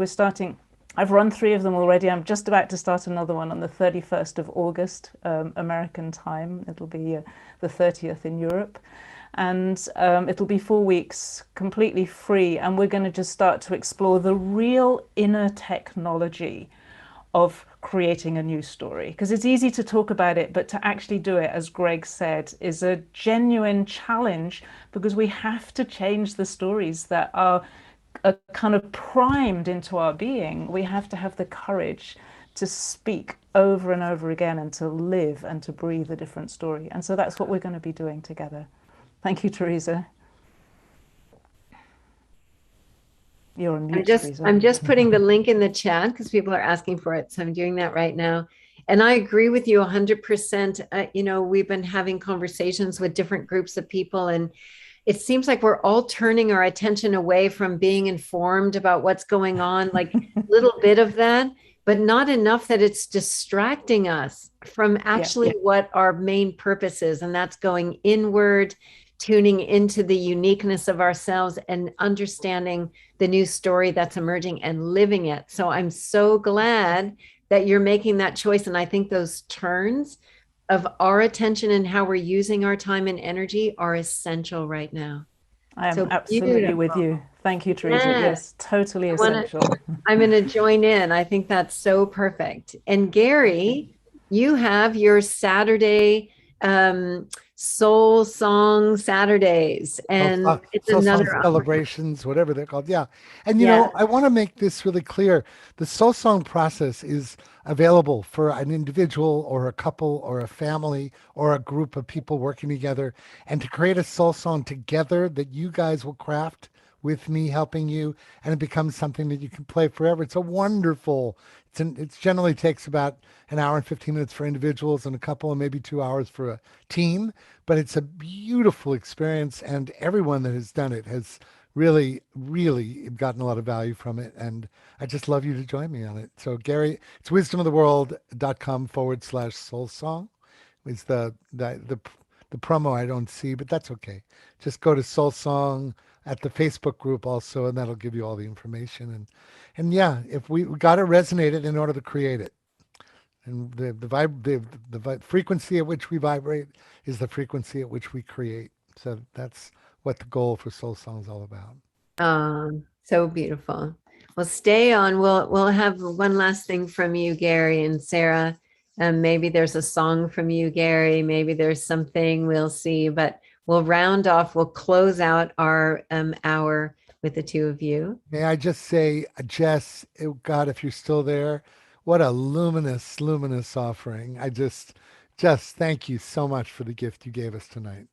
I've run 3 of them already. I'm just about to start another one on the 31st of August, American time. It'll be the 30th in Europe. And it'll be 4 weeks completely free. And we're going to just start to explore the real inner technology of creating a new story. Because it's easy to talk about it, but to actually do it, as Greg said, is a genuine challenge, because we have to change the stories that are kind of primed into our being. We have to have the courage to speak over and over again and to live and to breathe a different story. And so that's what we're going to be doing together. Thank you, Teresa. You're on mute, Teresa. I'm just putting the link in the chat because people are asking for it. So I'm doing that right now. And I agree with you 100%. You know, we've been having conversations with different groups of people, and it seems like we're all turning our attention away from being informed about what's going on, like a little bit of that, but not enough that it's distracting us from actually what our main purpose is. And that's going inward, tuning into the uniqueness of ourselves and understanding the new story that's emerging and living it. So I'm so glad that you're making that choice. And I think those turns of our attention and how we're using our time and energy are essential right now. I am So absolutely with you. Thank you, Teresa. Yes, totally essential. I'm going to join in. I think that's so perfect. And Gary, you have your Saturday Soul Song Saturdays, and it's Soul Song another celebrations, whatever they're called. Yeah. And, you know, I want to make this really clear. The Soul Song process is available for an individual or a couple or a family or a group of people working together, and to create a soul song together that you guys will craft with me helping you, and it becomes something that you can play forever. It's a wonderful, it generally takes about an hour and 15 minutes for individuals and a couple and maybe 2 hours for a team, but it's a beautiful experience, and everyone that has done it has really, really gotten a lot of value from it. And I just love you to join me on it. So Gary, it's wisdomoftheworld.com/soul song is the promo I don't see, but that's okay. Just go to Soul Song at the Facebook group also, and that'll give you all the information. And yeah, if we got to resonate it in order to create it. And the frequency at which we vibrate is the frequency at which we create. So that's what the goal for Soul Song is all about. So beautiful. Well, stay on. We'll have one last thing from you, Gary and Sarah. Maybe there's a song from you, Gary. Maybe there's something, we'll see. But we'll round off. We'll close out our hour with the two of you. May I just say, Jess, God, if you're still there, what a luminous, luminous offering. I just thank you so much for the gift you gave us tonight.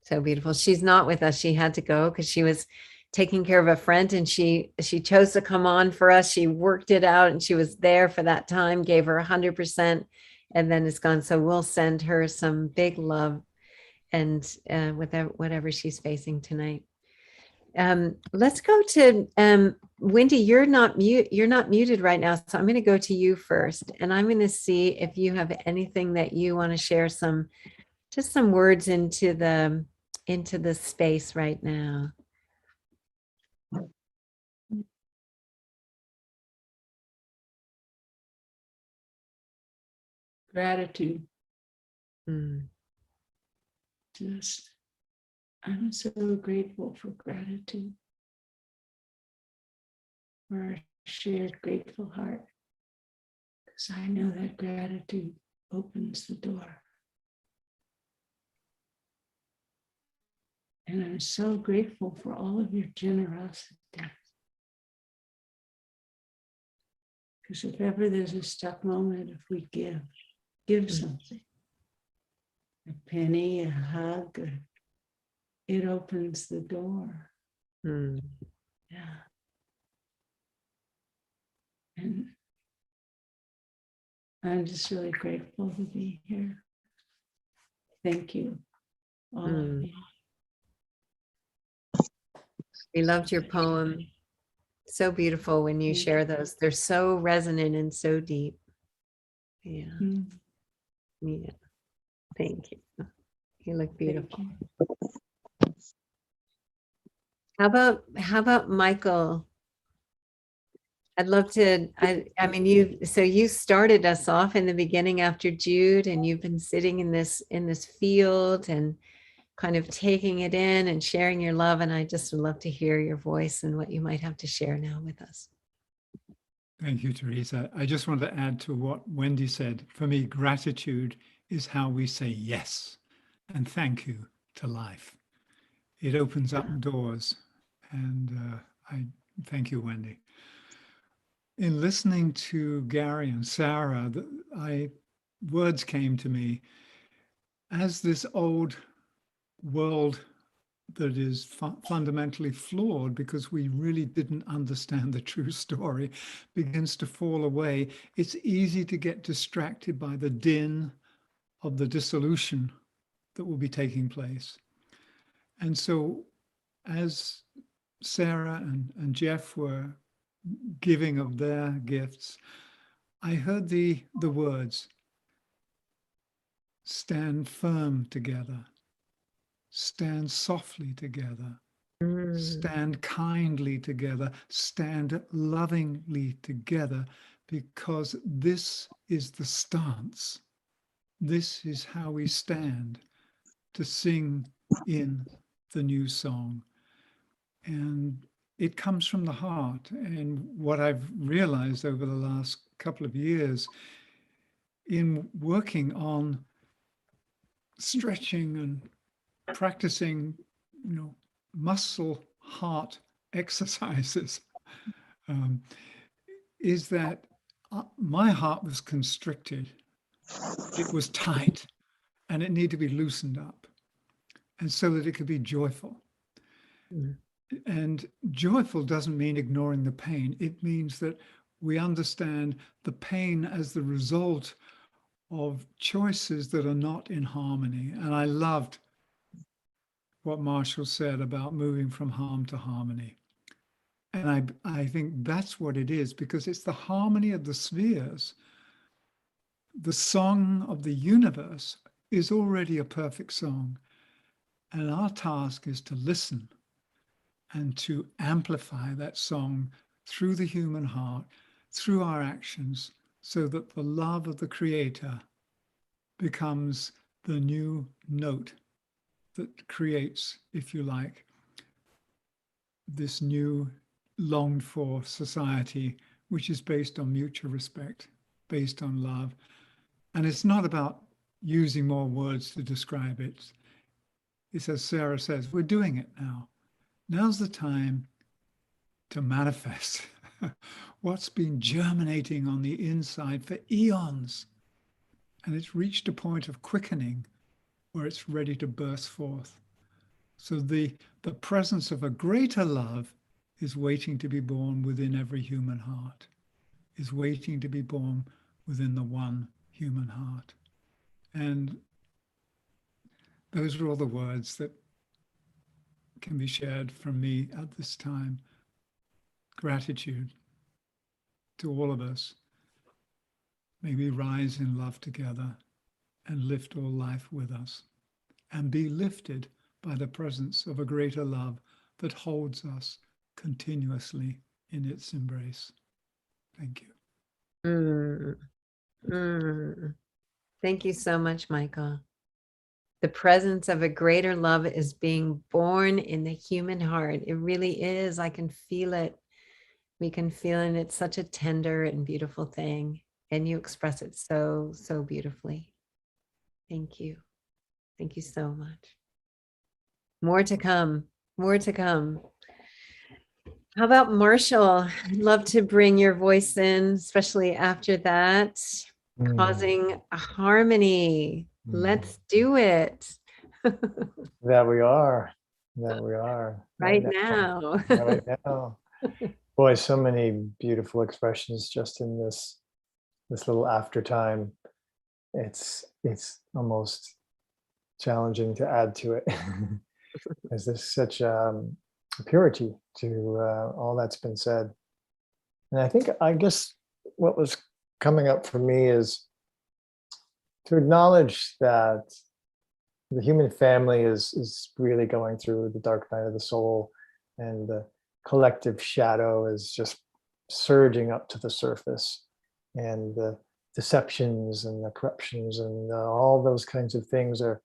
So beautiful. She's not with us. She had to go because she was taking care of a friend, and she chose to come on for us. She worked it out, and she was there for that time, gave her 100%, and then it's gone. So we'll send her some big love, and with whatever she's facing tonight. Let's go to Wendy. You're not muted right now, so I'm going to go to you first, and I'm going to see if you have anything that you want to share, some words into the space right now. Gratitude. Just, I'm so grateful for gratitude, for our shared grateful heart, because I know that gratitude opens the door. And I'm so grateful for all of your generosity. Because if ever there's a stuck moment, if we give something, a penny, a hug, it opens the door. Yeah. And I'm just really grateful to be here. Thank you, all of you. We loved your poem. So beautiful when you share those. They're so resonant and so deep. Yeah. Yeah. Thank you. You look beautiful. How about Michael? I'd love to, I mean, you started us off in the beginning after Jude, and you've been sitting in this field and kind of taking it in and sharing your love. And I just would love to hear your voice and what you might have to share now with us. Thank you, Teresa. I just want to add to what Wendy said. For me, gratitude is how we say yes and thank you to life. It opens up doors. And I thank you, Wendy. in listening to Gary and Sarah, words came to me as this old world that is fundamentally flawed because we really didn't understand the true story begins to fall away. It's easy to get distracted by the din of the dissolution that will be taking place. And so as Sarah and Jeff were giving of their gifts, I heard the words, stand firm together, stand softly together, stand kindly together, stand lovingly together, because this is the stance. This is how we stand to sing in the new song. And it comes from the heart. And what I've realized over the last couple of years in working on stretching and practicing, muscle heart exercises, is that my heart was constricted. It was tight and it needed to be loosened up, and so that it could be joyful. And joyful doesn't mean ignoring the pain. It means that we understand the pain as the result of choices that are not in harmony. And I loved what Marshall said about moving from harm to harmony. And I think that's what it is, because it's the harmony of the spheres. The song of the universe is already a perfect song. And our task is to listen and to amplify that song through the human heart, through our actions, so that the love of the Creator becomes the new note that creates, if you like, this new longed for society, which is based on mutual respect, based on love. And it's not about using more words to describe it. It's as Sarah says, we're doing it now. Now's the time to manifest what's been germinating on the inside for eons. And it's reached a point of quickening where it's ready to burst forth. So the presence of a greater love is waiting to be born within every human heart, is waiting to be born within the one human heart. And those are all the words that can be shared from me at this time. Gratitude to all of us. May we rise in love together and lift all life with us, and be lifted by the presence of a greater love that holds us continuously in its embrace. Thank you. Thank you so much, Michael. The presence of a greater love is being born in the human heart. It really is. I can feel it. We can feel it. And it's such a tender and beautiful thing. And you express it so, so beautifully. Thank you. Thank you so much. More to come. More to come. How about Marshall? I'd love to bring your voice in, especially after that. Causing a harmony. Let's do it. That we are. That we are. Right now. Right now. Boy, so many beautiful expressions just in this little after time. It's almost challenging to add to it. As there's such purity to all that's been said. And I guess what was coming up for me is to acknowledge that the human family is really going through the dark night of the soul, and the collective shadow is just surging up to the surface, and the deceptions and the corruptions and all those kinds of things are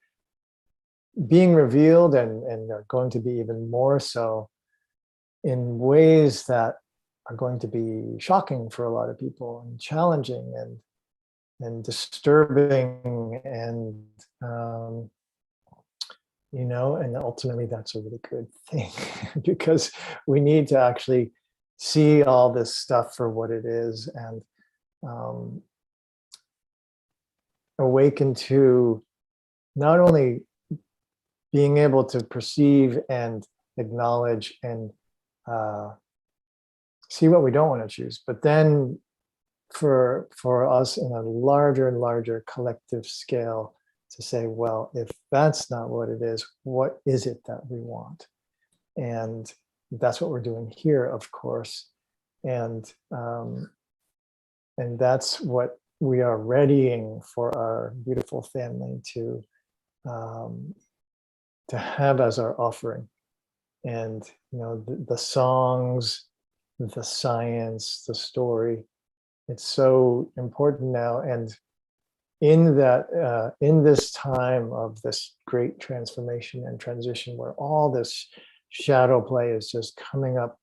being revealed, and are going to be even more so in ways that are going to be shocking for a lot of people, and challenging and disturbing, and and ultimately that's a really good thing because we need to actually see all this stuff for what it is, and awaken to not only being able to perceive and acknowledge and see what we don't want to choose, but then for us in a larger and larger collective scale to say, well, if that's not what it is, what is it that we want? And that's what we're doing here, of course. And that's what we are readying for our beautiful family to have as our offering. And the songs, the science, the story, it's so important now. And in that, in this time of this great transformation and transition, where all this shadow play is just coming up,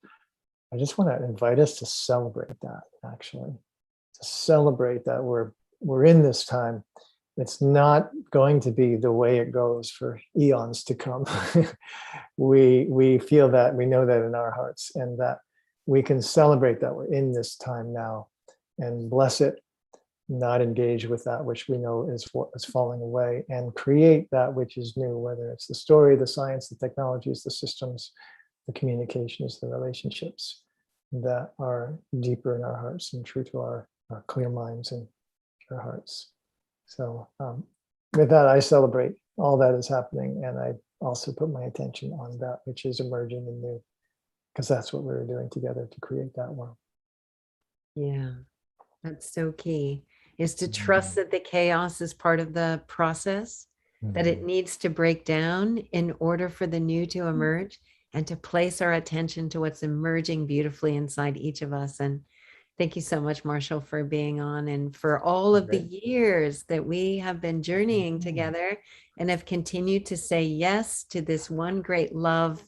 I just want to invite us to celebrate that, actually, to celebrate that we're in this time. It's not going to be the way it goes for eons to come. We feel that, we know that in our hearts, and that we can celebrate that we're in this time now and bless it, not engage with that which we know is falling away, and create that which is new, whether it's the story, the science, the technologies, the systems, the communications, the relationships that are deeper in our hearts and true to our clear minds and pure hearts. So with that, I celebrate all that is happening, and I also put my attention on that which is emerging and new, because that's what we're doing together to create that world. Yeah, that's so key, is to trust that the chaos is part of the process, that it needs to break down in order for the new to emerge, and to place our attention to what's emerging beautifully inside each of us. And thank you so much, Marshall, for being on, and for all of the years that we have been journeying together and have continued to say yes to this one great love,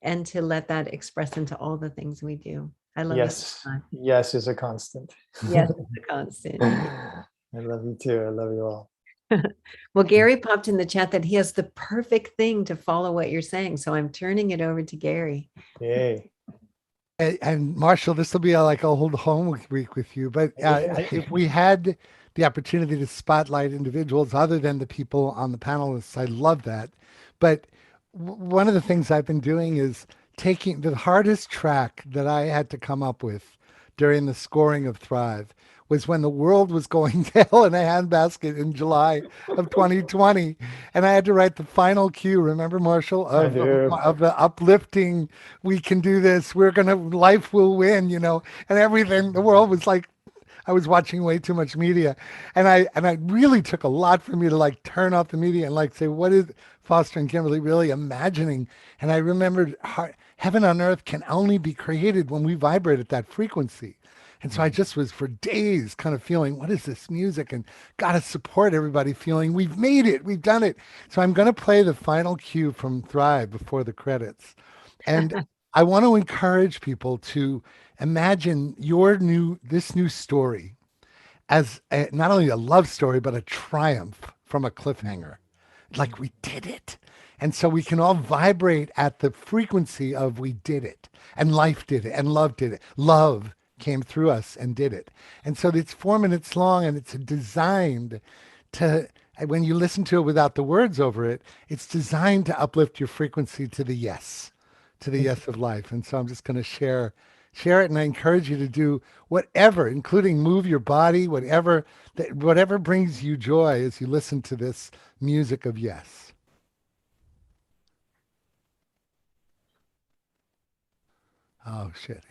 and to let that express into all the things we do. I love you so much. Yes is a constant. Yes, it's a constant. I love you too. I love you all. Well, Gary popped in the chat that he has the perfect thing to follow what you're saying. So I'm turning it over to Gary. Yay. And Marshall, this will be like a whole homework week with you. But if we had the opportunity to spotlight individuals other than the people on the panelists, I love that. But one of the things I've been doing is taking the hardest track that I had to come up with during the scoring of Thrive was when the world was going to hell in a handbasket in July of 2020. And I had to write the final cue, remember, Marshall, of the uplifting, we can do this, life will win, and everything. The world was like, I was watching way too much media. And I really took a lot for me to turn off the media and say, what is Foster and Kimberly really imagining? And I remembered heaven on earth can only be created when we vibrate at that frequency. And so I just was for days kind of feeling, what is this music? And got to support everybody feeling, we've made it, we've done it. So I'm going to play the final cue from Thrive before the credits. And I want to encourage people to imagine this new story as not only a love story, but a triumph from a cliffhanger. Like we did it. And so we can all vibrate at the frequency of we did it, and life did it, and love did it. Love came through us and did it. And so it's 4 minutes long, and it's designed to, when you listen to it without the words over it, it's designed to uplift your frequency to the yes of life. And so I'm just going to share it, and I encourage you to do whatever, including move your body, whatever brings you joy as you listen to this music of yes. Oh, shit.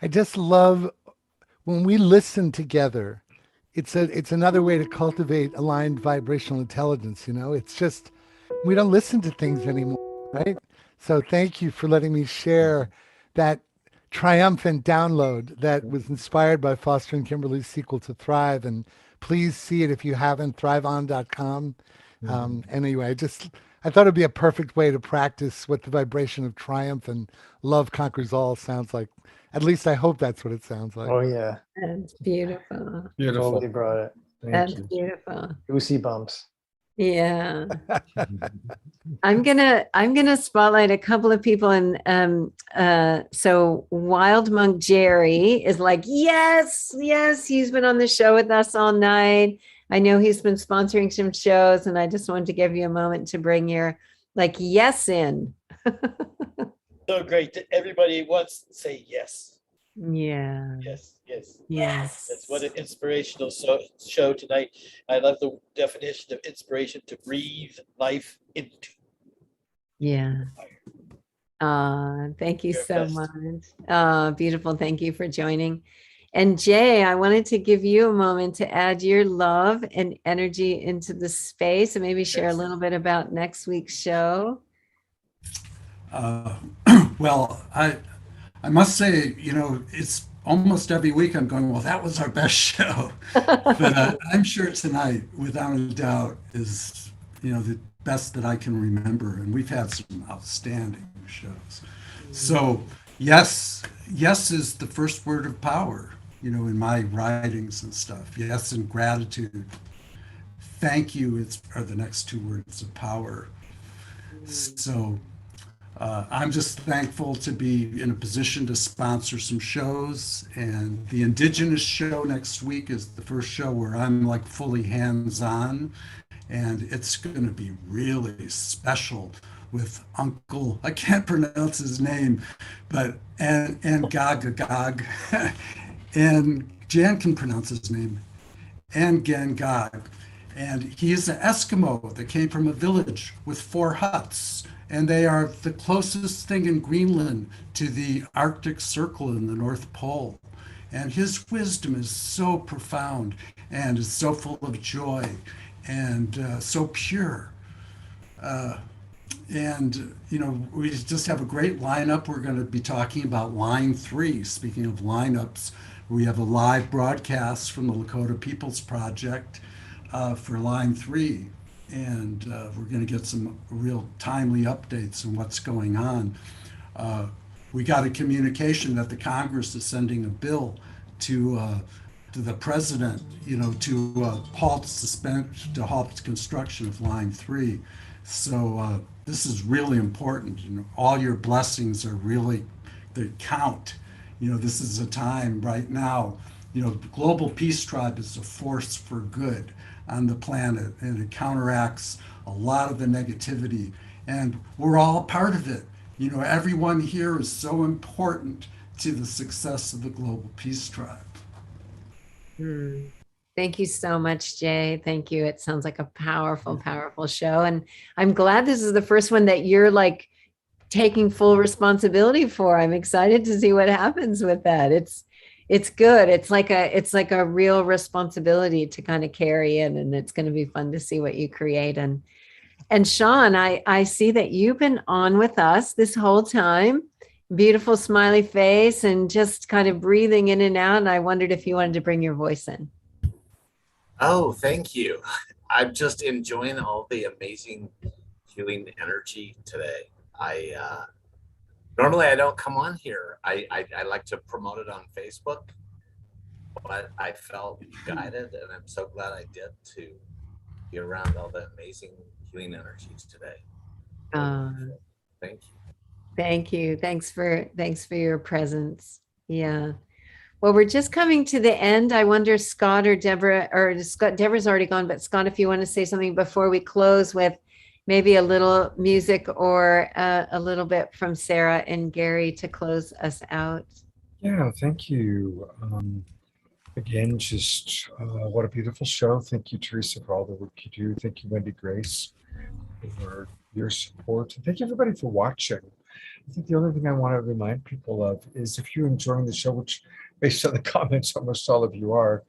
I just love when we listen together. It's another way to cultivate aligned vibrational intelligence. It's just we don't listen to things anymore, right? So thank you for letting me share that triumphant download that was inspired by Foster and Kimberly's sequel to Thrive. And please see it if you haven't, thriveon.com. Anyway, I thought it'd be a perfect way to practice what the vibration of triumph and love conquers all sounds like. At least I hope that's what it sounds like. Oh yeah, That's beautiful. Beautiful. totally brought it. That's beautiful. Goosey bumps. Yeah. I'm gonna spotlight a couple of people, and so Wild Monk Jerry is like, yes, he's been on the show with us all night. I know he's been sponsoring some shows, and I just wanted to give you a moment to bring your yes in. So great that everybody wants to say yes. Yeah. Yes. That's what an inspirational show tonight. I love the definition of inspiration: to breathe life into. Yeah. Thank you You're so best. much. Beautiful. Thank you for joining. And Jay, I wanted to give you a moment to add your love and energy into the space and maybe share a little bit about next week's show. Well, I must say, it's almost every week I'm going, well, that was our best show. But I'm sure tonight, without a doubt, is, the best that I can remember. And we've had some outstanding shows. So yes is the first word of power, in my writings and stuff. Yes, and gratitude. Thank you are the next two words of power. So I'm just thankful to be in a position to sponsor some shows, and the Indigenous show next week is the first show where I'm like fully hands-on, and it's going to be really special with Uncle, I can't pronounce his name, but and Gag, and Jan can pronounce his name, and Gangag, and he is an Eskimo that came from a village with 4 huts. And they are the closest thing in Greenland to the Arctic Circle in the North Pole. And his wisdom is so profound and is so full of joy and so pure. We just have a great lineup. We're going to be talking about Line 3. Speaking of lineups, we have a live broadcast from the Lakota Peoples Project for Line 3. And we're going to get some real timely updates on what's going on. We got a communication that the Congress is sending a bill to the president, to halt construction of Line 3. So this is really important. All your blessings are really, they count. This is a time right now. The Global Peace Tribe is a force for good on the planet, and it counteracts a lot of the negativity, and we're all part of it. Everyone here is so important to the success of the Global Peace Tribe. Thank you so much, Jay. Thank you. It sounds like a powerful, powerful show, and I'm glad this is the first one that you're taking full responsibility for. I'm excited to see what happens with that. It's good. It's like a real responsibility to kind of carry in, and it's going to be fun to see what you create. And Sean, I see that you've been on with us this whole time. Beautiful smiley face and just kind of breathing in and out. And I wondered if you wanted to bring your voice in. Oh, thank you. I'm just enjoying all the amazing healing energy today. Normally I don't come on here. I like to promote it on Facebook, but I felt guided, and I'm so glad I did, to be around all the amazing healing energies today. Thank you. Thank you. Thanks for your presence. Yeah. Well, we're just coming to the end. I wonder, Scott or Deborah, Deborah's already gone, but Scott, if you want to say something before we close with maybe a little music or a little bit from Sarah and Gary to close us out. Yeah, thank you. Again, just what a beautiful show. Thank you, Teresa, for all the work you do. Thank you, Wendy Grace, for your support. And thank you, everybody, for watching. I think the only thing I want to remind people of is if you're enjoying the show, which based on the comments, almost all of you are,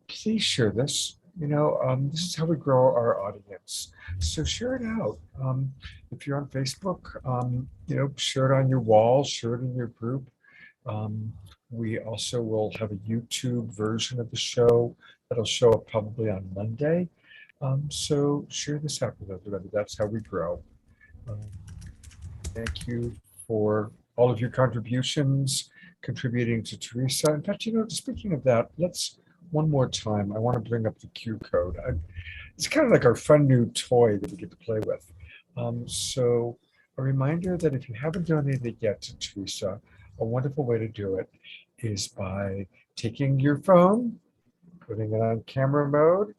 please share this. This is how we grow our audience. So share it out. If you're on Facebook, share it on your wall, share it in your group. We also will have a YouTube version of the show that'll show up probably on Monday. So share this out with everybody. That's how we grow. Thank you for all of your contributions, contributing to Teresa. In fact, speaking of that, let's one more time, I want to bring up the Q code. It's kind of like our fun new toy that we get to play with. So a reminder that if you haven't donated it yet to Teresa, a wonderful way to do it is by taking your phone, putting it on camera mode,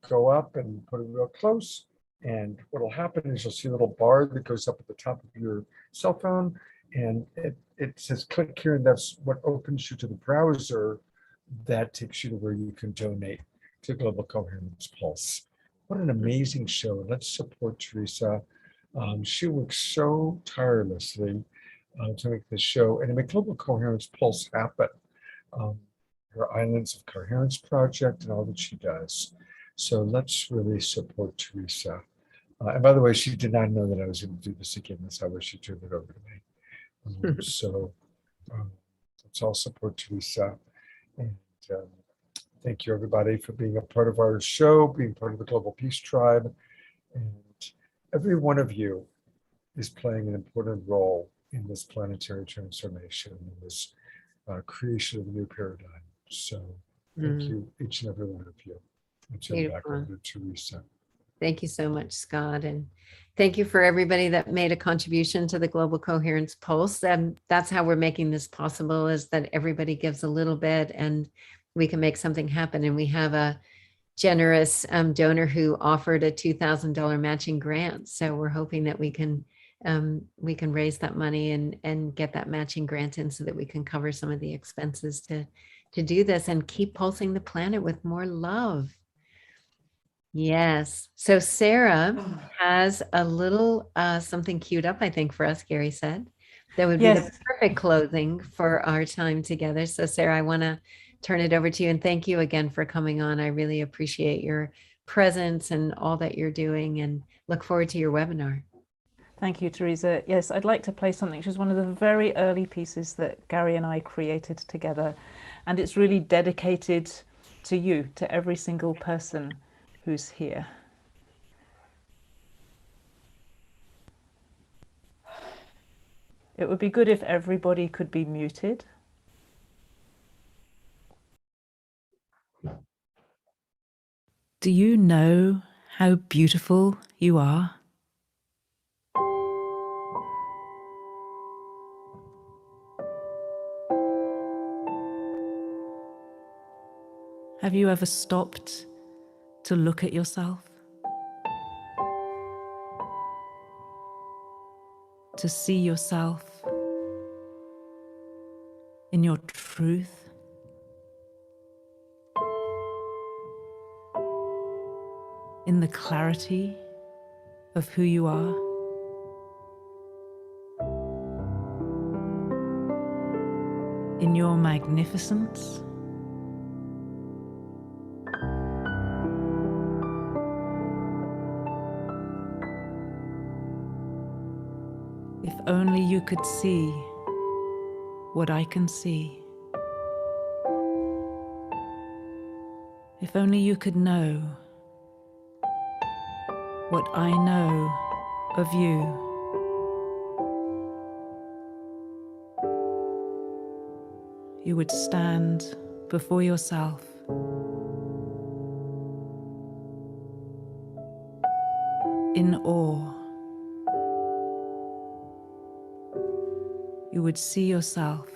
go up and put it real close. And what will happen is you'll see a little bar that goes up at the top of your cell phone, and it says click here, and that's what opens you to the browser that takes you to where you can donate to Global Coherence Pulse. What an amazing show. Let's support Teresa. She works so tirelessly to make this show and to make Global Coherence Pulse happen. Her Islands of Coherence project and all that she does. So let's really support Teresa. And by the way, she did not know that I was going to do this again. That's how she turned it over to me. So let's all support Teresa. And thank you, everybody, for being a part of our show, being part of the Global Peace Tribe. And every one of you is playing an important role in this planetary transformation, in this creation of a new paradigm. So thank you, each and every one of you. I'll turn back over to Teresa. Thank you so much, Scott. And thank you for everybody that made a contribution to the Global Coherence Pulse. And that's how we're making this possible, is that everybody gives a little bit and we can make something happen. And we have a generous donor who offered a $2,000 matching grant. So we're hoping that we can raise that money and get that matching grant in so that we can cover some of the expenses to do this and keep pulsing the planet with more love. Yes. So Sarah has a little something queued up, I think, for us, Gary said. That would be the perfect closing for our time together. So Sarah, I want to turn it over to you and thank you again for coming on. I really appreciate your presence and all that you're doing and look forward to your webinar. Thank you, Teresa. Yes, I'd like to play something which is one of the very early pieces that Gary and I created together. And it's really dedicated to you, to every single person who's here. It would be good if everybody could be muted. Do you know how beautiful you are? Have you ever stopped to look at yourself? To see yourself in your truth? In the clarity of who you are? In your magnificence? If only you could see what I can see. If only you could know what I know of you. You would stand before yourself in awe. You would see yourself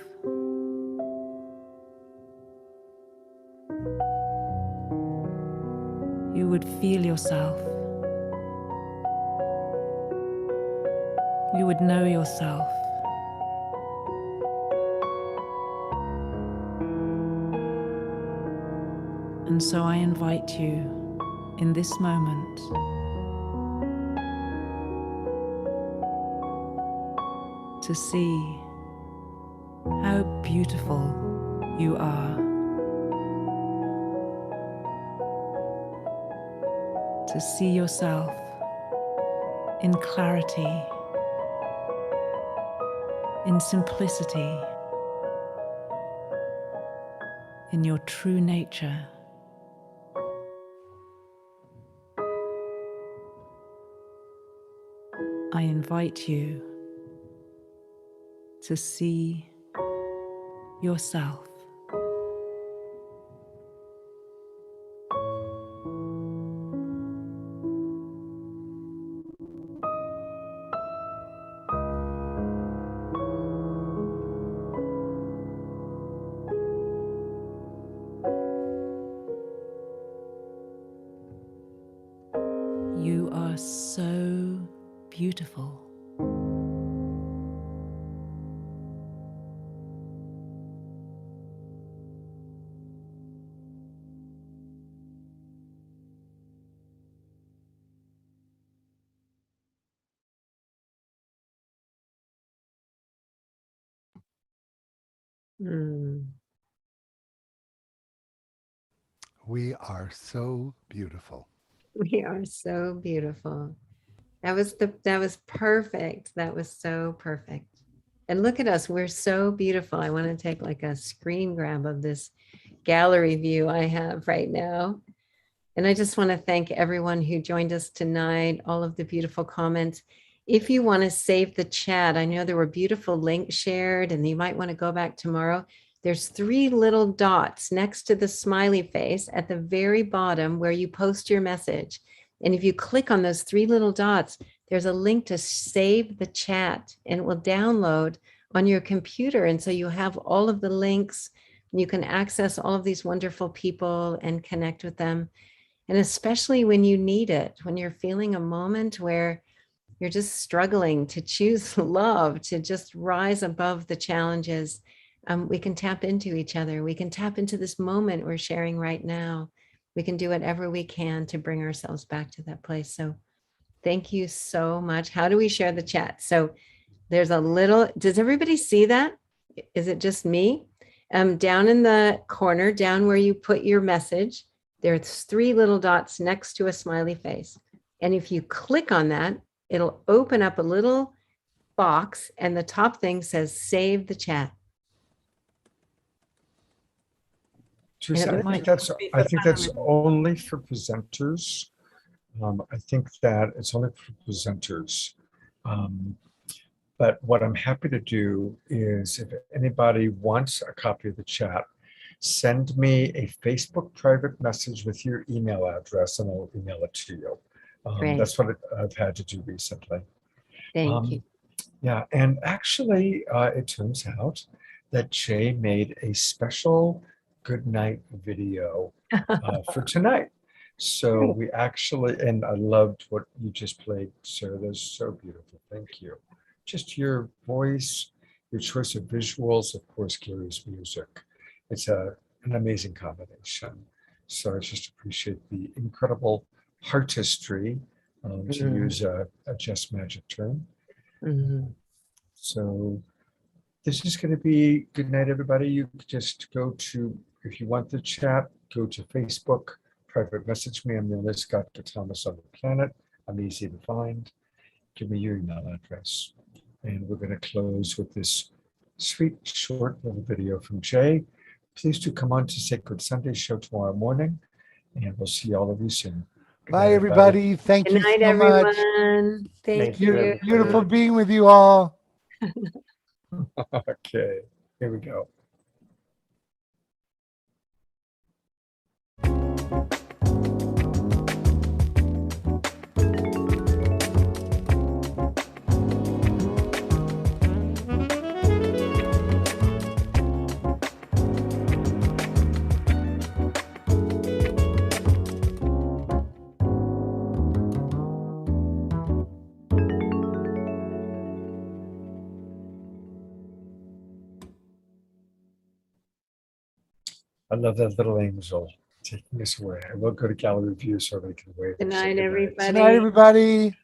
you would feel yourself. You would know yourself. And so I invite you in this moment to see how beautiful you are, to see yourself in clarity, in simplicity, in your true nature. I invite you to see yourself. You are so beautiful. We are so beautiful. We are so beautiful. That was perfect. That was so perfect. And look at us. We're so beautiful. I want to take like a screen grab of this gallery view I have right now. And I just want to thank everyone who joined us tonight, all of the beautiful comments. If you want to save the chat, I know there were beautiful links shared and you might want to go back tomorrow. There's 3 little dots next to the smiley face at the very bottom where you post your message. And if you click on those 3 little dots, there's a link to save the chat and it will download on your computer. And so you have all of the links and you can access all of these wonderful people and connect with them. And especially when you need it, when you're feeling a moment where you're just struggling to choose love, to just rise above the challenges, we can tap into each other. We can tap into this moment we're sharing right now. We can do whatever we can to bring ourselves back to that place. So thank you so much. How do we share the chat? So there's a little, does everybody see that? Is it just me? Down in the corner, down where you put your message, there's 3 little dots next to a smiley face. And if you click on that, it'll open up a little box and the top thing says, save the chat. Teresa, I think that's only for presenters. I think that it's only for presenters. But what I'm happy to do is if anybody wants a copy of the chat, send me a Facebook private message with your email address and I'll email it to you. That's what I've had to do recently. Thank you. Yeah, and actually it turns out that Jay made a special good night video for tonight. So we actually, and I loved what you just played, Sarah. That's so beautiful. Thank you. Just your voice, your choice of visuals, of course, Gary's music. It's an amazing combination. So I just appreciate the incredible artistry, to use a Jess Magic term. So this is going to be good night, everybody. You just go to, if you want the chat, go to Facebook, private message me. I'm the only Scott Thomas on the planet. I'm easy to find. Give me your email address. And we're going to close with this sweet, short little video from Jay. Please do come on to Sacred Sunday show tomorrow morning, and we'll see all of you soon. Bye, everybody. Thank you Good night, so much. everyone. Thank you. Beautiful being with you all. Okay, here we go. I love that little angel taking us away. I will go to gallery view so they can wave. Good night, everybody. Good night, everybody.